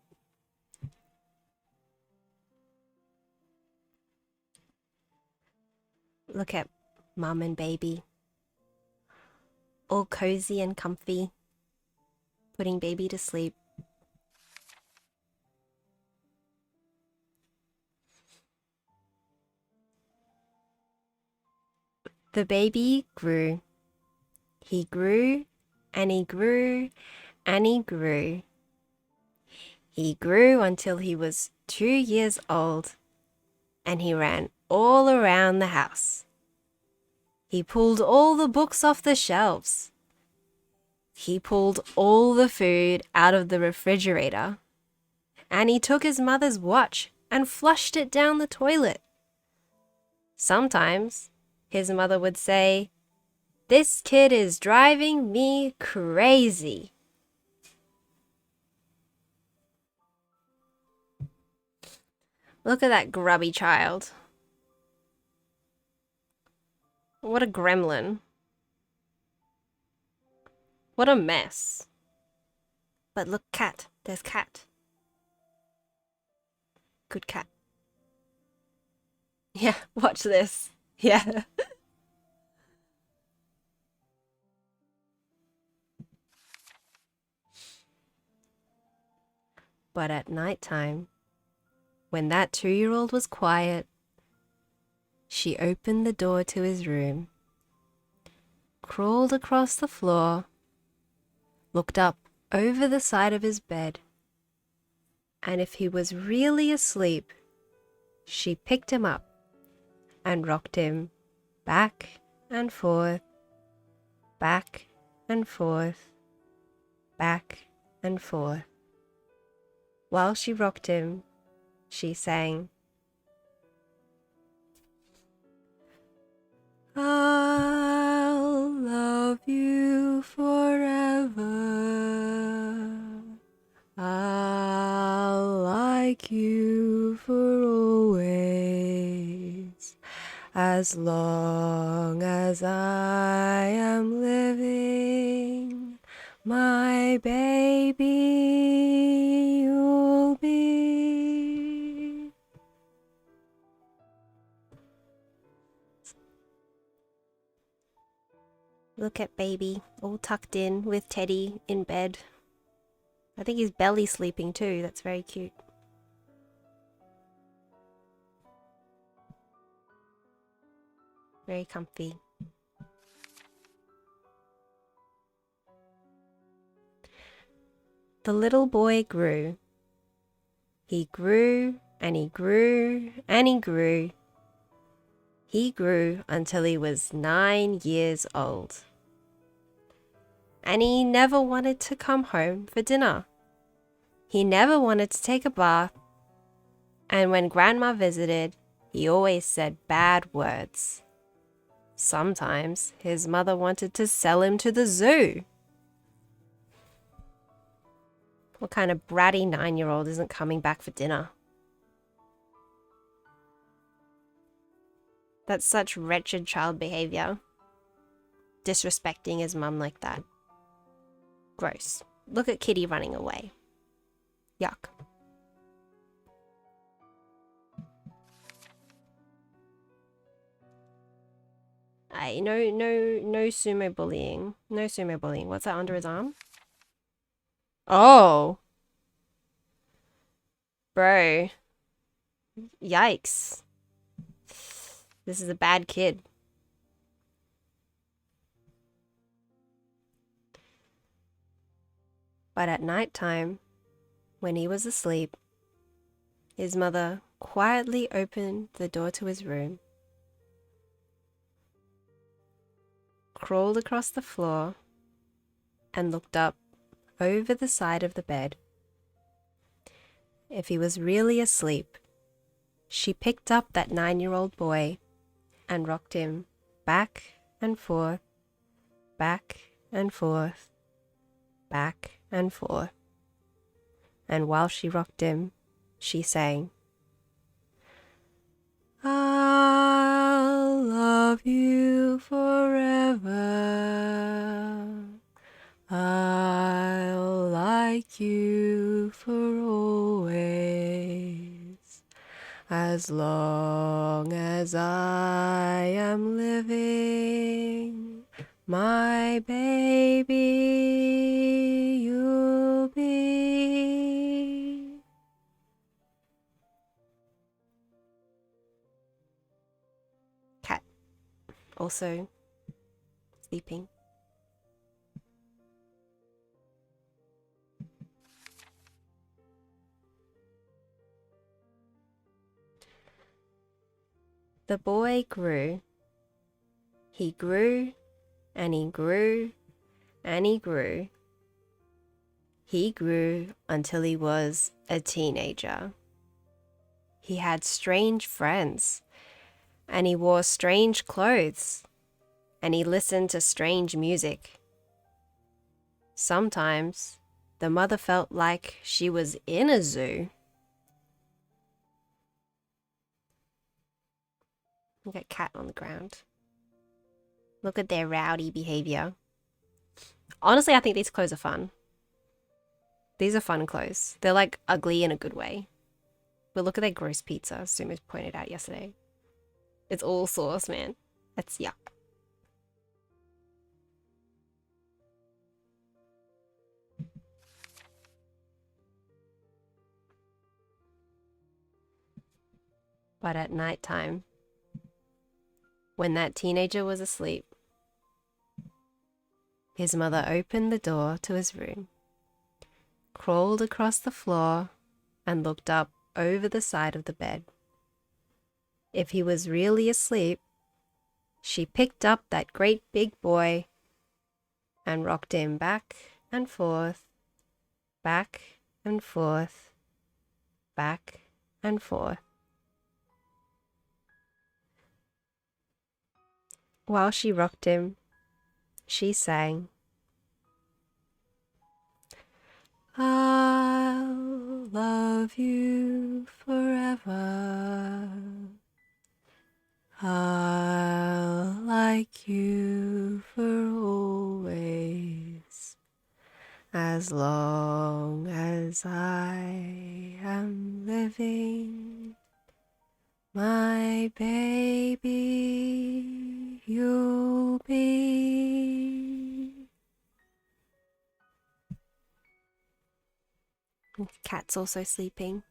Look at mum and baby, all cozy and comfy, putting baby to sleep. The baby grew. He grew and he grew and he grew. He grew until he was 2 years old, and he ran all around the house. He pulled all the books off the shelves. He pulled all the food out of the refrigerator, and he took his mother's watch and flushed it down the toilet. Sometimes his mother would say, "This kid is driving me crazy." Look at that grubby child. What a gremlin. What a mess. But look, cat. There's cat. Good cat. Yeah, watch this. Yeah. But at night time, when that 2-year-old was quiet, she opened the door to his room, crawled across the floor, looked up over the side of his bed, and if he was really asleep, she picked him up and rocked him back and forth, back and forth, back and forth. While she rocked him, she sang, "I'll love you forever. I'll like you for always. As long as I am living, my baby you'll be." Look at baby, all tucked in with Teddy in bed. I think he's belly sleeping too. That's very cute. Very comfy. The little boy grew. He grew and he grew and he grew. He grew until he was 9 years old. And he never wanted to come home for dinner. He never wanted to take a bath. And when Grandma visited, he always said bad words. Sometimes his mother wanted to sell him to the zoo. What kind of bratty 9-year-old isn't coming back for dinner? That's such wretched child behavior. Disrespecting his mum like that. Gross. Look at Kitty running away. Yuck. No sumo bullying. No sumo bullying. What's that under his arm? Oh, bro. Yikes. This is a bad kid. But at night time, when he was asleep, his mother quietly opened the door to his room, crawled across the floor, and looked up over the side of the bed. If he was really asleep, she picked up that 9-year-old boy and rocked him back and forth, back and forth, back and forth. And while she rocked him, she sang, "I'll love you forever. I'll like you for always. As long as I am living, my baby you'll be." Cat also sleeping. The boy grew. He grew, and he grew, and he grew. He grew until he was a teenager. He had strange friends, and he wore strange clothes, and he listened to strange music. Sometimes the mother felt like she was in a zoo. Look at cat on the ground. Look at their rowdy behavior. Honestly, I think these clothes are fun. These are fun clothes. They're like ugly in a good way. But look at their gross pizza, Sumo pointed out yesterday. It's all sauce, man. That's yuck. But at night time, when that teenager was asleep, his mother opened the door to his room, crawled across the floor, and looked up over the side of the bed. If he was really asleep, she picked up that great big boy and rocked him back and forth, back and forth, back and forth. While she rocked him, she sang, "I'll love you forever. I'll like you for always. As long as I am living, my baby you'll be." Cat's also sleeping.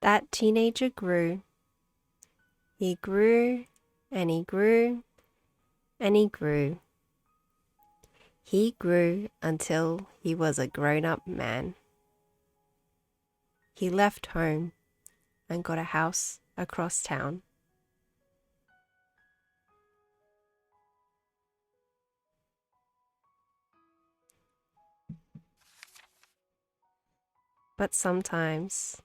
That teenager grew. He grew, and he grew, and he grew. He grew until he was a grown-up man. He left home and got a house across town. But sometimes,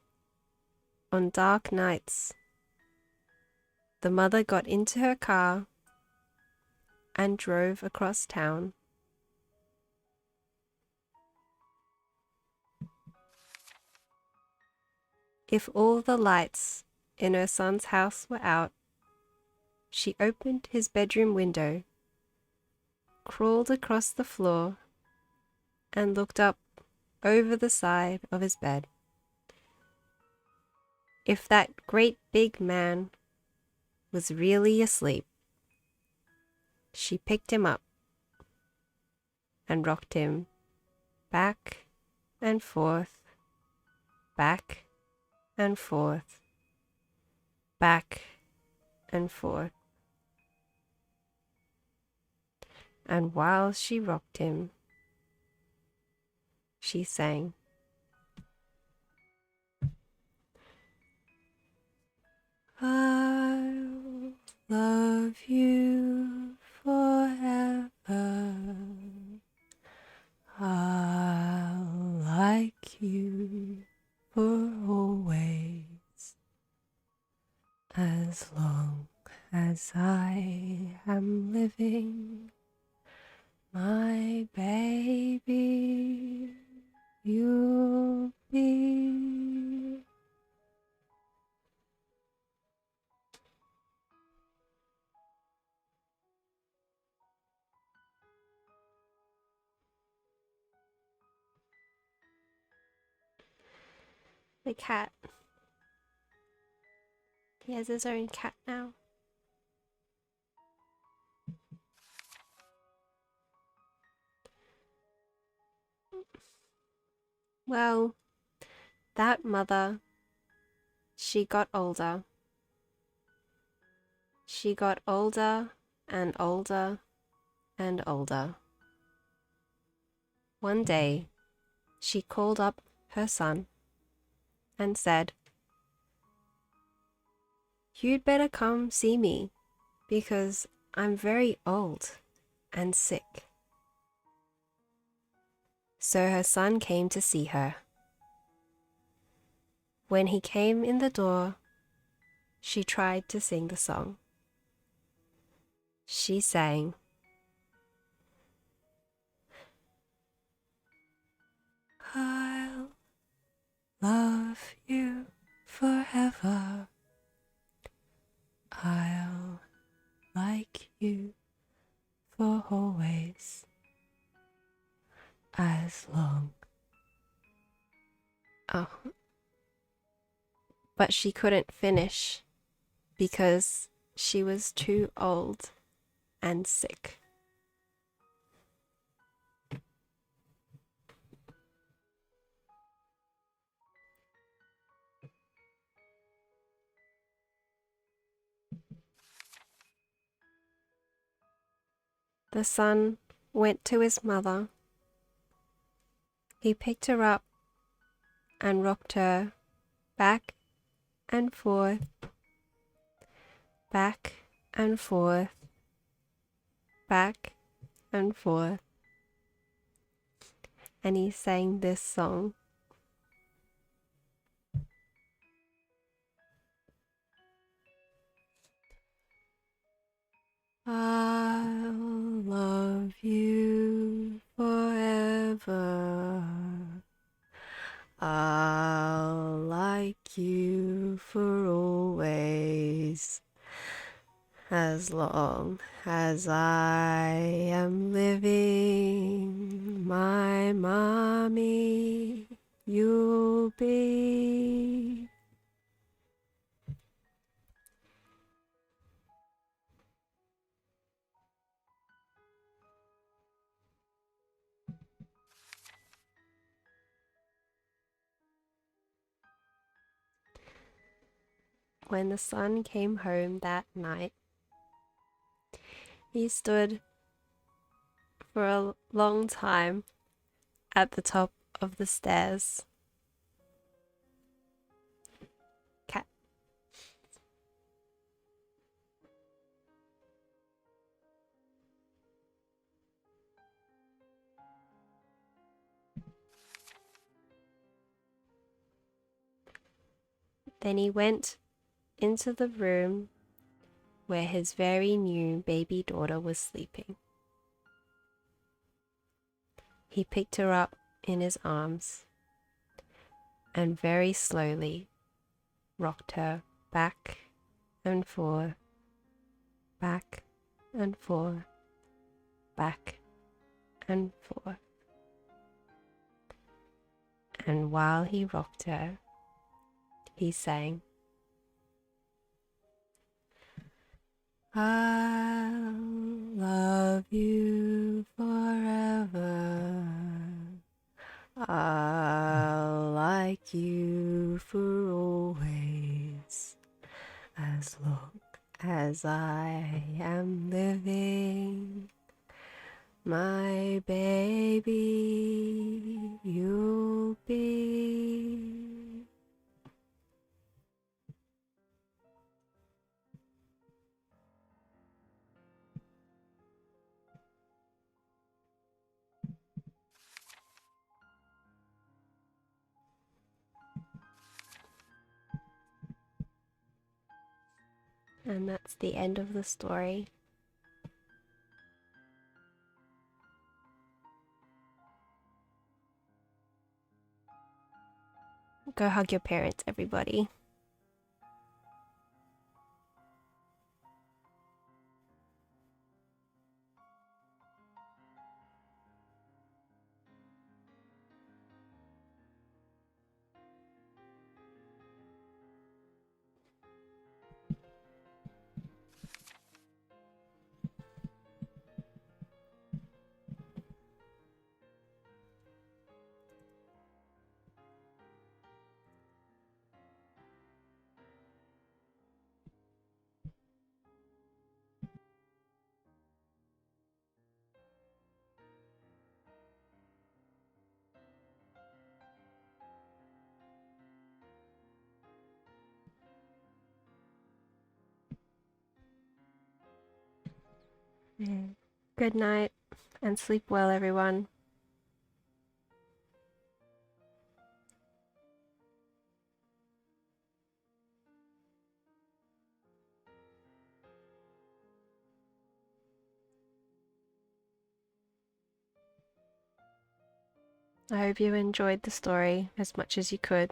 on dark nights, the mother got into her car and drove across town. If all the lights in her son's house were out, she opened his bedroom window, crawled across the floor, and looked up over the side of his bed. if that great big man was really asleep. She picked him up and rocked him back and forth, back and forth, back and forth. And while she rocked him, she sang, "I'll love you forever. I'll like you for always, as long as I am living. My baby, you'll be." The cat. He has his own cat now. Well, that mother, she got older. She got older and older and older. One day, she called up her son and said, "You'd better come see me because I'm very old and sick." So her son came to see her. When he came in the door, she tried to sing the song. She sang, "I'll love you forever. I'll like you for always, as long." Oh, but she couldn't finish because she was too old and sick. The son went to his mother. He picked her up and rocked her back and forth, back and forth, back and forth. And he sang this song. "I'll love you forever. I'll like you for always, as long as I am living. My mommy, you'll be." When the son came home that night, he stood for a long time at the top of the stairs. Cat. Then he went into the room where his very new baby daughter was sleeping. He picked her up in his arms and very slowly rocked her back and forth, back and forth, back and forth. And while he rocked her, he sang, I'll love you forever. I'll like you for always, as long as I am living. My baby, you'll be. And that's the end of the story. Go hug your parents, everybody. Good night and sleep well, everyone. I hope you enjoyed the story as much as you could.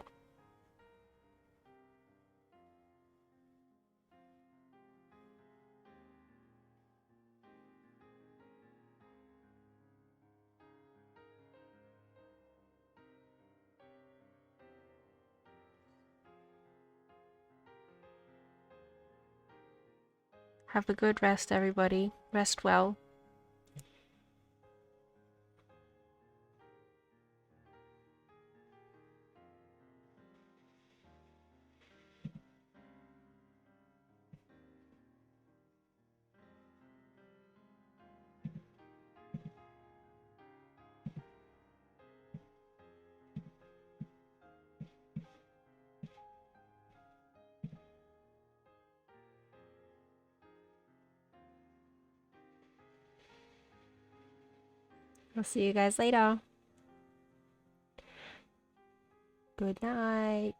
Have a good rest, everybody. Rest well. I'll see you guys later. Good night.